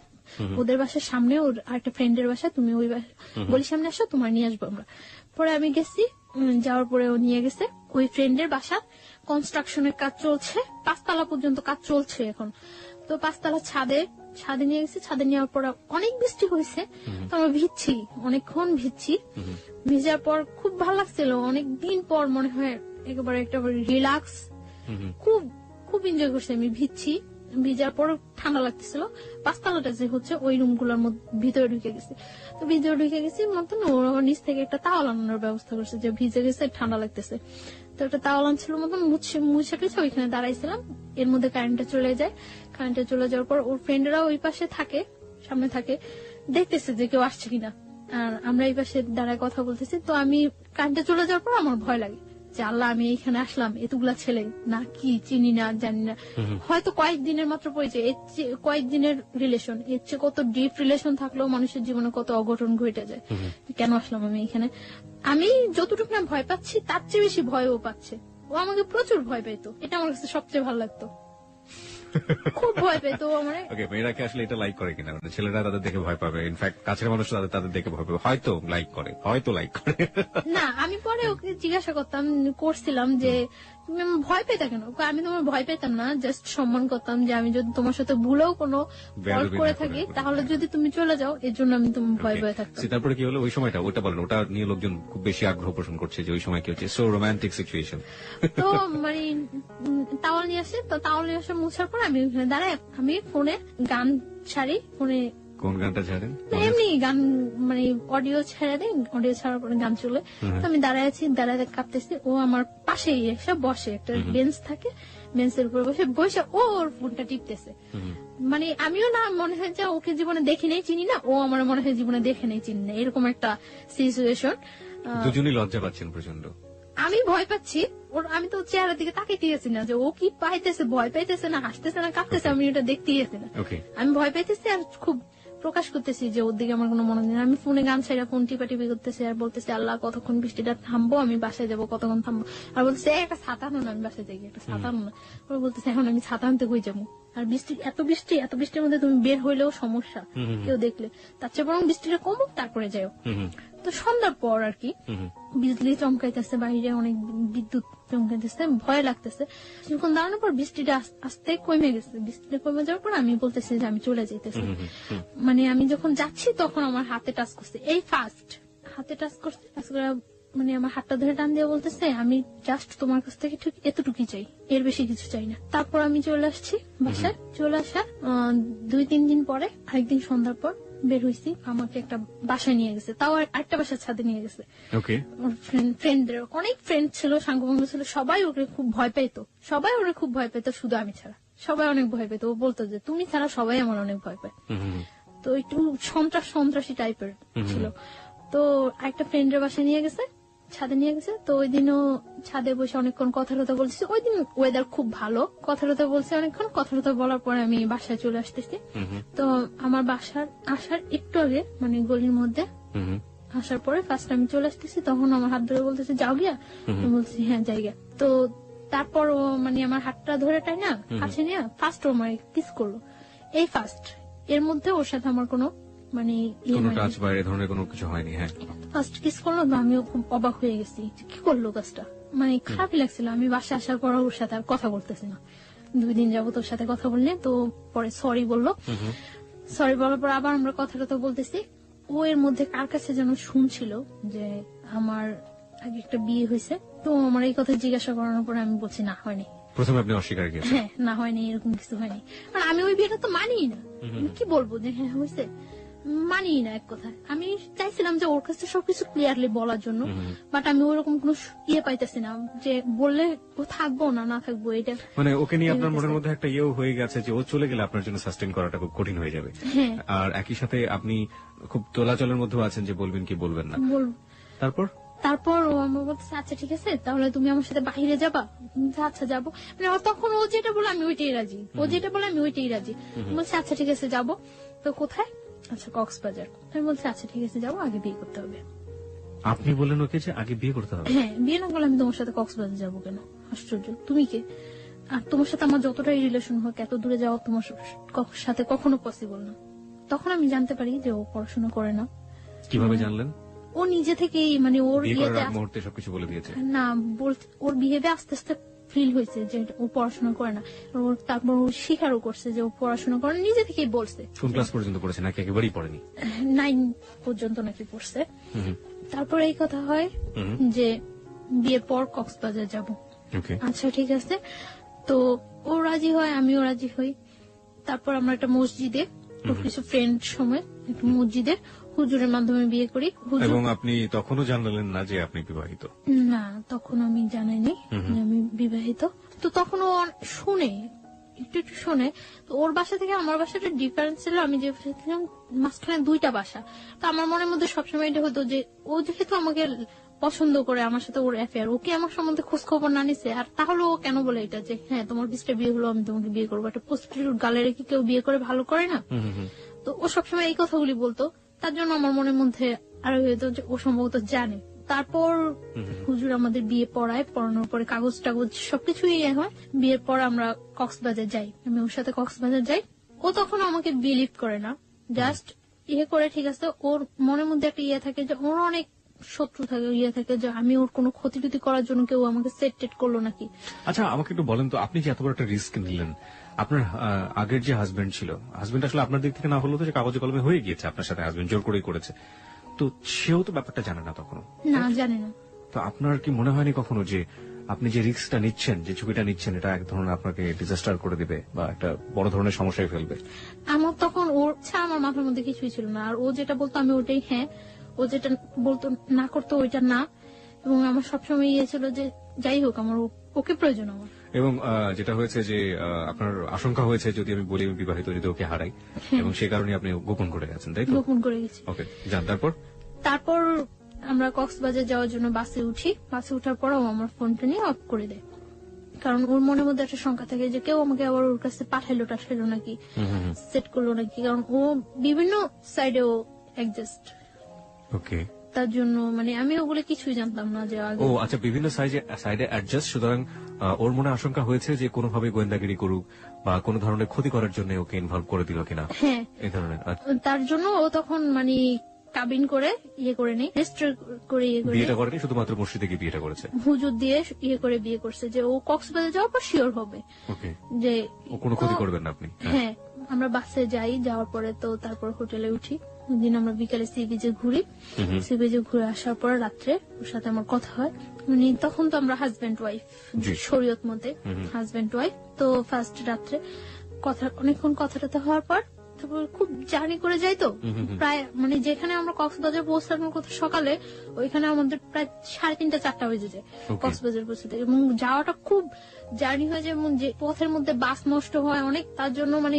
ওদের বাসার সামনে ওর আরেকটা ফ্রেন্ডের বাসা, তুমি ওই বলি সামনে আসো, তোমার নিয়ে আসবো আমরা। পরে আমি গেছি, যাওয়ার পরে ও নিয়ে গেছে ওই ফ্রেন্ডের বাসা। কনস্ট্রাকশনের কাজ চলছে, 5 তলা পর্যন্ত কাজ চলছে এখন। তো 5 তলা ছাদে নিয়ে গেছে। ছাদে নেওয়ার পর অনেক বৃষ্টি হয়েছে, তো আমরা ভিজছি, অনেকক্ষণ ভিজছি। ভিজার পর খুব ভালো লাগছিল, অনেকদিন পর মনে হয় একেবারে একটা রিল্যাক্স, খুব খুব এনজয় করছি আমি। ভিজার পর ঠান্ডা লাগতেছিল। 5 তলাটা যে হচ্ছে ওই রুম গুলোর ভিতরে ঢুকে গেছি। তো ভিতরে ঢুকে গেছি মতন ওর আমার নিচ থেকে একটা তাওয়াল আনানোর ব্যবস্থা করছে, যে ভিজে গেছে ঠান্ডা লাগতেছে। তো একটা তাওয়াল আনছিল মতন মুছে টুছে ওইখানে দাঁড়াইছিলাম। এর মধ্যে কারেন্টটা চলে যায়। কারেন্টটা চলে যাওয়ার পর ওর ফ্রেন্ডরা ওই পাশে থাকে, সামনে থাকে, দেখতেছে যে কেউ আসছে কিনা। আর আমরা এই পাশে দাঁড়ায় কথা বলতেছি। তো আমি কারেন্টটা চলে যাওয়ার পর আমার ভয় লাগে যে আল্লাহ আমি এইখানে আসলাম, এতগুলা ছেলে না কি চিনি না জানি না, হয়তো কয়েকদিনের মাত্র পরিচয়, কয়েকদিনের রিলেশন, এর চেয়ে কত ডিপ রিলেশন থাকলেও মানুষের জীবনে কত অঘটন ঘটে যায়। কেন আসলাম আমি এখানে? আমি যতটুকু না ভয় পাচ্ছি তার চেয়ে বেশি ভয়ও পাচ্ছে। ও আমাকে প্রচুর ভয় পেতো, এটা আমার কাছে সবচেয়ে ভালো লাগতো। খুব ভয় পেতো আমার। ওকে, মেয়েরাকে আসলে এটা লাইক করে কিনা? মানে ছেলেরা তাদের দেখে ভয় পাবে, ইনফ্যাক্ট কাছের মানুষ তাদের দেখে ভয় পাবে, হয়তো লাইক করে না, আমি পরে ওকে জিজ্ঞাসা করছিলাম যে তুমি আমার ভয় পেতা কেন? আমি তোমার ভয় পেতাম না, জাস্ট সম্মান করতাম যে আমি যদি তোমার সাথে ভুলেও কোনো ফল্ট করে থাকি তাহলে যদি তুমি চলে যাও এর জন্য আমি তোমার ভয় পেয়ে থাকতাম। তারপরে কি হলো ওই সময়টা? ওটা বলেন, ওটা নিয়ে লোকজন খুব বেশি আগ্রহ পোষণ করছে যে ওই সময় কি হচ্ছে, সো রোমান্টিক সিচুয়েশন। তো মানে তাওয়াল নিয়ে আসে, তো তাওয়াল নিয়ে আসে মুছার পর আমি ওখানে দাঁড়ায়, আমি ফোনে গান ছাড়ি। ফোনে কোন গানটা ছাড়েন? এমনি গান, মানে অডিও ছেড়ে দেয়, অডিও ছাড়ার পরে গান চলে। তো আমি দাঁড়ায় আছি, দাঁড়ায় কাঁপতেছি। ও আমার পাশেই এসে বসে, একটা বেঞ্চ থাকে, বেঞ্চের উপরে বসে ওর ফোনটা টিপতেছে। মানে আমিও না মনে হয় যে ওকে জীবনে দেখে নেই চিনি না, ও আমার মনে হয় জীবনে দেখে নেই চিনি না, এরকম একটা সিচুয়েশন। দুজনই লজ্জা পাচ্ছেন প্রচন্ড। আমি ভয় পাচ্ছি, আমি তো চেহারার দিকে তাকাইতে গেছি না যে ও কি পাইতেছে, ভয় পাইতেছে না হাসতেছে না কাঁপতেছে, আমি এটা দেখতেই গেছি না। আমি ভয় পাইতেছি আর খুব প্রকাশ করতেছি যে ওর দিকে আমার কোনো মনে নেই। আমি ফোনে গান ছাইরা ফোন টিপি করতেছি আর বলতেছি আল্লাহ কতক্ষণ বৃষ্টিটা থামবো, আমি বাসায় যাবো, কতক্ষণ থামবো। আর বলতেছে একটা ছাতা আনো না, আমি বাসায় যাই, একটা ছাতা আনো না। ওরা বলতেছে এখন আমি ছাতা আনতে কই যাবো, আর এত বৃষ্টির মধ্যে তুমি বের হইলেও সমস্যা কেউ দেখলে, তার চেয়ে বরং বৃষ্টিটা কমুক তারপরে যাও। তো সন্ধ্যার পর আর কি বিজলি চমকাইতেছে, বাইরে অনেক বিদ্যুৎ চমকাইতেছে, ভয় লাগতেছে। কিছুক্ষণ দাঁড়ানোর পর বৃষ্টিটা আস্তে কমে গেছে। বৃষ্টিটা কমে যাওয়ার পর আমি বলতেছি যে আমি চলে যেতেছি। মানে আমি যখন যাচ্ছি তখন আমার হাতে টাচ করছে, এই ফার্স্ট হাতে টাচ করছে। মানে আমার হাতটা ধরে টান দিয়ে বলতেছে আমি জাস্ট তোমার কাছ থেকে ঠিক এতটুকুই চাই, এর বেশি কিছু চাই না। তারপর আমি চলে আসছি বাসায়। চলে আসা 2-3 দিন পরে আরেকদিন সন্ধ্যার পর বের হয়েছি, আমাকে একটা বাসায় নিয়ে গেছে, তাও আরেকটা বাসার ছাদে নিয়ে গেছে। ফ্রেন্ডদের অনেক ফ্রেন্ড ছিল, সাঙ্গভঙ্গ ছিল, সবাই ওকে খুব ভয় পেত, শুধু আমি ছাড়া। সবাই অনেক ভয় পেত, ও বলতো যে তুমি ছাড়া সবাই আমার অনেক ভয় পায়। তো একটু সন্ত্রাসী টাইপের ছিল। তো একটা ফ্রেন্ডের বাসায় নিয়ে গেছে, ছাদে নিয়ে গেছে। তো ওই দিনও ছাদে বসে অনেকক্ষণ কথা বলছি। ওই দিন ওয়েদার খুব ভালো, কথা বলছে অনেকক্ষণ। কথা বলার পরে আমি বাসায় চলে আসতেছি। তো আমার বাসার আসার একটু আগে মানে গলির মধ্যে আসার পরে ফার্স্ট আমি চলে আসতেছি, তখন আমার হাত ধরে বলতেছে যাও গিয়া। আমি বলছি হ্যাঁ যাই গিয়া। তো তারপর ও মানে আমার হাতটা ধরে টাই না কাছে নিয়ে ফার্স্ট ও আমার কিস করলো, এই ফার্স্ট। এর মধ্যে ওর সাথে আমার কোনো মানে টাচ বা এই ধরনের কোনো কিছু হয়নি। হ্যাঁ, ফার্স্ট কিস করলো, আমিও খুব অবাক হয়ে গেছি কি করলো কাজটা, মানে খারাপই লাগছিল। আমি বাসায় আসার পর ওর সাথে আর কথা বলতেছি না, 2 দিন যাবো তোর সাথে কথা বললে। তো পরে সরি বললো, সরি বলার পর আবার আমরা কথা বলতেছি। ও এর মধ্যে কার কাছে যেন শুনছিল যে আমার আগে একটা বিয়ে হয়েছে। তো আমার এই কথা জিজ্ঞাসা করানোর পরে আমি বলছি না হয়নি। প্রথমে আপনি অস্বীকার করেছেন? হ্যাঁ, না হয়নি, এরকম কিছু হয়নি। আর আমি ওই বিয়েটা তো মানিই না, আমি কি বলবো যে হ্যাঁ হয়েছে, মানিই না এক কথায়। আমি চাইছিলাম যে ওর কাছে সবকিছু ক্লিয়ারলি বলার জন্য, বাট আমি ওরকম কোনো পাইতেছি না যে বললে ও থাকবো না থাকবো। এটা মানে ওকে নিয়ে আপনার মনের মধ্যে একটা ইয়েও হয়ে গেছে যে ও চলে গেলে আপনার জন্য সাস্টেইন করাটা খুব কঠিন হয়ে যাবে। আর একই সাথে আপনি খুব তোলাচলের মধ্যেও আছেন যে বলবেন কি বলবেন না। তারপর ও আমার বলছে আচ্ছা ঠিক আছে তাহলে তুমি আমার সাথে বাইরে যাবা। আচ্ছা যাবো। মানে তখন ও যেটা বলে আমি ওইটাই রাজি, বলছে আচ্ছা ঠিক আছে যাবো। তো কোথায়? আচ্ছা কক্সবাজার। আমি বলছি আচ্ছা ঠিক আছে যাবো, আগে বিয়ে করতে হবে। আপনি বললেন ওকে যে আগে বিয়ে করতে হবে? হ্যাঁ, বিয়ে না করলে আমি তোমার সাথে কক্সবাজার যাবো কেন? আশ্চর্য, তুমি কে? আর তোমার সাথে আমার যতটাই রিলেশন হোক এত দূরে যাওয়া তোমার সাথে কখনো পসিবল না। তখন আমি জানতে পারি যে ও পড়াশোনা করে না। কিভাবে জানলেন? ও নিজে থেকেই মানে ওর মুহূর্তে সবকিছু বলে দিয়েছে না, ওর বিহেভে আস্তে আস্তে ফিল হয়েছে যে ও পড়াশোনা করে না। তারপর ও স্বীকারও করছে যে ও পড়াশোনা করে, নিজে থেকেই বলছে। কোন ক্লাস পর্যন্ত পড়েছে নাকি একেবারেই পড়েনি? 9 পর্যন্ত নাকি পড়ছে। তারপর এই কথা হয় যে বিয়ের পর কক্সবাজার যাব। আচ্ছা ঠিক আছে। তো ও রাজি হয়, আমিও রাজি হই। তারপর আমরা একটা মসজিদে কিছু ফ্রেন্ড সময় একটু মসজিদে হুজুরের মাধ্যমে বিয়ে করি। এবং আপনি তখনও জানালেন না যে আপনি বিবাহিত? না, তখন আমি জানাইনি যে আমি বিবাহিত। তো তখন ও শুনে একটু শুনে। তো ওর বাসা থেকে আমার বাসাটা ডিফারেন্স ছিল, আমি যে মাঝখানে 2টা বাসা। তো আমার মনের মধ্যে সবসময় এটা হতো যে ও যেহেতু আমাকে পছন্দ করে, আমার সাথে ওর অ্যাফেয়ার, ওকে আমার সম্বন্ধে খোঁজ খবর না নিছে। আর তাহলে ও কেন বলে এটা যে হ্যাঁ তোমার 20টা বিয়ে হলো আমি তোমাকে বিয়ে করবো? একটা প্রস্টিটিউট গালের কি কেউ বিয়ে করে ভালো করে না? তো ও সবসময় এই কথাগুলি বলতো। তার জন্য আমার মনের মধ্যে আরো হয়তো যে ও সম্ভবত জানে। তারপর হুজুর আমাদের বিয়ে পড়ানোর পরে কাগজ টাগজ সবকিছুই হয়। বিয়ের পর আমরা কক্সবাজার যাই, আমি ওর সাথে কক্সবাজার যাই। ও তখন আমাকে বিলিভ করে না, জাস্ট করে ঠিক আছে। ওর মনের মধ্যে একটা থাকে যে ওর অনেক শত্রু থাকে যে আমি ওর কোনো ক্ষতি টুতি করার জন্য কেউ আমাকে সেট করলো নাকি। আচ্ছা আমাকে একটু বলেন তো, আপনি যে এত বড় একটা রিস্ক নিলেন, আপনার আগের যে হাজবেন্ড ছিল, হাজবেন্ড আসলে আপনার দিক থেকে না হলো তো যে কাগজে কলমে হয়ে গিয়েছে আপনার সাথে, হাজবেন্ড জোর করেই করেছে, তো সেও তো ব্যাপারটা জানে না তখনও? না, জানে না। তো আপনার কি মনে হয়নি কখনো যে আপনি যে রিস্কটা নিচ্ছেন, যে ঝুঁকিটা নিচ্ছেন, এটা এক ধরনের আপনাকে ডিজাস্টার করে দিবে বা একটা বড় ধরনের সমস্যায় ফেলবে? আমার তখন ওর ছাড়া আমার মাথার মধ্যে কিছুই ছিল না। আর ও যেটা বলতো আমি ওটাই হ্যাঁ, ও যেটা বলতো না করতো ওইটা না। এবং আমার সবসময় ছিল যে যাই হোক আমার ওকে প্রয়োজন আমার। এবং যেটা হয়েছে যে আপনার আশঙ্কা হয়েছে যদি আমি বলি আমি বিবাহিত, যদি ওকে হারাই, এবং সেই কারণে আপনি গোপন করে গেছেন, তাই তো? গোপন করে গেছি। ওকে, যান। তারপর আমরা কক্সবাজার যাওয়ার জন্য বাসে উঠি। বাসে উঠার পর ও আমার ফোনটা নিয়ে অফ করে দেয়, কারণ ওর মনের মধ্যে একটা শঙ্কা থাকে যে কেউ আমাকে আবার ওর কাছে পাঠাইলো নাকি, সেট করলো নাকি। কারণ ও বিভিন্ন সাইডে ও অ্যাডজাস্ট। ওকে, তার জন্য মানে আমি ওগুলো কিছুই জানতাম না যে আগে। ও আচ্ছা, বিভিন্ন সাইডে অ্যাডজাস্ট। সুতরাং ওর মনে আশঙ্কা হয়েছে যে কোনোভাবে গোয়েন্দাগিরি করুক বা কোনো ধরনের ক্ষতি করার জন্য ওকে ইনভলভ করে দিল কিনা, হ্যাঁ এই ধরনের? তার জন্য ও তখন মানে কাবিন করে ইয়ে করে নেই, রেজিস্টার করে ইয়ে করে বিয়েটা করেনি, শুধুমাত্র মসজিদে গিয়ে বিয়েটা করেছে। হুজুর দিয়ে ইয়ে করে বিয়ে করছে যে ও কক্সবাজার যাওয়ার পর শিওর হবে ওকে, যে ও কোনো ক্ষতি করবেন না আপনি। হ্যাঁ আমরা বাসে যাই, যাওয়ার পরে তো তারপর হোটেলে উঠি, দিন আমরা বিকালে সি বিচে ঘুরি, সি বিচে ঘুরে আসার পর রাত্রে ওর সাথে আমার কথা হয়। মানে তখন তো আমরা হাজবেন্ড ওয়াইফ জি। শরীয়ত মতে হাজবেন্ড ওয়াইফ। তো ফার্স্ট রাত্রে কথা অনেকক্ষণ কথা টথা হওয়ার পর তারপর খুব জার্নি করে যাই তো প্রায় মানে যেখানে আমরা কক্সবাজার পৌঁছানোর কথা সকালে, ওইখানে আমাদের প্রায় 3:30-4টা বেজে যায় Okay. কক্সবাজার পৌঁছতে, এবং যাওয়াটা খুব জার্নি হয়ে যায় এবং যে পথের মধ্যে বাস নষ্ট হয় অনেক, তার জন্য মানে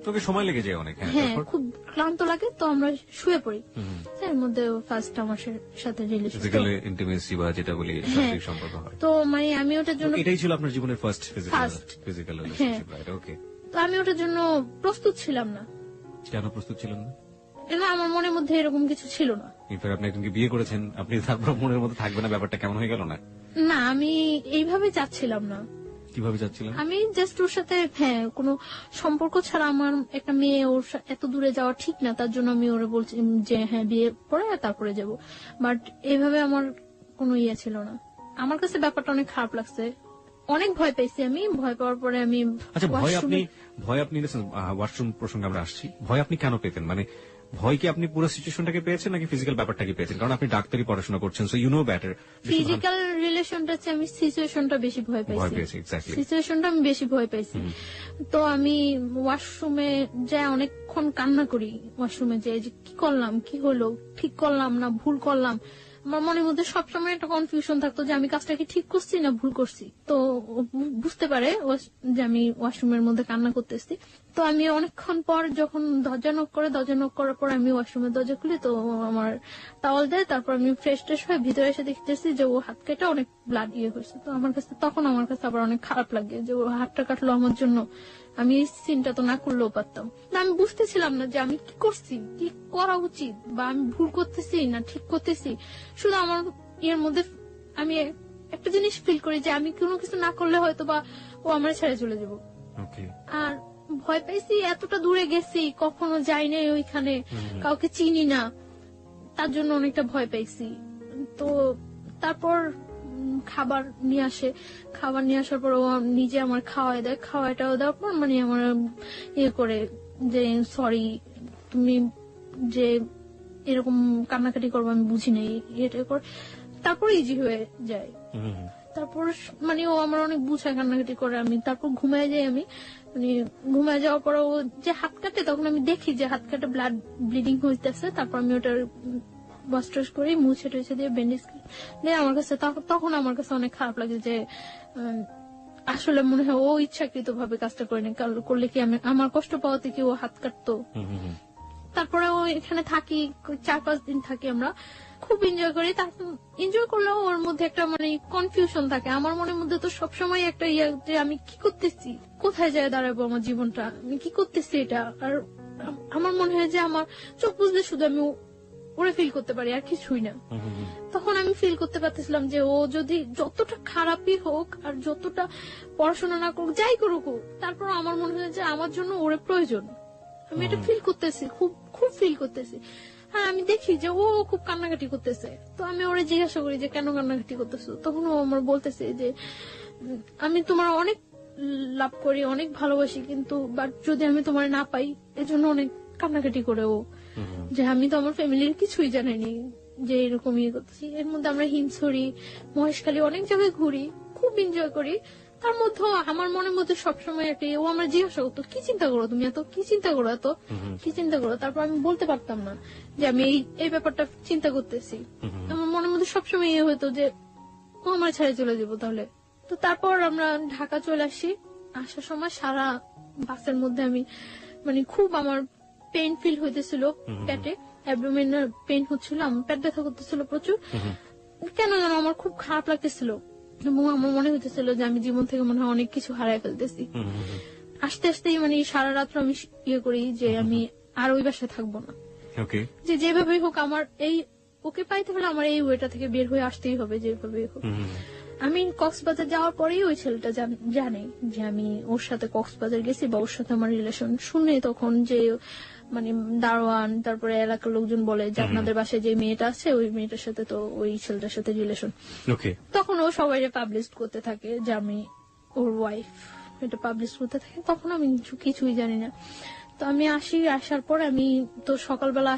তোকে সময় লেগে যায় অনেক। হ্যাঁ তারপর খুব ক্লান্ত লাগে, তো আমরা শুয়ে পড়ি। এর মধ্যে ফার্স্ট আমার সাথে রিলেশন, ফিজিক্যাল ইন্টিমেসি বা যেটা বলি শারীরিক সম্পর্ক হয়। তো মানে আমি ওটার জন্য এটাই ছিল আপনার জীবনের first First. Physical relationship, right? Okay. তো আমি ওটার জন্য প্রস্তুত ছিলাম না, কেন প্রস্তুত ছিলেন না? কেন আমার মনের মধ্যে এরকম কিছু ছিল না। ইনফ্যাক্ট আপনি একজনকে বিয়ে করেছেন, আপনি তারপর মনের মধ্যে থাকবে না, ব্যাপারটা কেমন হয়ে গেল না? না আমি এইভাবে চাচ্ছিলাম না, কিভাবে যাচ্ছিলেন? আমি জাস্ট ওর সাথে হ্যাঁ কোনো সম্পর্ক ছাড়া আমার একটা মেয়ে ওর এত দূরে যাওয়া ঠিক না, তার জন্য আমি ওরে বলছি যে হ্যাঁ বিয়ে পরে তারপরে যাব। বাট এইভাবে আমার কোনো ইয়ে ছিল না। আমার কাছে ব্যাপারটা অনেক খারাপ লাগছে, অনেক ভয় পেয়েছি আমি। ভয় পাওয়ার পরে আমি আচ্ছা, ভয় washroom-এ- আপনি ওয়াশরুম প্রসঙ্গে আমরা আসছি, ভয় আপনি কেন পেতেন? মানে ভয় কি আপনি পুরো সিচুয়েশনটাকে পেয়েছেন নাকি ফিজিক্যাল ব্যাপারটাকে পেয়েছেন? কারণ আপনি ডাক্তারি পড়াশোনা করছেন, so you know better. Physical রিলেশনটা চেয়ে আমি সিচুয়েশনটা বেশি ভয় ভয় পাইছি, পেয়েছি, এক্স্যাক্টলি। সিচুয়েশনটা আমি বেশি ভয় পাইছি। তো আমি ওয়াশরুমে যাই অনেকক্ষণ কান্না করি, ওয়াশরুমে যাই যে কি করলাম, কি হলো, ঠিক করলাম না ভুল করলাম। আমার মনের মধ্যে সবসময় একটা কনফিউশন থাকতো যে আমি কাজটা কি ঠিক করছি না ভুল করছি। তো ও বুঝতে পারে যে আমি ওয়াশরুমের মধ্যে কান্না করতেছি। তো আমি অনেকক্ষণ পর যখন দরজা নক করার পর আমি ওয়াশরুমের দরজা খুলি, তো ও আমার টাওয়াল দেয়। তারপর আমি ফ্রেশ ট্রেশ হয়ে ভিতরে এসে দেখতেছি যে ও হাত কেটে অনেক ব্লাড ইয়ে হয়েছে। তো আমার কাছে আবার অনেক খারাপ লাগে যে ও হাতটা কাটলো আমার জন্য, আমি এই সিনটা তো না করলেও পারতাম না। আমি বুঝতেছিলাম না যে আমি কি করছি, কি করা উচিত, বা আমি ভুল করতেছি না ঠিক করতেছি। শুধু আমার এর মধ্যে আমি একটা জিনিস ফিল করি যে আমি কোনো কিছু না করলে হয়তো বা ও আমার ছেড়ে চলে যাবো। ওকে। আর ভয় পাইছি, এতটা দূরে গেছি, কখনো যাই নাই ওইখানে, কাউকে চিনি না, তার জন্য অনেকটা ভয় পাইছি। তো তারপর খাবার নিয়ে আসার পর ও নিজে আমার খাওয়াই দেয়, খাওয়াইটাও দেওয়ার পর মানে আমার ইয়ে করে যে সরি তুমি যে এরকম কান্নাকাটি করবো আমি বুঝি নাই, এটা কর। তারপর ইজি হয়ে যায়। তারপর মানে ও আমার অনেক বুঝায়, কান্নাকাটি করে। আমি তারপর ঘুমায় যাই। আমি মানে ঘুমায় যাওয়ার পর ও যে হাত কাটে, তখন আমি দেখি যে হাত কাটে ব্লাড ব্লিডিং হইতেছে। তারপর আমি ওটার ওয়াশ করি, মুছে টুছে দিয়ে ব্যান্ডেজ দিয়ে আমার কাছে তখন আমার কাছে অনেক খারাপ লাগে যে আসলে মনে হয় ও ইচ্ছাকৃত ভাবে কাজটা করেনি, করলে কি আমি আমার কষ্ট পাওয়াতে কি ও হাত কাটতো। তারপরে ও এখানে থাকি, 4-5 দিন থাকি, আমরা খুব এনজয় করি। তারপর এনজয় করলেও ওর মধ্যে একটা মানে কনফিউশন থাকে। আমার মনের মধ্যে তো সবসময় একটা ইয়ে যে আমি কি করতেছি, কোথায় যায় দাঁড়াবো আমার জীবনটা, আমি কি করতেছি এটা। আর আমার মনে হয় যে আমার চোখ বুঝলে শুধু আমি ওরে ফিল করতে পারি, আর কিছুই না। তখন আমি ফিল করতে পারতেছিলাম যে ও যদি যতটা খারাপই হোক আর যতটা পড়াশোনা না করুক, যাই করুক, তারপর আমার মনে হয় যে আমার জন্য ওরে প্রয়োজন। আমি এটা ফিল করতেছি, খুব খুব ফিল করতেছি। হ্যাঁ আমি দেখি যে ও খুব কান্নাকাটি করতেছে। তো আমি ওরে জিজ্ঞাসা করি যে কেন কান্নাকাটি করতেছো। তখন ও আমার বলতেছে যে আমি তোমার অনেক লাভ করি, অনেক ভালোবাসি, কিন্তু বাট যদি আমি তোমার না পাই এজন্য অনেক কান্নাকাটি করে ও, যে আমি তো আমার ফ্যামিলির কিছুই জানিনি যে এরকম ইয়ে করতেছি। এর মধ্যে আমরা হিমছড়ি, মহেশখালী অনেক জায়গায় ঘুরি, খুব এনজয় করি। তার মধ্যে আমার মনের মধ্যে সবসময় একটা ও আমরা জিজ্ঞাসা করতো কি চিন্তা করো তুমি, এত কি চিন্তা করো, এত কি চিন্তা করো। তারপর আমি বলতে পারতাম না যে আমি এই ব্যাপারটা চিন্তা করতেছি। আমার মনের মধ্যে সবসময় ইয়ে হতো যে ও আমার ছেড়ে চলে যাবো তাহলে। তো তারপর আমরা ঢাকা চলে আসি। আসার সময় সারা বাসের মধ্যে আমি মানে খুব আমার পেইন ফিল হইতেছিল, পেটে অ্যাবডোমেনাল পেইন হচ্ছিল, আমার পেট ব্যথা করতেছিল প্রচুর। কেন যেন আমার খুব খারাপ লাগতেছিল এবং আমার মনে হইতেছিল যে আমি জীবন থেকে মনে হয় অনেক কিছু হারাই ফেলতেছি। আস্তে আস্তেই মানে সারা রাত্র আমি ইয়ে করি যে আমি আর ওই বাসায় থাকবো না, যে যেভাবেই হোক আমার এই ওকে পাইতে হলে আমার এই ওয়েটা থেকে বের হয়ে আসতেই হবে যেভাবেই হোক। আমি কক্সবাজার যাওয়ার পরেই ওই ছেলেটা জানে যে আমি ওর সাথে কক্সবাজার গেছি বা ওর সাথে আমার রিলেশন। শুনে তখন যে মানে দারোয়ান তারপরে এলাকার লোকজন বলে যে আপনাদের বাসায় যে মেয়েটা আছে ওই মেয়েটার সাথে তো ওই ছেলেটার সাথে রিলেশন। ওকে। তখন ও সবাই পাবলিশ করতে থাকে যে আমি ওর ওয়াইফ, এটা পাবলিশ করতে থাকে। তখন আমি কিছুই জানি না। তো আমি আসার পর আমি তো সকালবেলা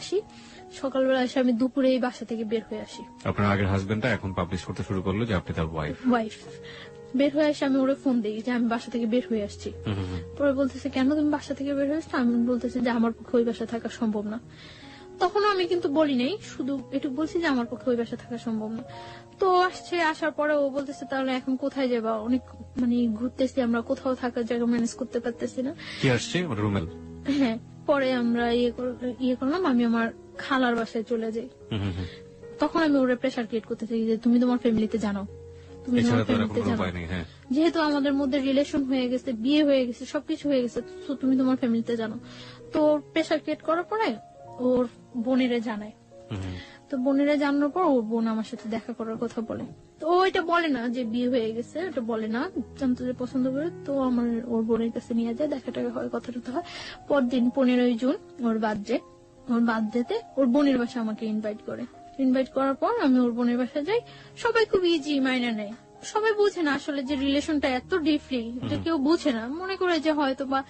এসে আমি দুপুরে এই বাসা থেকে বের হয়ে আসি। আপনার আগের হাজবেন্ডটা এখন পাবলিশ করতে শুরু করলো যে আপনি তার ওয়াইফ। বের হয়ে এসে আমি ওরে ফোন দিই যে আমি বাসা থেকে বের হয়ে আসছি। পরে বলতেছে কেন তুমি বাসা থেকে বের হয়ে আসছো? আমি বলতেছি যে আমার পক্ষে ওই বাসা থাকা সম্ভব না। তখন আমি কিন্তু বলি নাই, শুধু একটু বলছি যে আমার পক্ষে ওই বাসা থাকা সম্ভব না। তো আসার পরে ও বলতেছে তাহলে এখন কোথায় যাবা? অনেক মানে ঘুরতেছি আমরা, কোথাও থাকার জায়গা ম্যানেজ করতে পারতেছি না। কি আসছে? রুমেল। হ্যাঁ, পরে আমরা ইয়ে করলাম, আমি আমার খালার বাসায় চলে যাই। তখন আমি ওরে প্রেশার ক্রিয়েট করতে চাই যে তুমি তোমার ফ্যামিলিতে জানো, তুমি তোমার ফ্যামিলিতে জানো, যেহেতু আমাদের মধ্যে রিলেশন হয়ে গেছে, বিয়ে হয়ে গেছে, সবকিছু হয়ে গেছে, তো তুমি তোমার ফ্যামিলিতে জানো। তো প্রেশার ক্রিয়েট করার পরে ওর বোনেরে জানায়। তো বোনেরা জানানোর পর ওর বোন আমার সাথে দেখা করার কথা বলে। তো ও এটা বলে না যে বিয়ে হয়ে গেছে, এটা বলে না, জানতো যে পছন্দ করে। তো আমার ওর বোনের কাছে নিয়ে যায়, দেখা টাকা হয়, কথা টথা হয়। পরদিন 15 জুন ওর বার্থডেতে ওর বোনের বাসা আমাকে ইনভাইট করার পর আমি ওর বোনের বাসা যাই। সবাই খুব ইজি মাইনা নেয়, সবাই বুঝে না আসলে যে রিলেশনটা এত ডিপলি, এটা কেউ বুঝে না, মনে করে যে হয়তো বা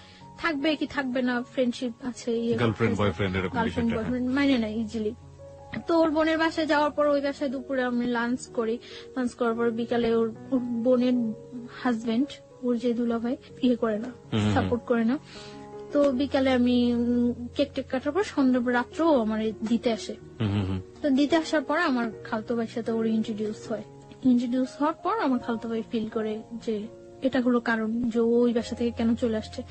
থাকবে কি থাকবে না, ফ্রেন্ডশিপ আছে, গার্লফ্রেন্ড বয়ফ্রেন্ড মাইনে নেয় ইজিলি। তো ওর বোনের বাসায় যাওয়ার পর ওই বাসায় দুপুরে আমি লাঞ্চ করার পর বিকালে ওর বোনের হাজবেন্ড, ওর যে দুলাভাই, করে না, সাপোর্ট করে না। তো বিকালে আমি কেক কাটার পর সন্ধ্যা রাত্রেও আমার দিতে আসে। তো দিতে আসার পর আমার খালতো ভাইয়ের সাথে ওর ইন্ট্রোডিউস হওয়ার পর আমার খালতো ভাই ফিল করে যে এটা হলো কারণ যে ওই বাসা থেকে কেন চলে আসছে।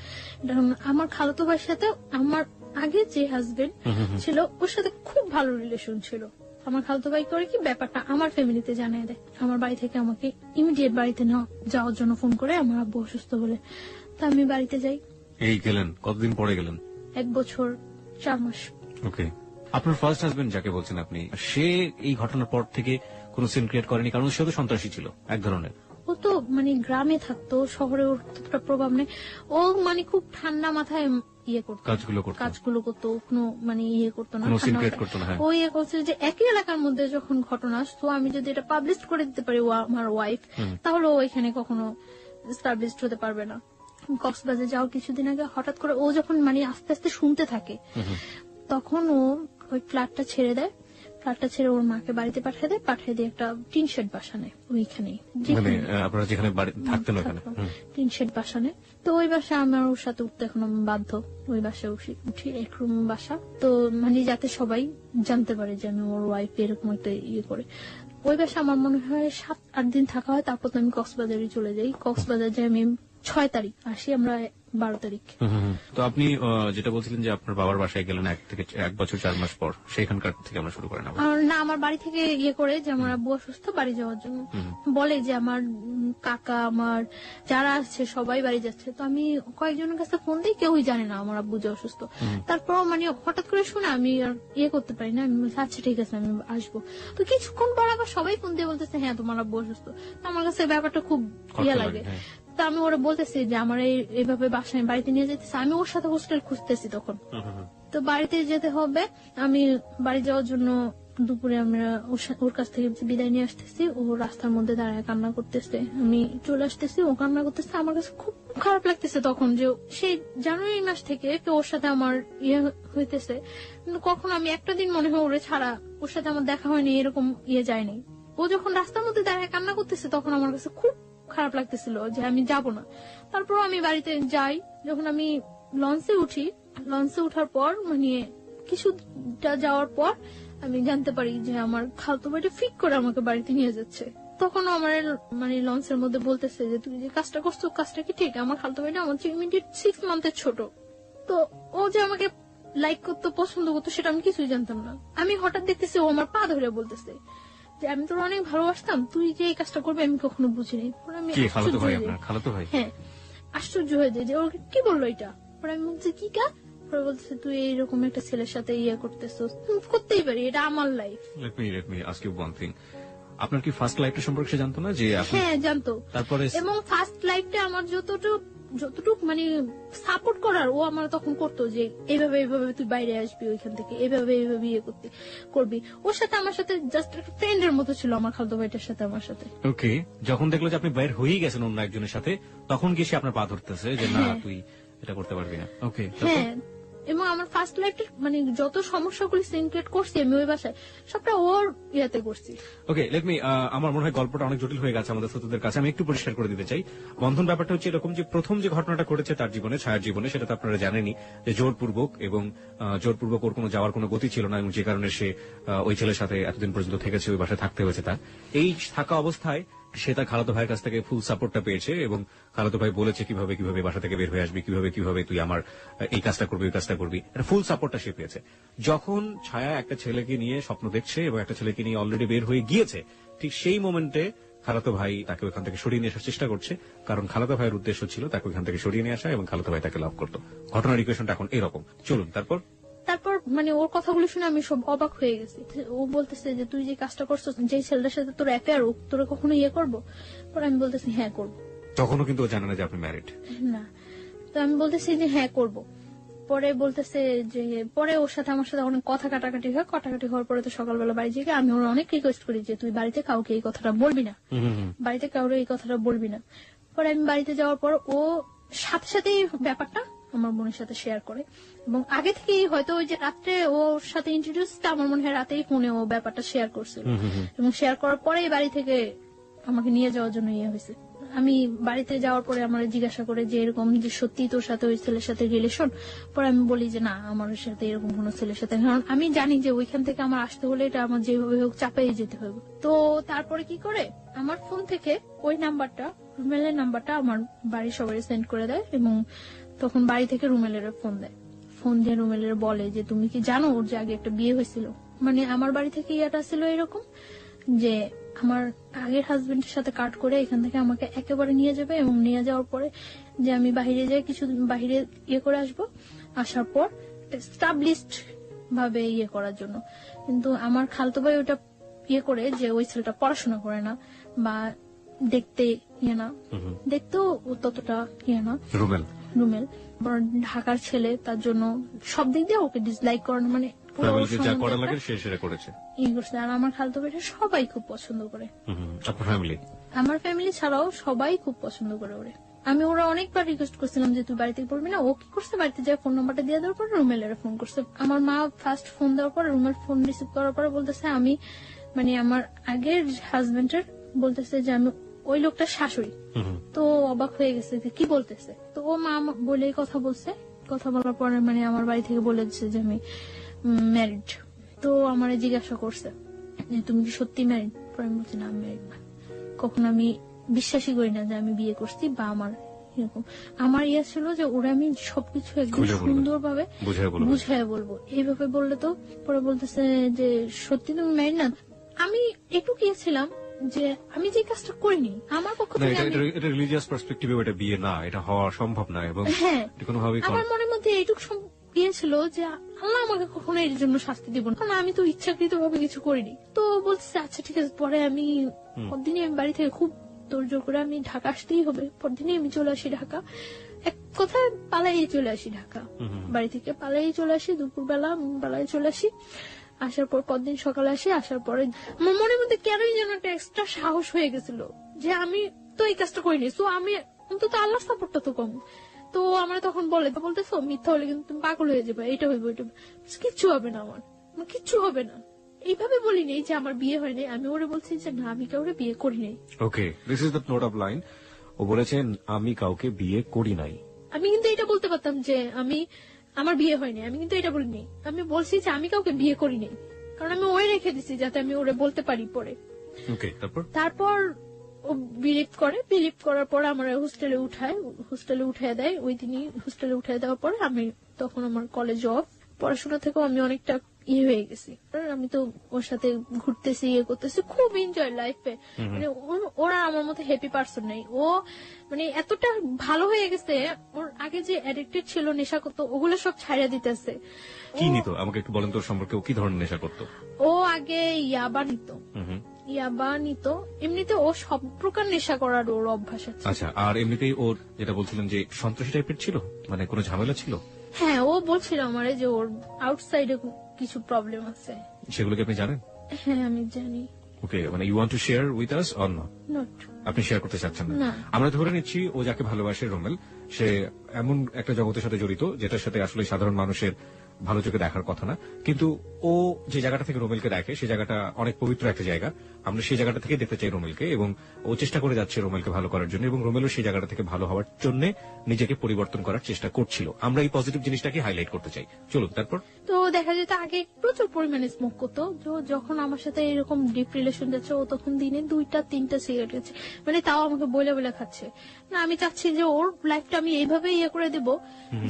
এটা আমার খালতো ভাইয়ের সাথে আমার আগে যে হাজবেন্ড ছিল ওর সাথে খুব ভালো রিলেশন ছিল। আমার খালতো ভাই করে কি ব্যাপারটা আমার ফ্যামিলিতে জানিয়ে দেয়। আমার বাড়ি থেকে আমাকে ইমিডিয়েট বাড়িতে যাওয়ার জন্য ফোন করে, আমার আব্বু অসুস্থ বলে। তা আমি বাড়িতে যাই। এই গেলেন কতদিন পরে গেলেন? 1 বছর 4 মাস। ওকে। আপনার ফার্স্ট হাজবেন্ড যাকে বলছেন আপনি, সে এই ঘটনার পর থেকে কোন সিন ক্রিয়েট করেনি? কারণ সে তো সন্ত্রাসী ছিল এক ধরনের। ও তো মানে গ্রামে থাকতো, শহরে ওর ততটা প্রভাব নেই। ও মানে খুব ঠান্ডা মাথায় কাজগুলো করতো, কোনো মানে করতো না, ও করছে যে একই এলাকার মধ্যে যখন ঘটনা আসতো, আমি যদি এটা পাবলিশ করে দিতে পারি আমার ওয়াইফ, তাহলে ও এখানে কখনো এস্টাবলিশড হতে পারবে না। কক্সবাজার যাওয়ার কিছুদিন আগে হঠাৎ করে ও যখন মানে আস্তে আস্তে শুনতে থাকে, তখন ও ওই ফ্ল্যাটটা ছেড়ে ওর মাকে বাড়িতে পাঠিয়ে দিয়ে একটা টিন শেড বাসা নেয় ওইখানেই, আপনারা যেখানে থাকতেন ওখানে টিন শেড বাসা নেয়। তো ওই বাসা আমার ওর সাথে উঠতে এখন বাধ্য। ওই বাসায় উঠি, 1 রুম বাসা, তো মানে যাতে সবাই জানতে পারে যে আমি ওর ওয়াইফ এরকম একটা করে। ওই বাসা আমার মনে হয় 7-8 দিন থাকা হয়। তারপর তো আমি কক্সবাজারে চলে যাই। কক্সবাজার যাই আমি 6 তারিখ, আসি আমরা 12 তারিখ। তো আপনি যেটা বলছিলেন যে আপনার বাবার বাসায় গেলেন 1 বছর 4 মাস পর, সেখানকার থেকে আমরা শুরু করেন। না, আমার বাড়ি থেকে করে যে আমার আব্বু অসুস্থ, বাড়ি যাওয়ার জন্য বলে যে আমার কাকা, আমার যারা আছে সবাই বাড়ি যাচ্ছে। তো আমি কয়েকজনের কাছে ফোন দিই, কেউই জানে না আমার আব্বু যে অসুস্থ। তারপর মানে হঠাৎ করে শুনে আমি আর করতে পারি না, আমি আচ্ছা ঠিক আছে আমি আসবো। তো কিছুক্ষণ পর আবার সবাই ফোন দিয়ে বলতেছে হ্যাঁ তোমার আব্বু অসুস্থ। আমার কাছে ব্যাপারটা খুব লাগে। তা আমি ওরা বলতেছি যে আমার এইভাবে বাসায় বাড়িতে নিয়ে যেতেছে, আমি ওর সাথে হোস্টেল খুঁজতেছি তখন। তো বাড়িতে যেতে হবে, আমি বাড়ি যাওয়ার জন্য দুপুরে আমরা ওর কাছ থেকে বিদায় নিয়ে আসতেছি। ও রাস্তার মধ্যে দাঁড়ায় কান্না করতেছে, আমি চলে আসতেছি, ও কান্না করতেছে। আমার কাছে খুব খারাপ লাগতেছে তখন যে সেই জানুয়ারি মাস থেকে ওর সাথে আমার হইতেছে, কিন্তু কখনো আমি একটা দিন মনে হয় ওরে ছাড়া ওর সাথে আমার দেখা হয়নি, এরকম যায়নি। ও যখন রাস্তার মধ্যে দাঁড়ায় কান্না করতেছে তখন আমার কাছে খুব খারাপ লাগতেছিল যে আমি যাব না। তারপর আমি বাড়িতে যাই। যখন আমি লঞ্চে উঠার পর মানে কিছুটা যাওয়ার পর আমি জানতে পারি যে আমার খালতো ভাইটা ফিক করে আমাকে বাড়িতে নিয়ে যাচ্ছে। তখন আমার মানে লঞ্চের মধ্যে বলতেছে যে তুই যে কাজটা করছো কাজটা কি ঠিক? আমার খালতো ভাইটা আমার ইমিডিয়েট 6 মান্থের ছোট। তো ও যে আমাকে লাইক করতো, পছন্দ করতো, সেটা আমি কিছুই জানতাম না। আমি হঠাৎ দেখতেছি ও আমার পা ধরে বলতেছে যে আমি তোর অনেক ভালোবাসতাম, তুই যে এই কাজটা করবে আমি কখনো বুঝিনি। হ্যাঁ, আশ্চর্য হয়ে যায় যে ওর কি বললো এটা। পরে আমি বলছি কি কা? পরে বলতেছে তুই এইরকম একটা ছেলের সাথে করতেছিস, করতেই পারি, এটা আমার life. Let me ask you one thing. আপনার কি ফার্স্ট লাইফটা সম্পর্কে সে জানতো না যে আপনি হ্যাঁ জানতো। তারপরে এবং ফার্স্ট লাইফটা আমার যতটুকু মানে সাপোর্ট করার ও আমার তখন করতো, যে এইভাবে এইভাবে তুই বাইরে আসবি ওইখান থেকে, এইভাবে এইভাবে ইয়ে করবি। ওর সাথে আমার সাথে জাস্ট একটা ফ্রেন্ডের মতো ছিল আমার খালতো ভাইটার সাথে আমার সাথে। ওকে, যখন দেখলো যে আপনি বাইরে হয়েই গেছেন অন্য একজনের সাথে, তখন গিয়ে সে আপনার পা ধরতেছে যে না তুই এটা করতে পারবি না। ওকে, হ্যাঁ, এবং আমার ফার্স্ট লাইফটা মানে যত সমস্যাগুলি সিনক্রেট করছি আমি ওই বাসায়, সবটা ওর ইয়াতে করছি। ওকে, লেট মি, আমার মনে হয় গল্পটা অনেক জটিল হয়ে গেছে আমাদের শ্রোতাদের কাছে। আমি একটু পরিষ্কার করে দিতে চাই। বন্ধন ব্যাপারটা হচ্ছে এরকম যে প্রথম যে ঘটনাটা ঘটেছে তার জীবনে, ছায়ার জীবনে, সেটা তো আপনারা জানেনই যে জোরপূর্বক, এবং জোরপূর্বক ওর কোনো যাওয়ার কোনো গতি ছিল না, এবং যে কারণে সে ওই ছেলের সাথে এতদিন পর্যন্ত থেকেছে, ওই বাসায় থাকতে হয়েছে তার। এই থাকা অবস্থায় সে তার খালাতো ভাইয়ের কাছ থেকে ফুল সাপোর্টটা পেয়েছে, এবং খালাতো ভাই বলেছে কিভাবে কিভাবে বাসা থেকে বের হয়ে আসবি, কিভাবে কিভাবে তুই আমার এই কাজটা করবি, ওই কাজটা করবি, এটা ফুল সাপোর্টটা সে পেয়েছে। যখন ছায়া একটা ছেলেকে নিয়ে স্বপ্ন দেখছে এবং একটা ছেলেকে নিয়ে অলরেডি বের হয়ে গিয়েছে, ঠিক সেই মোমেন্টে খালাতো ভাই তাকে ওখান থেকে সরিয়ে নিয়ে আসার চেষ্টা করছে, কারণ খালাতো ভাইয়ের উদ্দেশ্য ছিল তাকে ওখান থেকে সরিয়ে নিয়ে আসা, এবং খালাতো ভাই তাকে লাভ করতো। ঘটনার ইকুয়েশনটা এখন এরকম। চলুন তারপর মানে ওর কথাগুলো শুনে আমি সব অবাক হয়ে গেছি। ও বলতেছে যে তুই যে কাজটা করছিস, যে ছেলেটার সাথে তোর অ্যাফেয়ার, তোরা কখনো ইয়ে করবো? পরে আমি বলতেছি হ্যাঁ করবো। তখনও কিন্তু ও জানে না যে আপনি ম্যারিড। না, তো আমি বলতেছি যে হ্যাঁ করবো। পরে বলতেছে যে, পরে ওর সাথে আমার সাথে অনেক কথা কাটাকাটি হওয়ার পরে তো সকালবেলা বাড়ি যেয়ে আমি ওর অনেক রিকোয়েস্ট করি যে তুই বাড়িতে কাউকে এই কথাটা বলবি না, বাড়িতে কাউকে এই কথাটা বলবি না। পরে আমি বাড়িতে যাওয়ার পর ও সাথে সাথে ব্যাপারটা আমার বোনের সাথে শেয়ার করে, এবং আগে থেকেই হয়তো ওই যে রাত্রে ওর সাথে ইন্ট্রোডিউসটা আমার মনে হয় রাতেই ফোনে ও ব্যাপারটা শেয়ার করছিল, এবং শেয়ার করার পরেই বাড়ি থেকে আমাকে নিয়ে যাওয়ার জন্য ইয়ে হয়েছে। আমি বাড়িতে যাওয়ার পরে আমার জিজ্ঞাসা করে যে এরকম যে সত্যি তোর সাথে ওই ছেলের সাথে রিলেশন? পরে আমি বলি যে না, আমার সাথে এরকম কোন ছেলের সাথে, কারণ আমি জানি যে ওইখান থেকে আমার আসতে হলে এটা আমার যেভাবে হোক চাপাই যেতে হবে। তো তারপরে কি করে আমার ফোন থেকে ওই নাম্বারটা, রুমেলের নাম্বারটা আমার বাড়ির সবাই সেন্ড করে দেয়, এবং তখন বাড়ি থেকে রুমেলের ফোন দেয়। ফোন দিয়ে রুমেলের বলে যে তুমি কি জানো ওর যে আগে একটা বিয়ে হয়েছিল? মানে আমার বাড়ি থেকে ইয়েটা ছিল এরকম যে আমার আগের হাজবেন্ডের সাথে কাট করে এখান থেকে আমাকে একেবারে নিয়ে যাবে, এবং নিয়ে যাওয়ার পরে যে আমি বাইরে যাই কিছুদিন বাইরে ইয়ে করে আসবো, আসার পর এস্টাবলিশড ভাবে ইয়ে করার জন্য। কিন্তু আমার খালতো ভাই ওটা ইয়ে করে যে ওই ছেলেটা পড়াশোনা করে না বা দেখতে ইয়ে না, দেখতেও ততটা ইয়ে না, রুমেল ঢাকার ছেলে, তার জন্য সব দিক দিয়ে ওকে ডিসলাইক করানো, মানে আর আমার খালতো ভাইটা সবাই খুব পছন্দ করে, আমার ফ্যামিলি ছাড়াও সবাই খুব পছন্দ করে ওরে। আমি ওরা অনেকবার রিকোয়েস্ট করছিলাম যে তুই বাড়িতে বলবি না। ও কি করছে, বাড়িতে যায় ফোন নাম্বারটা দিয়ে দেওয়ার পর রুমেলের ফোন করছে। আমার মা ফার্স্ট ফোন দেওয়ার পর রুমেল ফোন রিসিভ করার পরে বলতেছে আমি মানে আমার আগের হাজবেন্ডের বলতেছে যে আমি ওই লোকটার শাশুড়ি। তো অবাক হয়ে গেছে যে কি বলতেছে। তো ও মা বলে কথা বলছে, কথা বলার পরে মানে আমার বাড়ি থেকে বলে দিচ্ছে যে আমি ম্যারিড। তো আমার জিজ্ঞাসা করছে যে তুমি কি সত্যি ম্যারিড? পরে আমি বলছি না, আমি ম্যারিড না। কখন আমি বিশ্বাসই করি না যে আমি বিয়ে করছি বা আমার এরকম। আমার ইয়ে ছিল যে ওরা আমি সবকিছু একদম সুন্দরভাবে বুঝাই বলবো, এইভাবে বললে তো। পরে বলতেছে যে সত্যি তুমি ম্যারিড না? আমি একটু গিয়েছিলাম যে আমি যে কাজটা করিনি আমার পক্ষ থেকে, এটা রিলিজিয়াস পার্সপেক্টিভে এটা বিয়ে না, এটা হওয়া সম্ভব না, এবং হ্যাঁ আমার মনের মধ্যে এইটুকু গিয়েছিল যে আল্লাহ আমাকে কখনো এর জন্য শাস্তি দিব না, কারণ আমি তো ইচ্ছাকৃত ভাবে কিছু করিনি। তো বলছে আচ্ছা ঠিক আছে। পরে আমি পরদিনই আমি বাড়ি থেকে খুব তোড়জোড় করে আমি ঢাকা আসতেই হবে, পরদিনই আমি চলে আসি ঢাকা। এক কথায় পালাই চলে আসি ঢাকা, বাড়ি থেকে পালাই চলে আসি, দুপুরবেলা পালাই চলে আসি। আসার পর পরদিন সকালে আসি, আসার পরে আমার মনের মধ্যে কেনই যেন একটা এক্সট্রা সাহস হয়ে গেছিল যে আমি তো এই কাজটা করিনি, তো আমি অন্তত আল্লাহর সাপোর্টটা তো কম। তো আমরা তখন বলতেছো মিথ্যা হলে কিন্তু তুমি পাগল হয়ে যাবে, এটা হইব এটা কিচ্ছু হবে না, আমার কিচ্ছু হবে না। এইভাবে বলিনি যে আমার বিয়ে হয়নি, আমি ওরে বলছি যে না আমি কাউকে বিয়ে করি নাই। Okay, this is the note of line. ও বলেছেন আমি কাউকে বিয়ে করি নাই। আমি কিন্তু এটা বলতে পারতাম যে আমি আমার বিয়ে হয়নি, আমি কিন্তু এটা বলিনি। আমি বলছি যে আমি কাউকে বিয়ে করি নাই, কারণ আমি ওই রেখে দিছি যাতে আমি ওরে বলতে পারি পরে। তারপর ও বিলিভ করার পর আমার হোস্টেলে উঠায় দেয়। ওই দিনই হোস্টেলে উঠায় দেওয়ার পরে আমি তখন আমার কলেজ অফ, পড়াশোনা থেকেও আমি অনেকটা ইয়ে হয়ে গেছি। আমি তো ওর সাথে ঘুরতেছি, ইয়ে করতেছি, খুব এনজয় লাইফে। মানে ওরা আমার মতো হ্যাপি পারসন নেই। ও মানে এতটা ভালো হয়ে গেছে, ওর আগে যে অ্যাডিক্টেড ছিল, নেশা করতো, ওগুলো সব ছাড়িয়ে দিতেছে। কি নিত আমাকে একটু বলেন তো সম্পর্কে, ও কি ধরনের নেশা করতো? ও আগে ইয়াবা নিত, ইয়াবা নিত। এমনিতে ও সব প্রকার নেশা করার ওর অভ্যাস আছে। আচ্ছা, আর এমনিতেই ওর যেটা বলছিলেন যে সন্ত্রাসী টাইপের ছিল, মানে কোনো ঝামেলা ছিল? হ্যাঁ, ও বলছিল আমারে যে ওর আউটসাইডে কিছু প্রবলেম আছে। সেগুলো কি আপনি জানেন? হ্যাঁ, আমি জানি। ওকে, মানে you want to share with us or not? Not. আপনি শেয়ার করতে চাচ্ছেন না? না। আমরা ধরে নিচ্ছি ও যাকে ভালোবাসে রোমেল, সে এমন একটা জগতের সাথে জড়িত যেটার সাথে আসলে সাধারণ মানুষের ভালো চোখে দেখার কথা না, কিন্তু ও যে জায়গাটা থেকে রোমেলকে দেখে সেই জায়গাটা অনেক পবিত্র একটা জায়গা। আমরা সেই জায়গাটা থেকে দেখতে চাই রোমেলকে, এবং ও চেষ্টা করে যাচ্ছে রোমেলকে ভালো করার জন্য, এবং রোমেলও সেই জায়গাটা থেকে ভালো হওয়ার জন্য নিজেকে পরিবর্তন করার চেষ্টা করছিল। আমরা এই পজিটিভ জিনিসটাকে হাইলাইট করতে চাই। চলুন তারপর। তো দেখা যেত আগে প্রচুর পরিমাণে স্মোক করতো। যখন আমার সাথে এরকম ডিপ রিলেশন যাচ্ছে, ও তখন দিনে 2-3টা সিগারেট খাচ্ছে, মানে তাও আমাকে বলে বলে খাচ্ছে। না, আমি চাচ্ছি যে ওর লাইফটা আমি এইভাবে করে দেব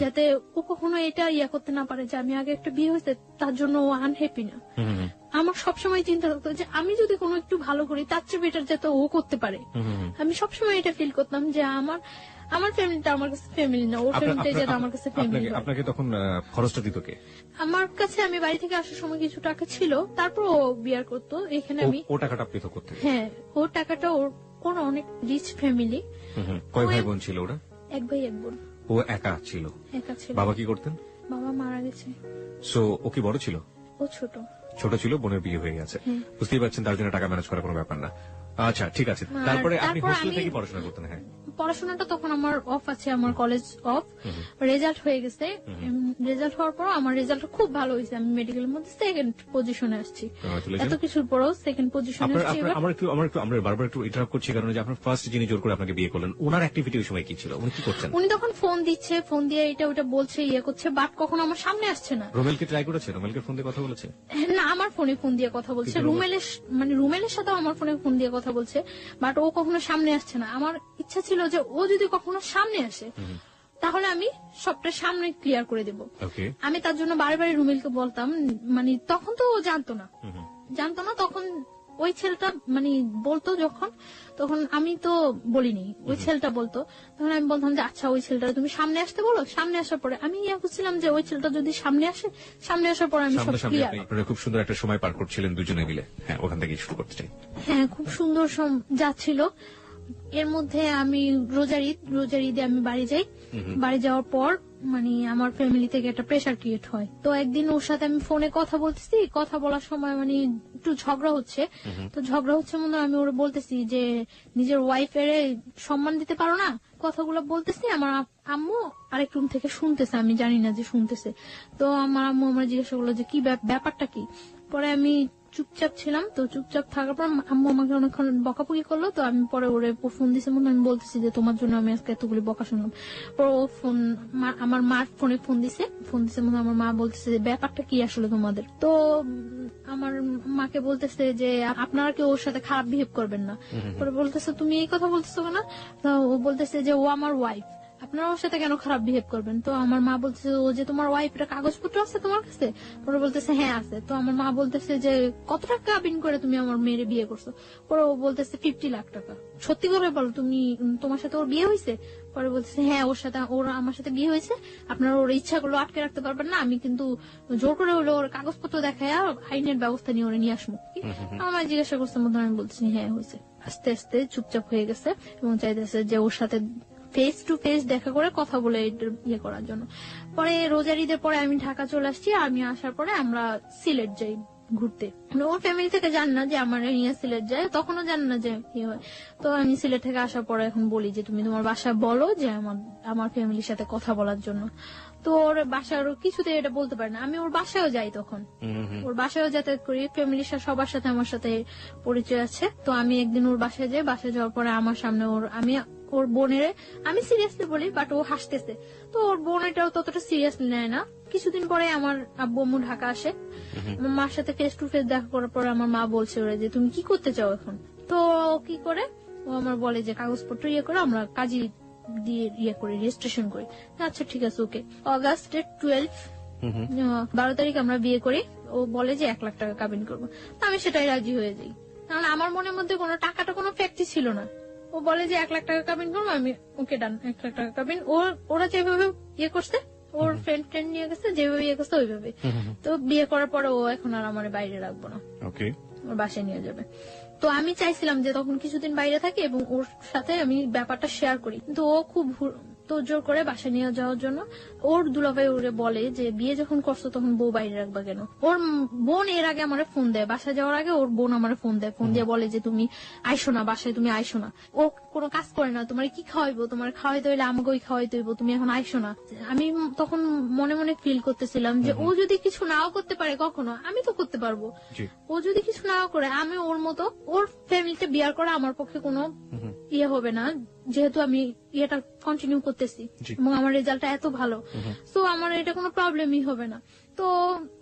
যাতে ও কখনো এটা করতে না পারে যে আমি আগে একটা বিয়ে হয়েছে তার জন্য ও আনহ্যাপি না। আমার সবসময় চিন্তা থাকতো যে আমি যদি কোনো একটু ভালো করি তার চেয়ে বেটার যাতে ও করতে পারে। আমি সবসময় এটা ফিল করতাম যে আমার ফ্যামিলিটা আমার কাছে ফ্যামিলি না, ওর ফ্যামিলিটাই যেন আমার কাছে ফ্যামিলি। আপনাকে তখন খরচটা দিত কে? আমার কাছে আমি বাড়ি থেকে আসার সময় কিছু টাকা ছিল, তারপর ও বিয়ার করতো এখানে। আমি ও টাকাটা আপনি তো করতে? হ্যাঁ, ওর টাকাটা ওর অনেক রিচ ফ্যামিলি। কয় ভাই বোন ছিল ওরা? এক ভাই এক বোন। ও একা ছিল? একা ছিল। বাবা কি করতেন? বাবা মারা গেছে। সো ও কি বড় ছিল? ও ছোট। ছোট ছিল, বোনের বিয়ে হয়ে গেছে। বুঝতেই পারছেন তার জন্য টাকা ম্যানেজ করা কোনো ব্যাপার না। আচ্ছা, ঠিক আছে। তারপরে আপনি হোস্টেল থেকে পড়াশোনা করতেন? হ্যাঁ, পড়াশোনাটা তখন আমার অফ আছে, আমার কলেজ অফ। রেজাল্ট হয়ে গেছে। রেজাল্ট হওয়ার পর আমার রেজাল্ট খুব ভালো হয়েছে, আমি মেডিকেলের মধ্যে সেকেন্ড পজিশনে আসছি। এত কিছুর পরেও সেকেন্ড পজিশনে আসছি। আমরা বারবার একটু ইন্টারাপ্ট করছি কারণ আপনার ফার্স্ট যিনি জোর করে আপনাকে বিয়ে করলেন, ওনার অ্যাক্টিভিটি ওই সময় কি ছিল? উনি কি করছেন? উনি তখন ফোন দিচ্ছে, ফোন দিয়ে এটা ওটা বলছে, করছে, বাট কখনো আমার সামনে আসছে না। রোমেলকে ট্রাই করেছে? রোমেলকে ফোন দিয়ে কথা বলেছে? না, আমার ফোনে ফোন দিয়ে কথা বলছে। রুমেলের সাথেও আমার ফোনে ফোন দিয়ে কথা বলছে, বাট ও কখনো সামনে আসছে না। আমার ইচ্ছা ছিল যে ও যদি কখনো সামনে আসে তাহলে আমি সবটা সামনে ক্লিয়ার করে দেব। আমি তার জন্য বারবার রুমেলকে বলতাম, মানে তখন তো ও জানতো না। তখন ওই ছেলেটা মানে বলতো তখন আমি তো বলিনি, ওই ছেলেটা বলতো। তখন আমি বলতাম যে আচ্ছা, ওই ছেলেটা তুমি সামনে আসতে বলো। সামনে আসার পরে আমি বুঝছিলাম যে ওই ছেলেটা যদি সামনে আসে, সামনে আসার পরে আমি সব ক্লিয়ার। আপনারা খুব সুন্দর একটা সময় পার করছিলেন দুজনে মিলে। হ্যাঁ, ওখান থেকে শুরু করতে চাই। হ্যাঁ, খুব সুন্দর যাচ্ছিল। এর মধ্যে আমি রোজার ঈদে আমি বাড়ি যাই। বাড়ি যাওয়ার পর মানে আমার ফ্যামিলি থেকে একটা প্রেসার ক্রিয়েট হয়। তো একদিন ওর সাথে আমি ফোনে কথা বলতেছি, কথা বলার সময় মানে একটু ঝগড়া হচ্ছে। তো ঝগড়া হচ্ছে মনে আমি ওরা বলতেছি যে নিজের ওয়াইফের সম্মান দিতে পারো না, কথাগুলো বলতেছি। আমার আম্মু আরেক রুম থেকে শুনতেছে, আমি জানি না যে শুনতেছে। তো আমার আম্মু আমার জিজ্ঞাসা করলো যে কি ব্যাপারটা কি। পরে আমি চুপচাপ ছিলাম। তো চুপচাপ থাকার পর আম্মু আমাকে অনেকক্ষণ বকাবকি করলো। তো আমি পরে ওরে ফোন দিছে মনে আমি বলতেছি যে তোমার জন্য আমি আজকে এতগুলি বকা শুনলাম। পরে ও আমার মার ফোনে ফোন দিছে মনে আমার মা বলতেছে যে ব্যাপারটা কি আসলে তোমাদের। তো আমার মাকে বলতেছে যে আপনারা কেউ ওর সাথে খারাপ বিহেভ করবেন না। পরে বলতেছে তুমি এই কথা বলতেছো না? তো ও বলতেছে যে ও আমার ওয়াইফ, আপনারা ওর সাথে কেন খারাপ বিহেভ করবেন? তো আমার মা বলতেছে ও যে তোমার ওয়াইফ, এটা কাগজপত্র আছে তোমার কাছে? পরে বলতেছে হ্যাঁ আছে। তো আমার মা বলতেছে যে কত টাকা কাবিন করে তুমি আমার মেয়ের বিয়ে করছো? পরে ও বলতেছে 50 লাখ টাকা। সত্যি করে বলো, তোমার সাথে ওর বিয়ে হয়েছে? পরে বলতেছে হ্যাঁ, ওর আমার সাথে বিয়ে হয়েছে। আপনারা ওর ইচ্ছাগুলো আটকে রাখতে পারবেন না, আমি কিন্তু জোর করে হলো ওর কাগজপত্র দেখায় আইনের ব্যবস্থা নিয়ে ওরে নিয়ে আসবো। আমার জিজ্ঞাসা করছে মতো আমি বলতেছি হ্যাঁ হয়েছে। আস্তে আস্তে চুপচাপ হয়ে গেছে এবং চাইতেছে যে ওর সাথে ফেস টু ফেস দেখা করে কথা বলে করার জন্য। পরে রোজার ঈদের পরে আমি ঢাকা চলে আসছি। আমি আসার পরে আমরা সিলেট যাই ঘুরতে। ওর ফ্যামিলি থেকে জান না যে আমার নিয়ে সিলেট যায়, তখনও জান না যে কি হয়। তো আমি সিলেট থেকে আসার পরে এখন বলি যে তুমি তোমার বাসায় বলো যে আমার ফ্যামিলির সাথে কথা বলার জন্য। তো ওর বাসার কিছুতে এটা বলতে পারে না। আমি ওর বাসায়ও যাই, তখন ওর বাসায়ও যাতায়াত করি। ফ্যামিলির সবার সাথে আমার সাথে পরিচয় আছে। তো আমি একদিন ওর বাসায় যাই। বাসায় যাওয়ার পরে আমার সামনে ওর বোনের আমি সিরিয়াসলি বলি, বাট ও হাসতেছে। তো ওর বোন এটাও ততটা সিরিয়াসলি নেয় না। কিছুদিন পরে আমার আব্বু আম্মু ঢাকা আসে। আমার মার সাথে ফেস টু ফেস দেখা করার পরে আমার মা বলছে ওরা যে তুমি কি করতে চাও এখন? তো কি করে ও আমার বলে যে কাগজপত্র করে আমরা কাজী দিয়ে করি, রেজিস্ট্রেশন করি। আচ্ছা ঠিক আছে, ওকে। অগাস্টের 12 তারিখ আমরা বিয়ে করি। ও বলে যে 1 লাখ টাকা কাবিন করবো। আমি সেটাই রাজি হয়ে যাই, কারণ আমার মনের মধ্যে কোনো টাকাটা কোনো ফ্যাক্টই ছিল না। ও বলে যে 1 লাখ টাকা কাবিন করবো, আমি ওকে ডান 1 লাখ টাকা কাবিন। ওরা যেভাবে করছে, ওর ফ্রেন্ড নিয়ে গেছে, যেভাবে করছে ওইভাবে। তো বিয়ে করার পরে ও এখন আর আমার বাইরে রাখবো না, ওর বাসায় নিয়ে যাবে। তো আমি চাইছিলাম যে তখন কিছুদিন বাইরে থাকি এবং ওর সাথে আমি ব্যাপারটা শেয়ার করি, কিন্তু ও খুব তোড়জোড় করে বাসায় নিয়ে যাওয়ার জন্য। ওর দুলাভাই ওরে বলে যে বিয়ে যখন করছো তখন বউ বাইরে রাখবা কেন। ওর বোন এর আগে আমার ফোন দেয়, বাসায় যাওয়ার আগে ওর বোন আমার ফোন দেয়, ফোন দিয়ে বলে যে তুমি আইসো না বাসায়, তুমি আইসো না, ও কোনো কাজ করে না, তোমার কি খাওয়াইবো, তোমার খাওয়াইতে হইলে আমাকে ওই খাওয়াইতে হইব, তুমি এখন আইসো না। আমি তখন মনে মনে ফিল করতেছিলাম যে ও যদি কিছু নাও করতে পারে কখনো, আমি তো করতে পারবো। ও যদি কিছু নাও করে, আমি ওর মতো ওর ফ্যামিলিতে বিয়ার করা আমার পক্ষে কোনো ইয়ে হবে না, যেহেতু আমি ইয়েটা কন্টিনিউ করতেছি এবং আমার রেজাল্টটা এত ভালো, তো আমার এটা কোনো প্রবলেমই হবে না। তো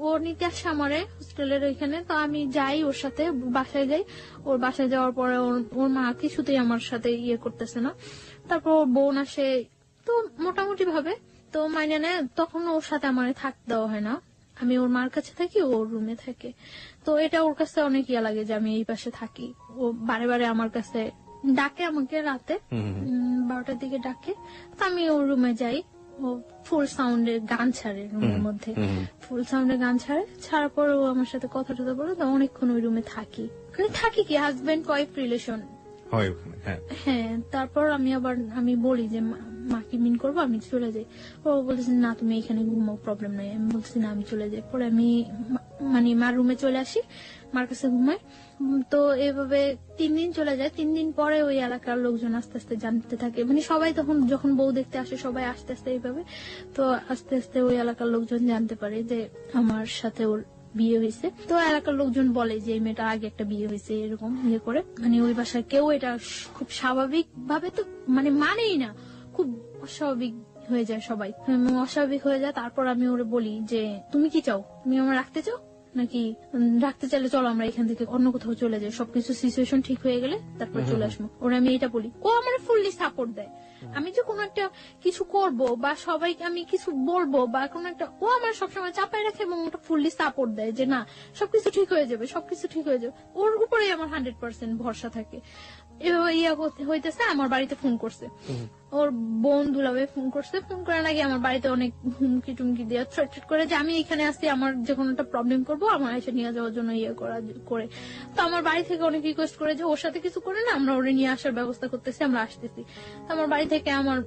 ও নিতে আসে আমারে হোস্টেলের ওইখানে, তো আমি যাই ওর সাথে, বাসায় যাই। ওর বাসায় যাওয়ার পরে ওর মা কিছুতেই আমার সাথে ইয়ে করতেছে না। তারপর ওর বোন আসে, তো মোটামুটি ভাবে তো মাইনে নেয়। তখন ওর সাথে আমার থাকতে দেওয়া হয় না, আমি ওর মার কাছে থাকি, ওর রুমে থাকে। তো এটা ওর কাছে অনেক ইয়া লাগে যে আমি এই পাশে থাকি। ও বারে বারে আমার কাছে ডাকে, আমাকে রাতে 12টার দিকে ডাকে, তো আমি ওর রুমে যাই। ও ফুল সাউন্ডে গান ছাড়ে রুমের মধ্যে, ফুল সাউন্ডে গান ছাড়ার পর ও আমার সাথে কথা টথা বলে, তো অনেকক্ষণ ওই রুমে থাকি, মানে থাকি কি হাজবেন্ড ওয়াইফ রিলেশন। হ্যাঁ, তারপর আমি বলি যে মা কি মিন করবো, আমি চলে যাই। ও বলতেছে না তুমি এখানে ঘুমাও, প্রবলেম নাই। আমি বলছি না আমি চলে যাই। পরে আমি মানে মার রুমে চলে আসি, মার কাছে ঘুমাই। তো এভাবে 3 দিন চলে যায়। 3 দিন পরে ওই এলাকার লোকজন আস্তে আস্তে জানতে থাকে, মানে সবাই তখন যখন বউ দেখতে আসে সবাই আস্তে আস্তে এইভাবে, তো আস্তে আস্তে ওই এলাকার লোকজন জানতে পারে যে আমার সাথে ওর বিয়ে হয়েছে। তো এলাকার লোকজন বলে যে এই মেয়েটা আগে একটা বিয়ে হয়েছে, এরকম ইয়ে করে, মানে ওই বাসায় কেউ এটা খুব স্বাভাবিক ভাবে তো মানে মানেই না, খুব অস্বাভাবিক হয়ে যায় সবাই, অস্বাভাবিক হয়ে যায়। তারপর আমি ওরে বলি যে তুমি কি চাও, তুমি আমার রাখতে চাও নাকি, রাখতে চাইলে চলো আমরা এখান থেকে অন্য কোথাও চলে যাই, সবকিছু সিচুয়েশন ঠিক হয়ে গেলে তারপর চলে আসবো। ওরা আমি এটা বলি, ও আমার ফুললি সাপোর্ট দেয়। আমি যে কোনো একটা কিছু করব বা সবাইকে আমি কিছু বলবো বা কোনো একটা, ও আমার সবসময় চাপায় রাখে এবং ওটা ফুললি সাপোর্ট দেয় যে না সবকিছু ঠিক হয়ে যাবে, সবকিছু ঠিক হয়ে যাবে। ওর উপরেই আমার 100% ভরসা থাকে। এভাবে ইয়া হইতেছে, আমার বাড়িতে ফোন করছে, ওর বোন দুলাভাই ফোন করছে। ফোন করার আগে আমার বাড়িতে অনেক হুমকি টুমকি দিয়ে থ্রেট করে যে আমি এখানে আসছি, আমার যে কোনো একটা প্রবলেম করবো আমার এসে নিয়ে যাওয়ার জন্য ইয়ে করে। তো আমার বাড়ি থেকে অনেক রিকোয়েস্ট করে যে ওর সাথে কিছু করে না, আমরা ওরে নিয়ে আসার ব্যবস্থা করতেছি, আমরা আসতেছি। তো আমার বাড়ি থেকে আমার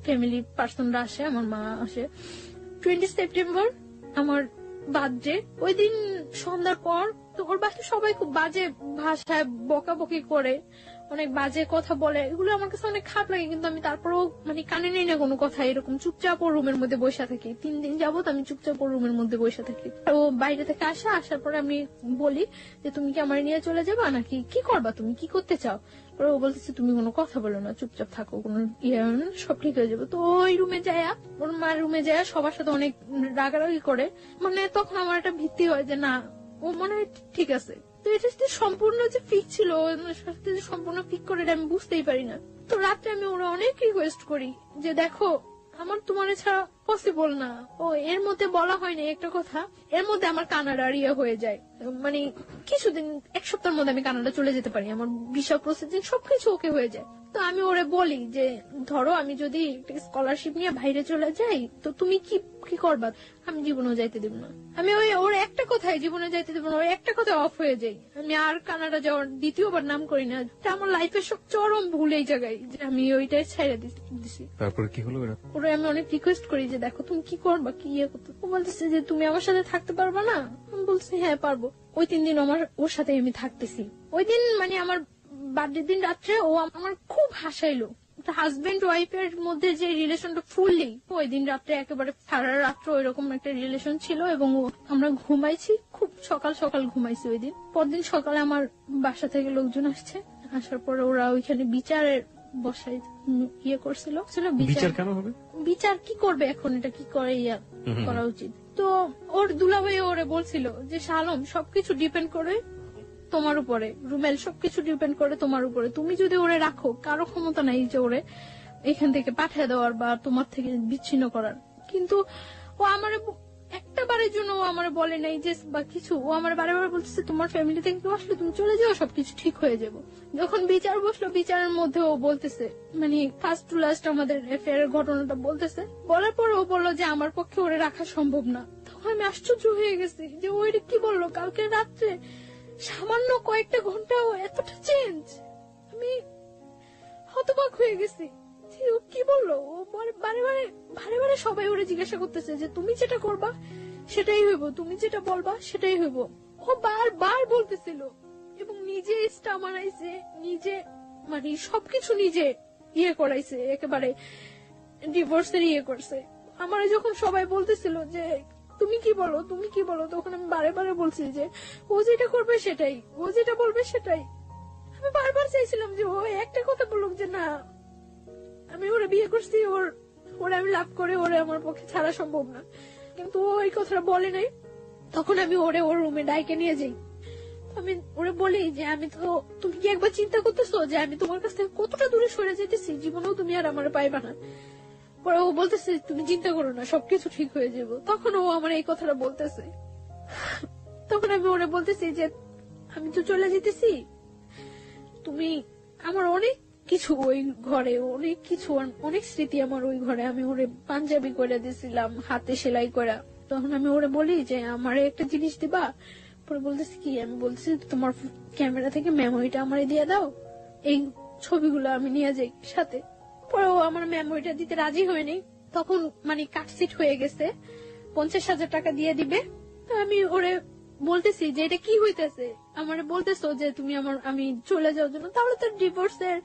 ফ্যামিলি পার্সনরা আসে, আমার মা আসে। 20 সেপ্টেম্বর আমার বার্থডে, ওই দিন সন্ধ্যার পর তো ওর বাসায় সবাই খুব বাজে ভাষায় বকাবকি করে, অনেক বাজে কথা বলে, এগুলো আমার কাছে অনেক খারাপ লাগে, কিন্তু আমি তারপরেও মানে কানে নেই না কোনো কথা, এরকম চুপচাপ ওর রুমের মধ্যে বসে থাকি। 3 দিন যাবত আমি চুপচাপ ওর রুমের মধ্যে বসে থাকি। ও বাইরে থেকে আসার পরে আমি বলি যে তুমি কি আমার নিয়ে চলে যাবা নাকি কি করবা, তুমি কি করতে চাও। ও বলতেছে তুমি কোনো কথা বলো না, চুপচাপ থাকো, কোনো ইয়ে সব ঠিক হয়ে যাবে। তো ওই রুমে যায়, ওর মার রুমে যায়, সবার সাথে অনেক রাগারাগি করে। মানে তখন আমার একটা ভিত্তি হয় যে না ও মনে হয় ঠিক আছে। তো এটা সম্পূর্ণ যে ফিক ছিল, সম্পূর্ণ ফিক করে আমি বুঝতেই পারি না। তো রাত্রে আমি ওরা অনেক রিকোয়েস্ট করি যে দেখো আমার তোমার ছাড়া পসিবল না। ও এর মধ্যে বলা হয়নি একটা কথা, এর মধ্যে আমার কানাডার ইয়ে হয়ে যায়, মানে কিছুদিন 1 সপ্তাহের মধ্যে আমি কানাডা চলে যেতে পারি, আমার ভিসা প্রসেসিং সবকিছু ওকে হয়ে যায়। তো আমি ওরে বলি যে ধরো আমি যদি স্কলারশিপ নিয়ে বাইরে চলে যাই তো তুমি কি করবা, আমি জীবনেও যাইতে দেব না। আমি ওর একটা কথাই জীবনে যাইতে দেব না, ওই একটা কথা অফ হয়ে যাই, আমি আর কানাডা যাওয়ার দ্বিতীয়বার নাম করি না। এটা আমার লাইফের সব চরম ভুল এই জায়গায় যে আমি ওইটাই ছেড়ে দিছি। তারপরে কি হলো? ওরা আমি অনেক রিকোয়েস্ট করি যে দেখো তুমি কি করবা, কি ইয়ে করতে। ও বলতেছে যে তুমি আমার সাথে থাকতে পারবা না। আমি বলছি হ্যাঁ পারবো। ওই 3 দিন ওর সাথে আমি থাকতেছি। ওই দিন মানে আমার বার্থডে দিন রাত্রে ও আমার খুব হাসাইলো। হাজবেন্ড ওয়াইফের মধ্যে যে রিলেশনটা ফুললি, ওই দিন রাত্রে একেবারে সারা রাত্র ওইরকম একটা রিলেশন ছিল এবং আমরা ঘুমাইছি, খুব সকাল সকাল ঘুমাইছি ওই দিন। পরদিন সকালে আমার বাসা থেকে লোকজন আসছে, আসার পরে ওরা ওইখানে বিচারের বসাই ইয়ে করছিল। বিচার কেন হবে, বিচার কি করবে এখন, এটা কি করে ইয়া করা উচিত। তো ওর দুলাভাই ওরে বলছিল যে শালম সবকিছু ডিপেন্ড করে তোমার উপরে, রুমেল সবকিছু ডিপেন্ড করে তোমার উপরে, তুমি যদি ওরে রাখো কারো ক্ষমতা নাই যে ওরে এখান থেকে পাঠিয়ে দেওয়ার বা তোমার থেকে বিচ্ছিন্ন করার। কিন্তু ও আমার একটা বারের জন্য ও আমার বলে নাই যে বা কিছু, ও আমার বারে বারে বলতেছে তোমার ফ্যামিলি থেকে কেউ আসলে তুমি চলে যাও, সবকিছু ঠিক হয়ে যাবো। যখন বিচার বসলো, বিচারের মধ্যে ও বলতেছে মানে ফার্স্ট টু লাস্ট আমাদের অ্যাফেয়ারের ঘটনাটা বলতেছে, বলার পরে ও বললো যে আমার পক্ষে ওরে রাখা সম্ভব না। তখন আমি আশ্চর্য হয়ে গেছি যে ওইটা কি বললো কালকে রাত্রে, সামান্য কয়েকটা ঘন্টাও এতটা চেঞ্জ, আমি হতবাক হয়ে গেছি যে ও কি বললো। ও বারে বারে বারে বারে সবাই ওরে জিজ্ঞাসা করতেছে যে তুমি যেটা করবা সেটাই হইব, তুমি যেটা বলবা সেটাই হইব। ও বারবার বলতেছিল এবং নিজে স্টা মারাইছে, নিজে মানে সবকিছু নিজে করাইছে, একেবারে ডিভোর্সের করছে। আমার যখন সবাই বলতেছিল যে তুমি কি বলো তুমি কি বলো, তখন আমি বারে বারে বলছি যে ও যেটা করবে সেটাই, ও যেটা বলবে সেটাই। আমি বারবার চাইছিলাম যে ও একটা কথা বলুক যে না আমি ওরে বিয়ে করছি, ওরে আমি লাভ করে ওরে আমার পক্ষে ছাড়া সম্ভব না, কিন্তু ও এই কথাটা বলে নাই। তখন আমি ওরে ওর রুমে ডাইকে নিয়ে যাই, আমি ওরে বলি যে আমি তো, তুমি কি একবার চিন্তা করতেছো যে আমি তোমার কাছ থেকে কতটা দূরে সরে যেতেছি, জীবনেও তুমি আর আমার পাইবা না। পরে ও বলতেছে তুমি চিন্তা করো না, সবকিছু ঠিক হয়ে যাবো। তখন ও আমার এই কথাটা বলতেছে, তখন আমি ওরে বলতেছি যে আমি তো চলে যেতেছি, তুমি আমার অনেক কিছু ওই ঘরে, অনেক কিছু অনেক স্মৃতি আমার ওই ঘরে, আমি ওরে পাঞ্জাবি করে দিয়েছিলাম হাতে সেলাই করা। তখন আমি ওরে বলি যে আমারে একটা জিনিস দিবা। পরে বলতেছি কি, আমি বলতেছি তোমার ক্যামেরা থেকে মেমোরিটা আমারে দিয়ে দাও, এই ছবিগুলো আমি নিয়ে যাই সাথে। পরে ও আমার মেমোরিটা দিতে রাজি হয়নি, তখন মানে কাটসিট হয়ে গেছে, 50,000 টাকা দিয়ে দিবে। তো আমি ওরে বলতেছি যে এটা কি হইতেছে, আমার বলতেছো যে তুমি আমি চলে যাওয়ার জন্য, তাহলে তো ডিভোর্সের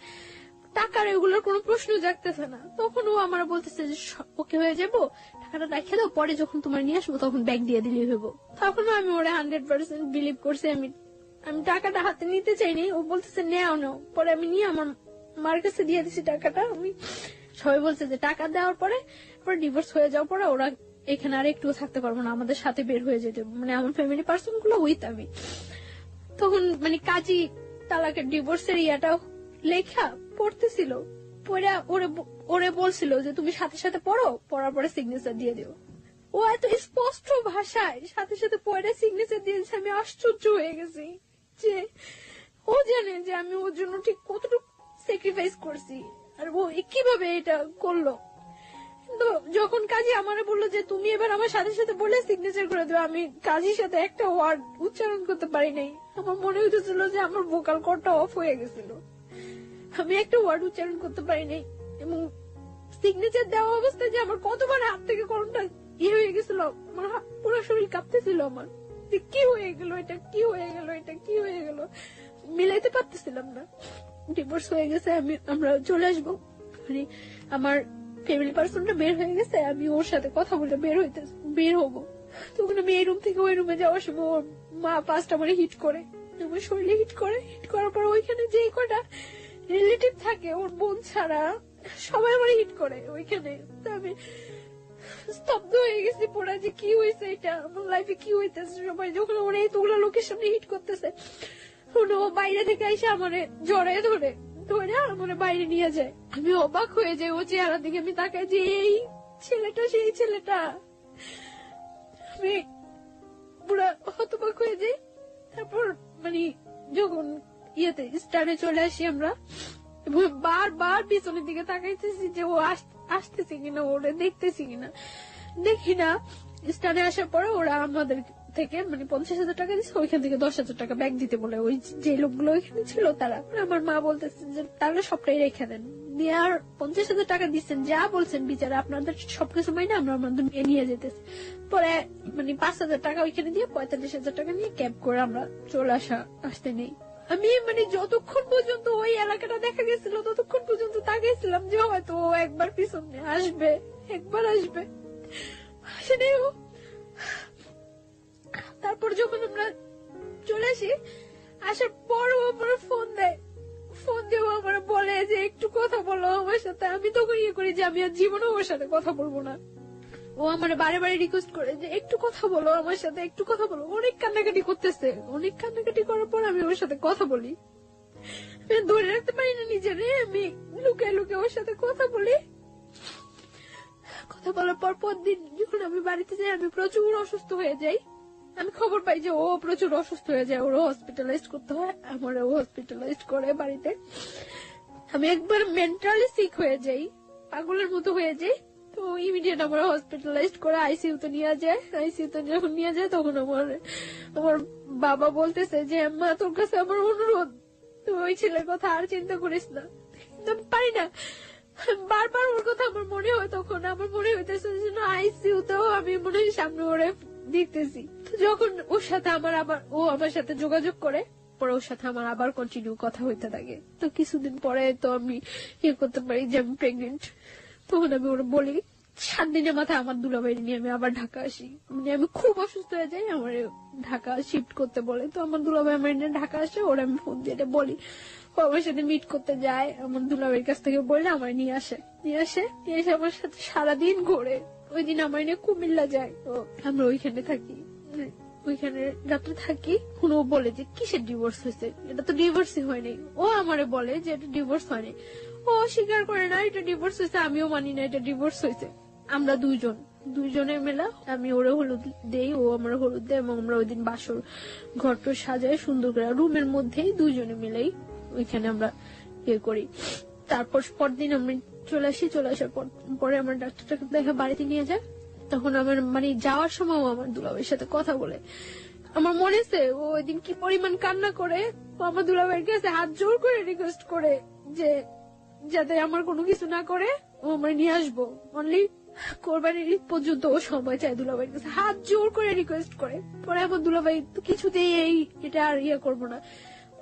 টাকার এগুলোর কোনো প্রশ্ন জাগতেছে না। তখন ও আমার বলতেছে যে ওকে হয়ে যাবো, টাকাটা রেখে দাও, পরে যখন তোমার নিয়ে আসবো তখন ব্যাগ দিয়ে দিলেই হইব। তখন আমি ওরে 100% বিলিভ করছি। আমি টাকাটা হাতে নিতে চাইনি, ও বলতেছে নেও নাও। পরে আমি নিয়ে আমার মার কাছে দিয়ে দিছি টাকাটা। আমি সবাই বলছে যে টাকা দেওয়ার পরে ডিভোর্স হয়ে যাওয়ার পরে ওরা এখানে আর একটু থাকতে পারবো না, আমাদের সাথে বের হয়ে যেতে, মানে আমার ফ্যামিলি পার্সন গুলো উইথ আমি। তখন মানে কাজী তালাকের ডিভোর্সের লেখা পড়তেছিল, পড়ে ওরে বলছিল যে তুমি সাথে সাথে পড়ো, পড়ার পরে সিগনেচার দিয়ে দিও। ও এত স্পষ্ট ভাষায় সাথে সাথে পড়ে সিগনেচার দিয়েছে, আমি আশ্চর্য হয়ে গেছি যে ও জানে যে আমি ওর জন্য ঠিক কতটুকু স্যাক্রিফাইস করছি, আর ও কিভাবে এটা করলো। কিন্তু যখন কাজী আমারে বললো যে তুমি এবার আমার সাথে সাথে বলে সিগনেচার করে দেবে, আমি কাজীর সাথে একটা ওয়ার্ড উচ্চারণ করতে পারি নাই। আমার মনে হইতেছিল যে আমার ভোকাল কর্ডটা অফ হয়ে গেছিল, আমি একটা ওয়ার্ড উচ্চারণ করতে পারি নাই। এবং সিগনেচার দেওয়া অবস্থায় যে আমার কতবার হাত থেকে কলমটা হয়ে গেছিল, আমার পুরো শরীর কাঁপতেছিল আমার, যে কি হয়ে গেল এটা, কি হয়ে গেল এটা, কি হয়ে গেল, মিলাইতে পারতেছিলাম না। ডিভোর্স হয়ে গেছে, আমরা চলে আসবো, মানে আমার ফ্যামিলি পার্সনটা বের হয়ে গেছে, আমি ওর সাথে কথা বলে বের হবো। তখন আমি এই রুম থেকে ওই রুমে যাওয়ার সময় ওর মা 5টা মারে হিট করে, আমার শরীরে হিট করার পর ওইখানে যে কটা রিলেটিভ থাকে ওর বোন ছাড়া সবাই আমার হিট করে ওইখানে। তো আমি স্তব্ধ হয়ে গেছি পুরা, যে কি হয়েছে এটা, আমার লাইফে কি হইতেছে। সবাই যখন ওরা এতগুলো লোকের সামনে হিট করতেছে, ও বাইরে থেকে এসে আমার জড়ায় ধরে আমার বাইরে নিয়ে যায়। আমি অবাক হয়ে যাই ও চেহারা দিকে, আমি তাকাই যে এই ছেলেটা সেই ছেলেটা। আমি পুরা হতবাক হয়ে যাই। তারপর মানে যখন স্টারে চলে আসি আমরা, বারবার পিছনের দিকে তাকাইতেছি যে ও আসতেছে কিনা, ওরে দেখতেছি কিনা, দেখি না। স্টারে আসার পরে ওরা আমাদের থেকে মানে 50,000 টাকা দিচ্ছে, ওইখান থেকে 10,000 টাকা ব্যাগ দিতে বলে ওই যে লোকগুলো ওইখানে ছিল তারা। আমার মা বলতেছে যে তাহলে সবটাই রেখে দেন, দিয়ে আর 50,000 টাকা দিচ্ছেন, যা বলছেন বিচারে আপনাদের সবকিছু মাইনে আমরা আমাদের নিয়ে যেতেছি। পরে মানে 5,000 টাকা ওইখানে দিয়ে 45,000 টাকা নিয়ে ক্যাব করে আমরা চলে আসতে নেই। আমি মানে যতক্ষণ পর্যন্ত ওই এলাকাটা দেখা গেছিল ততক্ষণ পর্যন্ত তাকিয়েছিলাম যে হয়তো ও একবার পিছনে আসবে, একবার আসবে, আসেনি ও। তারপর যখন আমরা চলে আসি, আসার পর ও আমার ফোন দিয়ে আমার বলে যে একটু কথা বলো আমার সাথে। আমি তখন করি যে আমি আর জীবনে ওর সাথে কথা বলবো না। ও আমার বারে বারে রিকোয়েস্ট করে যে একটু কথা বলো আমার সাথে, একটু কথা বলো। অনেক কান্নাকাটি করতেছে, অনেক কান্নাকাটি করার পর আমি ওর সাথে কথা বলি। আমি ধরে রাখতে পারি না নিজেরে, আমি লুকিয়ে লুকিয়ে ওর সাথে কথা বলি। কথা বলার পর দিন যখন আমি বাড়িতে যাই, আমি প্রচুর অসুস্থ হয়ে যাই। আমি খবর পাই যে ও প্রচুর অসুস্থ হয়ে যায়, ওরও হসপিটালাইজ করতে হয়, আমারও হসপিটালাইজ করে বাড়িতে। আমি একবার মেন্টালি সিক হয়ে যাই, পাগলের মতো হয়ে যাই। তো ইমিডিয়েট আমার হসপিটালাইজড করে আইসিইউ তে নিয়ে যায়। আইসিইউ তে যখন নিয়ে যায় তখন আমার বাবা বলতেছে যে মা তোর কাছে আমার অনুরোধ, তুই ওই ছেলের কথা আর চিন্তা করিস না। কিন্তু আমি পারি না, বারবার ওর কথা আমার মনে হয়, তখন আমার মনে হইতেছে আইসিইউ তেও আমি মনে হয় সামনে ওরে দেখতেছি। তো যখন ওর সাথে ও আমার সাথে যোগাযোগ করে, পরে ওর সাথে আমার আবার কন্টিনিউ কথা হইতে থাকে। তো কিছুদিন পরে তো আমি করতে পারি যে আমি প্রেগনেন্ট। তখন আমি ওরা বলি 7 দিনের মাথায় আমার দুলাভাই নিয়ে আমি আবার ঢাকা আসি। মানে আমি খুব অসুস্থ হয়ে যাই, আমার ঢাকা শিফট করতে বলে। তো আমার দুলাভাই আমার নিয়ে ঢাকা আসে, ওরা আমি ফোন দিয়ে বলি, ও আমার সাথে মিট করতে যায়। আমার দুলাভাইয়ের কাছ থেকে বললে আমার নিয়ে এসে আমার সাথে সারাদিন ঘোরে। ওই দিন আমার নিয়ে কুমিল্লা যায়। তো আমরা ওইখানে থাকি, ওইখানে রাত্রে থাকি। ও বলে যে কিসের ডিভোর্স হয়েছে, এটা তো ডিভোর্সই হয়নি। ও আমারে বলে যে এটা ডিভোর্স হয়নি। ও স্বীকার করে না এটা ডিভোর্স হয়েছে, আমিও মানি না এটা ডিভোর্স হয়েছে। আমরা দুইজনে মেলা, আমি ওরে হলুদ দেই, ও আমার হলুদ দেয়, এবং আমরা ওই দিন বাসর ঘরটা সাজাই সুন্দর করে রুমের মধ্যেই দুইজনে মিলেই ওইখানে আমরা করি। তারপর পরদিন আমি চলে আসার পরে আমার ডাক্তারটাকে দেখা বাড়িতে নিয়ে যায়। তখন আমার মানে যাওয়ার সময় আমার দুলাভাইয়ের সাথে কথা বলে। আমার মনে আছে ও ওই দিন কি পরিমাণ কান্না করে, ও আমার দুলাভাইয়ের কাছে হাত জোর করে রিকোয়েস্ট করে যে যাতে আমার কোনো কিছু না করে ও আমার নিয়ে আসবো। অনলি কোরবানির ঈদ পর্যন্ত ও সময় চায় দুলাভাইয়ের কাছে, হাত জোর করে রিকোয়েস্ট করে। পরে আমার দুলাভাই তো কিছুতেই এটা আর করবো না।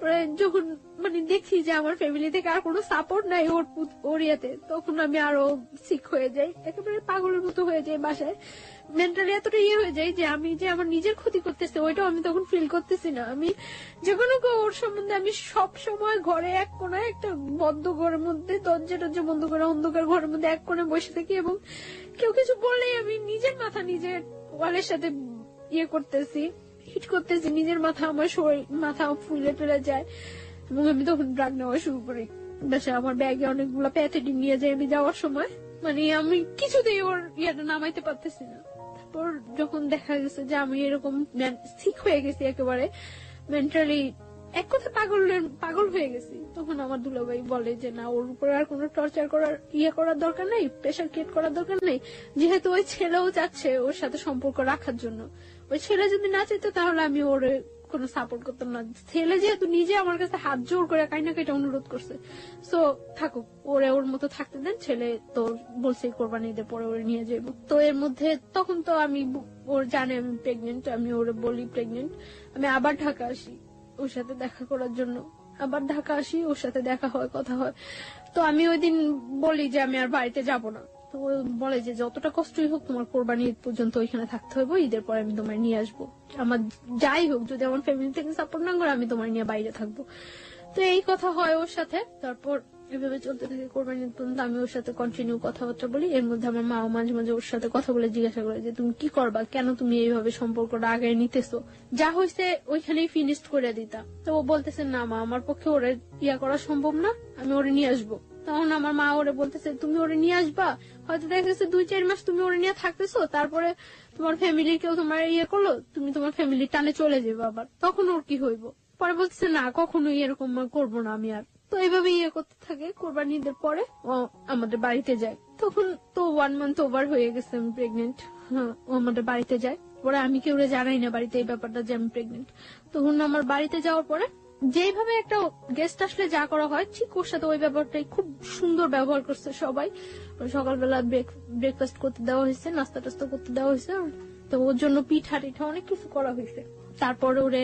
পরে যখন মানে দেখছি যে আমার ফ্যামিলি থেকে আর কোনো সাপোর্ট নাই ওর ইয়েতে, তখন আমি আরো সিক হয়ে যাই, একেবারে পাগলের মতো হয়ে যাই। বাসায় মেন্টালি এতটা হয়ে যায় যে আমি যে আমার নিজের ক্ষতি করতেছে ওইটাও আমি তখন ফিল করতেছি না। আমি যখন ওর সম্বন্ধে আমি সব সময় ঘরে এক কোনায় একটা বদ্ধ ঘরের মধ্যে দরজা বন্ধ করে অন্ধকার ঘরের মধ্যে এক কোণে বসে থাকি, এবং কেউ কিছু বললেই আমি নিজের মাথা নিজের ওয়ালের সাথে করতেছি, হিট করতেছি নিজের মাথা, আমার শরীর মাথা ফুলে টুলে যায়। এবং আমি তখন ড্রাগ নেওয়া শুরু করি। বাসায় আমার ব্যাগে অনেকগুলো প্যাথেটিন নিয়ে যাই আমি যাওয়ার সময়। মানে আমি কিছুতেই ওর নামাইতে পারতেছি না। তারপর যখন দেখা গেছে যে আমি এরকম সিক হয়ে গেছি, একেবারে মেন্টালি এক কথা পাগল হয়ে গেছি, তখন আমার দুলাভাই বলে যে না, ওর উপর আর কোনো টর্চার করার দরকার নেই, প্রেশার ক্রিয়েট করার দরকার নেই। যেহেতু ওই ছেলেও চাচ্ছে ওর সাথে সম্পর্ক রাখার জন্য, ওই ছেলে যদি না চাইতো তাহলে আমি ওর কোনো সাপোর্ট করতাম না। ছেলে যেহেতু নিজে আমার কাছে হাত জোর করে কাইনাকাইটা অনুরোধ করছে, সো থাকুক, ওর মতো থাকতে দেন। ছেলে তো বলছে কোরবানি ঈদের পরে ওরে নিয়ে যাবো। তো এর মধ্যে তখন তো আমি ওর জানে আমি প্রেগনেন্ট, আমি ওরে বলি প্রেগনেন্ট। আমি আবার ঢাকা আসি ওর সাথে দেখা করার জন্য, ওর সাথে দেখা হয়, কথা হয়। তো আমি ওই দিন বলি যে আমি আর বাড়িতে যাব না। তো বলে যে যতটা কষ্টই হোক তোমার কোরবানি ঈদ পর্যন্ত ওইখানে থাকতে হবে, ঈদের পরে আমি তোমার নিয়ে আসবো। আমার যাই হোক, যদি আমার ফ্যামিলি থেকে সাপোর্ট না করে আমি তোমার নিয়ে বাইরে থাকবো। তো এই কথা হয় ওর সাথে। তারপর এভাবে চলতে থাকে কোরবানি ঈদ পর্যন্ত। আমি ওর সাথে কন্টিনিউ কথাবার্তা বলি। এর মধ্যে আমার মাও মাঝে মাঝে ওর সাথে কথা বলে জিজ্ঞাসা করে যে তুমি কি করবা, কেন তুমি এইভাবে সম্পর্কটা আগে নিতেছো, যা হয়েছে ওইখানেই ফিনিশ করে দিতা। তো ও বলতেছে না মা, আমার পক্ষে ওরে করা সম্ভব না, আমি ওরে নিয়ে আসবো। তখন আমার মা ওরে বলতেছে তুমি ওরে নিয়ে আসবা, হয়তো দেখা গেছে 2-4 মাস তুমি ওরে নিয়ে থাকতেছো, তারপরে তোমার ফ্যামিলির কেউ তোমার করলো, তুমি তোমার ফ্যামিলির টানে চলে যাবে আবার, তখন ওর কি হইব। পরে বলতেছে না, কখনোই এরকম করবো না আমি আর। তো এইভাবে করতে থাকে। কোরবানি ঈদের পরে ও আমাদের বাড়িতে যায়। তখন তো 1 মান্থ ওভার হয়ে গেছে আমি প্রেগনেন্ট। ও আমাদের বাড়িতে যায়। পরে আমি কেউ জানাই না বাড়িতে এই ব্যাপারটা যে আমি প্রেগনেন্ট। তখন আমার বাড়িতে যাওয়ার পরে যেভাবে একটা গেস্ট আসলে যা করা হয় ঠিক ওর সাথে ওই ব্যাপারটাই খুব সুন্দর ব্যবহার করছে সবাই। সকালবেলা ব্রেকফাস্ট করতে দেওয়া হয়েছে, নাস্তা টাস্তা করতে দেওয়া হয়েছে। তো ওর জন্য পিঠা টিঠা অনেক কিছু করা হয়েছে। তারপরে ওরে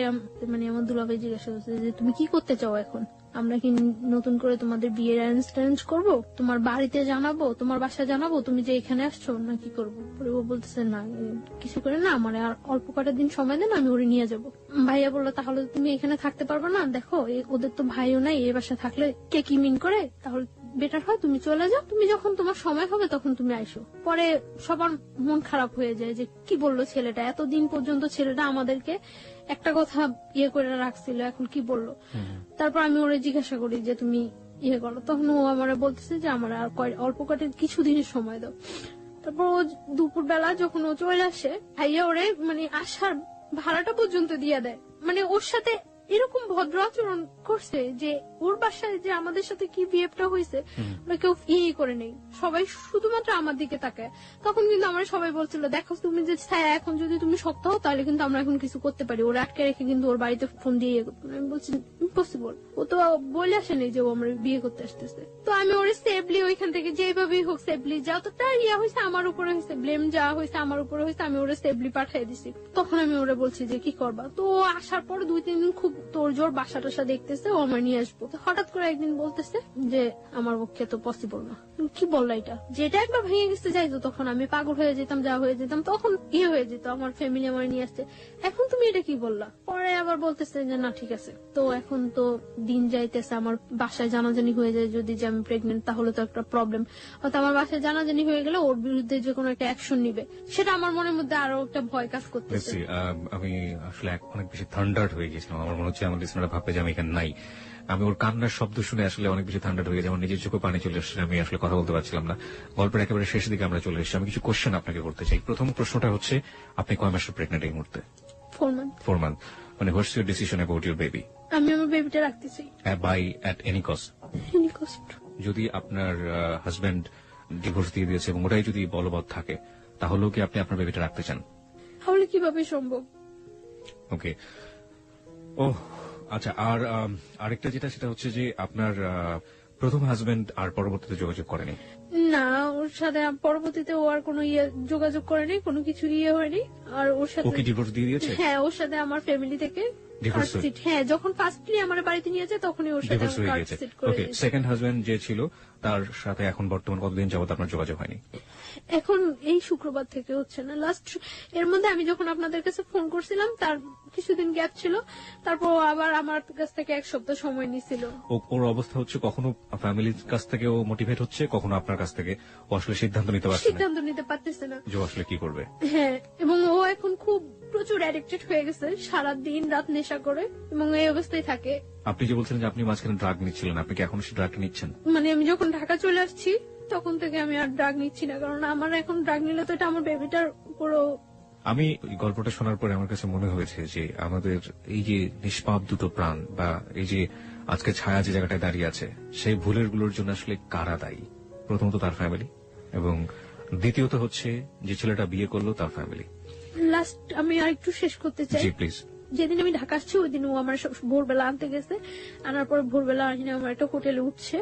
মানে আমার দুলাভাই জিজ্ঞাসা করছে যে তুমি কি করতে চাও এখন, আমরা কি নতুন করে তোমাদের বিয়ের অ্যারেঞ্জ করবো, তোমার বাড়িতে জানাবো, তোমার বাসায় জানাবো তুমি যে এখানে আসছো, না কি করবো। পরে ও বলতেছে না কিছু করে না, মানে আর অল্প কটা দিন সময় দেন, আমি ওরে নিয়ে যাবো। ভাইয়া বললো তাহলে তুমি এখানে থাকতে পারবে না, দেখো ওদের তো ভাইও নাই, এই বাসা থাকলে কে কি মিন করে, তাহলে বেটার হয় তুমি চলে যাও, তুমি যখন তোমার সময় হবে তখন তুমি আইসো। পরে সবার মন খারাপ হয়ে যায় যে কি বললো ছেলেটা, এতদিন পর্যন্ত ছেলেটা আমাদেরকে একটা কথা করে রাখছিল, এখন কি বললো। তারপর আমি ওরে জিজ্ঞাসা করি যে তুমি করো, তখন ও আমার বলতেছে যে আমার আর অল্প কটা কিছু দিনের সময় দাও। তারপর ও দুপুর বেলা যখন ও চলে আসে, ভাইয়া ওরে মানে আসার ভাড়াটা পর্যন্ত দিয়ে দেয়। মানে ওর সাথে এরকম ভদ্র আচরণ করছে যে ওর বাসায় যে আমাদের সাথে কি বিহেভটা হয়েছে ওরা কেউ করে নেই, সবাই শুধুমাত্র আমার দিকে তাকায়। তখন কিন্তু আমরা সবাই বলছিল, দেখো তুমি যে ছায়া, এখন যদি তুমি শক্ত হও তাহলে কিন্তু আমরা এখন কিছু করতে পারি। ওরা আটকে রেখে কিন্তু ওর বাড়িতে ফোন দিয়ে আমি বলছি ইম্পসিবল, ও তো বলে আসেনি যে ও আমার বিয়ে করতে আসতেছে। তো আমি ওর সেফলি ওইখান থেকে যেভাবেই হোক সেফলি, যতটা হয়েছে আমার উপরে হয়েছে, ব্লেম যা হয়েছে আমার উপরে হয়েছে, আমি ওরা সেফলি পাঠিয়ে দিছি। তখন আমি ওরা বলছি যে কি করবা। তো ও আসার পর 2-3 দিন খুব তোর জোর বাসা টাসা দেখতেছে, ও আমার নিয়ে আসবো। তো হঠাৎ করে একদিন বলতেছে যে আমার পক্ষে তো পসিবল না। কি বললা এটা, যেটা একবার ভেঙে গেছে যাইতো, তখন আমি পাগল হয়ে যেতাম, যা হয়ে যেতাম, তখন হয়ে যেত, আমার ফ্যামিলি আমার নিয়ে আসছে। এখন তুমি এটা কি বললা? পরে আবার বলতেছে যে না ঠিক আছে। তো এখন তো দিন যাইতেছে, আমার বাসায় জানাজানি হয়ে যায় যদি যে আমি প্রেগনেন্ট, তাহলে তো একটা প্রবলেম। হয়তো আমার বাসায় জানাজানি হয়ে গেলে ওর বিরুদ্ধে যে কোনো একটা অ্যাকশন নিবে, সেটা আমার মনের মধ্যে আরো একটা ভয় কাজ করতেছে। আমি আসলে অনেক বেশি থান্ডার্ড হয়ে গেছিলাম। আমার মনে হচ্ছে আমার লিসনাররা ভাববে যে আমি এখানে নাই। আমি ওর কান্নার শব্দ শুনে আসলে অনেক বেশি থান্ডার্ড হয়ে গেছে, আমার নিজের চোখে পানি চলে আসছে, আমি আসলে কথা বলতে পারছিলাম না। গল্পের একেবারে শেষ দিকে আমরা চলে এসেছি। আমি কিছু কোশ্চেন আপনাকে করতে চাই। প্রথম প্রশ্নটা হচ্ছে, আপনি কয় মাসের প্রেগনেন্ট এই মুহূর্তে? 4 মান্থ। মানে what's your decision about your baby? আমি আমার বেবিটা রাখতে চাই, by at any cost. Any cost. যদি আপনার হাজবেন্ড ডিভোর্স দিয়ে দিয়েছে এবং ওটাই যদি বলবৎ থাকে, তাহলেও কি আপনি আপনার বেবিটা রাখতে চান? তাহলে কিভাবে সম্ভব? ওকে। ও আচ্ছা, আর আরেকটা যেটা, সেটা হচ্ছে যে আপনার প্রথম হাজবেন্ড আর পরবর্তীতে যোগাযোগ করেনি? না, ওর সাথে পরবর্তীতে ও আর কোনো যোগাযোগ করেনি, কোনো কিছু হয়নি। আর ওর সাথে, ও কি ডিভোর্স দিয়ে দিয়েছে? হ্যাঁ, ওর সাথে আমার ফ্যামিলি থেকে ডিভোর্স হয়ে, হ্যাঁ, যখন ফার্স্টলি আমার বাড়িতে নিয়ে যায় তখনই ওর সাথে ডিভোর্স হয়ে কার্ড গেছে। সিট করে ওকে, দিয়েছে। সেকেন্ড হাজবেন্ড যে ছিল তার সাথে এখন বর্তমান কতদিন যাবত আপনার যোগাযোগ হয়নি? এখন এই শুক্রবার থেকে হচ্ছে না। লাস্ট এর মধ্যে আমি যখন আপনাদের কাছে ফোন করছিলাম তার কিছুদিন গ্যাপ ছিল, তারপর আবার আমার কাছ থেকে 1 সপ্তাহ সময় নিছিল। ওর অবস্থা হচ্ছে কখনো ফ্যামিলির কাছ থেকে ও মোটিভেট হচ্ছে, কখনো আপনার কাছ থেকে ও আসলে সিদ্ধান্ত নিতে পারছে না, সিদ্ধান্ত নিতে পারতেছে না যে ও আসলে কি করবে। হ্যাঁ, এবং ও এখন খুব প্রচুর অ্যাডিক্টেড হয়ে গেছে, সারা দিন রাত নেশা করে এবং এই অবস্থায় থাকে। আপনি যে বলছিলেন যে আপনি মাঝখানে ড্রাগ নিচ্ছিলেন, আপনি কি এখন সেই ড্রাগ নিচ্ছেন? মানে আমি যখন ঢাকা চলে আসছি তখন থেকে আমি আর ড্রাগ নিচ্ছি না, কারণ আমার এখন ড্রাগ নিলে তো এটা আমার বেবিটার উপরও। আমি এই গল্পটা শোনার পরে আমার কাছে মনে হয়েছে যে আমাদের এই যে নিষ্পাপ দুটো প্রাণ, বা এই যে আজকে ছায়া যে জায়গাটায় দাঁড়িয়ে আছে, সেই ভুলের গুলোর জন্য আসলে কারা দায়ী? প্রথমত তার ফ্যামিলি, এবং দ্বিতীয়ত হচ্ছে যে ছেলেটা বিয়ে করলো তার ফ্যামিলি। লাস্ট আমি আর একটু শেষ করতে চাই। জি প্লিজ। যেদিন আমি ঢাকা আসছি ওই দিন ও আমার ভোরবেলা আনতে গেছে, আনার পর ভোরবেলা আসিনি, আমার একটা হোটেলে উঠছে,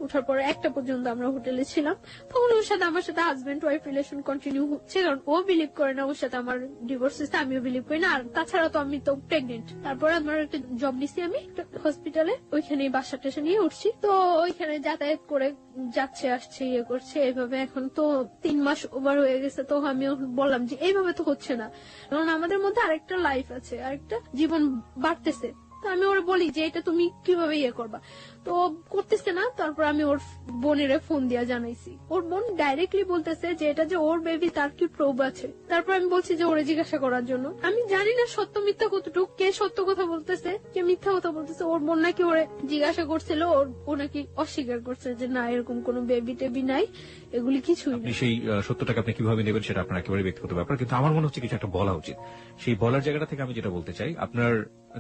উঠার পর 1টা পর্যন্ত আমরা হোটেলে ছিলাম। তখন ওর সাথে আমার সাথে হাজবেন্ড ওয়াইফ রিলেশন কন্টিনিউ হচ্ছে, কারণ ও বিলিভ করে না ওর সাথে আমার ডিভোর্স হয়েছে, আমিও বিলিভ করি না। আর তাছাড়া তো আমি তো প্রেগনেন্ট। তারপরে আমার একটা জব নিছি আমি হসপিটালে, ওইখানে বাসা টাসা নিয়ে উঠছি। তো ওইখানে যাতায়াত করে যাচ্ছে আসছে করছে এইভাবে। এখন তো 3 মাস ওভার হয়ে গেছে। তো আমি বললাম যে এইভাবে তো হচ্ছে না, কারণ আমাদের মধ্যে আরেকটা লাইফ আছে, আরেকটা জীবন বাড়তেছে। তো আমি ওরা বলি যে এটা তুমি কিভাবে করবা, তো করতেছে না। তারপর আমি ওর বোনের ফোন দিয়া জানাইছি, ওর বোন ডাইরেক্টলি বলতেছে যে এটা যে ওর বেবি তার কি প্রুফ আছে। তারপর আমি বলছি যে ওরে জিজ্ঞাসা করার জন্য। আমি জানি না সত্য মিথ্যা কতটুকু, কে সত্য কথা বলতেছে কে মিথ্যা কথা বলতেছে। ওর বোন নাকি ওরে জিজ্ঞাসা করছিল, ও নাকি অস্বীকার করছে যে না এরকম কোনো বেবি টেবি নাই, এগুলি কিছুই আপনি না। সেই সত্যটাকে আপনি কিভাবে নেবেন সেটা আপনার একেবারে ব্যক্তিগত ব্যাপার, কিন্তু আমার মনে হচ্ছে কিছু একটা বলা উচিত। সেই বলার জায়গাটা থেকে আমি যেটা বলতে চাই, আপনার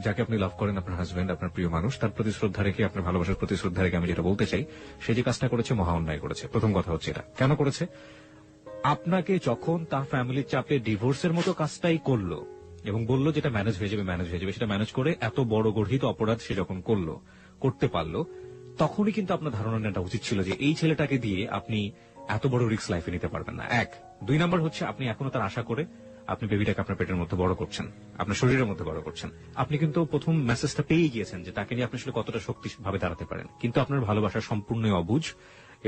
যাকে আপনি লাভ করেন, আপনার হাজবেন্ড, আপনার প্রিয় মানুষ, তার প্রতি শ্রদ্ধা রেখে, আপনার ভালোবাসার প্রতি শ্রদ্ধা রেখে আমি যেটা বলতে চাই, সে যে কাজটা করেছে মহা অন্যায় করেছে। প্রথম কথা হচ্ছে এটা কেন করেছে? আপনাকে যখন তার ফ্যামিলির চাপে ডিভোর্সের মতো কাজটাই করলো এবং বললো যেটা ম্যানেজ হয়ে যাবে, সেটা ম্যানেজ করে এত বড় গর্হিত অপরাধ সে যখন করতে পারলো, তখনই কিন্তু আপনার ধারণা নেওয়া উচিত ছিল যে এই ছেলেটাকে দিয়ে আপনি এত বড় রিস্ক লাইফে নিতে পারবেন না। 1, 2 নাম্বার হচ্ছে আপনি এখনো তার আশা করে আপনি বেবিটাকে আপনার পেটের মধ্যে বড় করছেন, আপনার শরীরের মধ্যে বড় করছেন। আপনি কিন্তু প্রথম মেসেজটা পেয়ে গিয়েছেন যে তাকে নিয়ে আপনি আসলে কতটা শক্তিভাবে দাঁড়াতে পারেন, কিন্তু আপনার ভালোবাসা সম্পূর্ণ অবুঝ,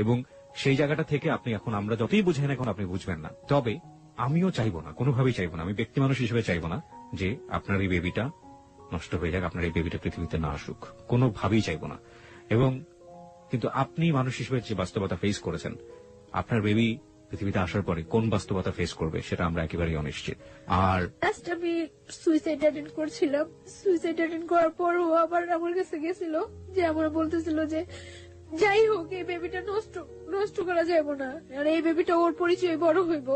এবং সেই জায়গাটা থেকে আপনি এখন, আমরা যতই বুঝেন এখন আপনি বুঝবেন না। তবে আমিও চাইবো না, কোনোভাবেই চাইবো না, আমি ব্যক্তি মানুষ হিসেবে চাইবো না যে আপনার এই বেবিটা নষ্ট হয়ে যাক, আপনার এই বেবিটা পৃথিবীতে না আসুক, কোনোভাবেই চাইবো না। এবং কিন্তু আপনি মানুষ হিসেবে যে বাস্তবতা ফেস করেছেন, আপনার বেবি পৃথিবীতে আসার পরে কোন বাস্তবতা ফেস করবে সেটা আমরা একেবারেই অনিশ্চিত। আর আমি সুইসাইড অ্যাটেন্ড করছিলাম, সুইসাইড অ্যাটেন্ড করার পর ও আবার আমার কাছে গেছিল, যে আমার বলতেছিল যে যাই হোক এই বেবিটা নষ্ট করা যাবে না, আর এই বেবিটা ওর পরিচয় বড় হইব।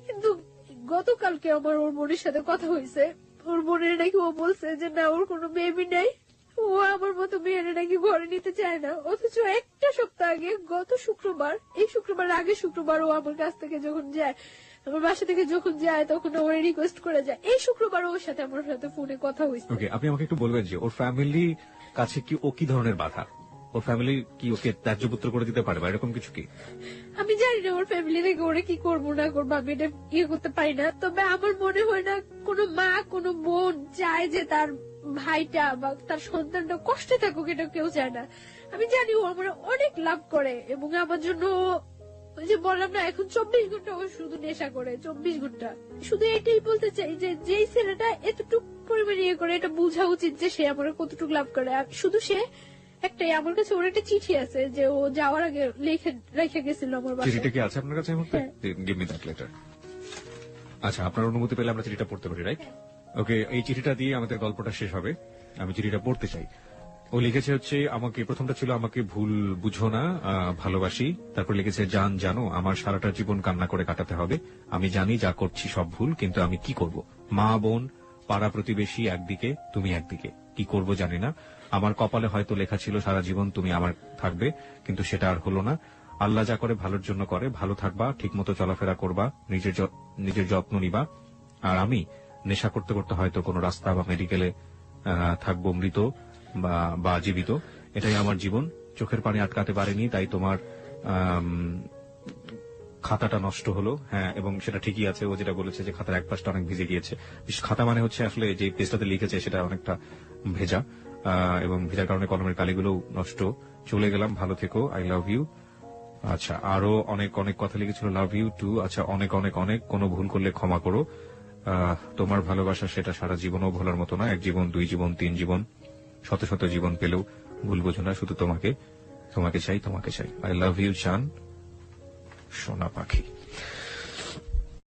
কিন্তু গতকালকে আমার ওর বোনের সাথে কথা হয়েছে, ওর বোনের নাকি ও বলছে যে না ওর কোনো বেবি নাই, ও আমার মতো মেয়েরা নাকি ঘরে নিতে চায় না, অথচ একটা সপ্তাহ আগে গত শুক্রবার, এই শুক্রবার আগের শুক্রবার ও আমার কাছ থেকে যখন যায়, আমার বাসা থেকে যখন যায়, তখন ওর রিকোয়েস্ট করে যায়। এই শুক্রবার ওর সাথে আমার সাথে ফোনে কথা হয়েছে। ওকে, আপনি আমাকে একটু বলবেন যে ওর ফ্যামিলি কাছে কি ও কি ধরনের বাধা? ওর ফ্যামিলি কি ওকে ত্যায্যপুত্র করে দিতে পারে বা এরকম কিছু কি? আমি জানি না ওর ফ্যামিলি থেকে ওরা কি করবো না করবো, আমি এটা ইয়ে করতে পারি না। তবে আমার মনে হয় না কোনো মা কোনো বোন চায় যে তার ভাইটা বা তার সন্তানটা কষ্টে থাকুক, এটা কেউ চায় না। আমি জানি ও আমার অনেক লাভ করে এবং আমার জন্য, ওই যে বললাম না, এখন 24 ঘন্টা ও শুধু নেশা করে, 24 ঘন্টা। শুধু এটাই বলতে চাই যে যেই ছেলেটা এতটুকু পরিমাণে ইয়ে করে, এটা বোঝা উচিত যে সে আমার কতটুকু লাভ করে। আর শুধু সে একটাই, আমার কাছে ওর একটা চিঠি আছে যে ও যাওয়ার আগে রেখে গেছিল আমার বাসায়। চিঠিটা কি আছে আপনার কাছে? হ্যাঁ। Give me that letter. আচ্ছা, আপনার অনুমতি পেলে আমরা চিঠিটা পড়তে পারি, রাইট? ওকে, এই চিঠিটা দিয়ে আমাদের গল্পটা শেষ হবে। আমি চিঠিটা পড়তে চাই। ও লিখেছে হচ্ছে আমাকে, প্রথমটা ছিল আমাকে ভুল বুঝো না, ভালোবাসি। তারপর লিখেছে জান জানো আমার সারাটা জীবন কান্না করে কাটাতে হবে। আমি জানি যা করছি সব ভুল, কিন্তু আমি কি করব? মা বোন পাড়া প্রতিবেশী একদিকে, তুমি একদিকে, কি করব জানি না। আমার কপালে হয়তো লেখা ছিল সারা জীবন তুমি আমার থাকবে, কিন্তু সেটা আর হলো না। আল্লাহ যা করে ভালোর জন্য করে, ভালো থাকবা, ঠিকমতো চলাফেরা করবা, নিজের যত্ন নিবা। আর আমি নেশা করতে করতে হয়তো কোনো রাস্তা বা মেডিকেলে থাকবো, মৃত বা জীবিত। এটাই আমার জীবন। চোখের পানি আটকাতে পারেনি, তাই তোমার খাতাটা নষ্ট হলো। হ্যাঁ, এবং সেটা ঠিকই আছে। ও যেটা বলেছে যে খাতার এক পাশটা অনেক ভিজে গিয়েছে। খাতা মানে হচ্ছে আসলে যে পেজটাতে লিখেছে সেটা অনেকটা ভেজা, এবং ভেজার কারণে কলমের কালিগুলো নষ্ট। চলে গেলাম, ভালো থেকো, আই লাভ ইউ। আচ্ছা, আরো অনেক অনেক কথা লিখেছিল, লাভ ইউ টু। আচ্ছা, অনেক অনেক অনেক, কোনো ভুল করলে ক্ষমা করো। তোমার ভালোবাসা সেটা সারা জীবনও ভোলার মতো না। এক জীবন, দুই জীবন, তিন জীবন, শত শত জীবন পেলেও ভুল বোঝো না, শুধু তোমাকে চাই, তোমাকে চাই। আই লাভ ইউ চান, সোনা পাখি।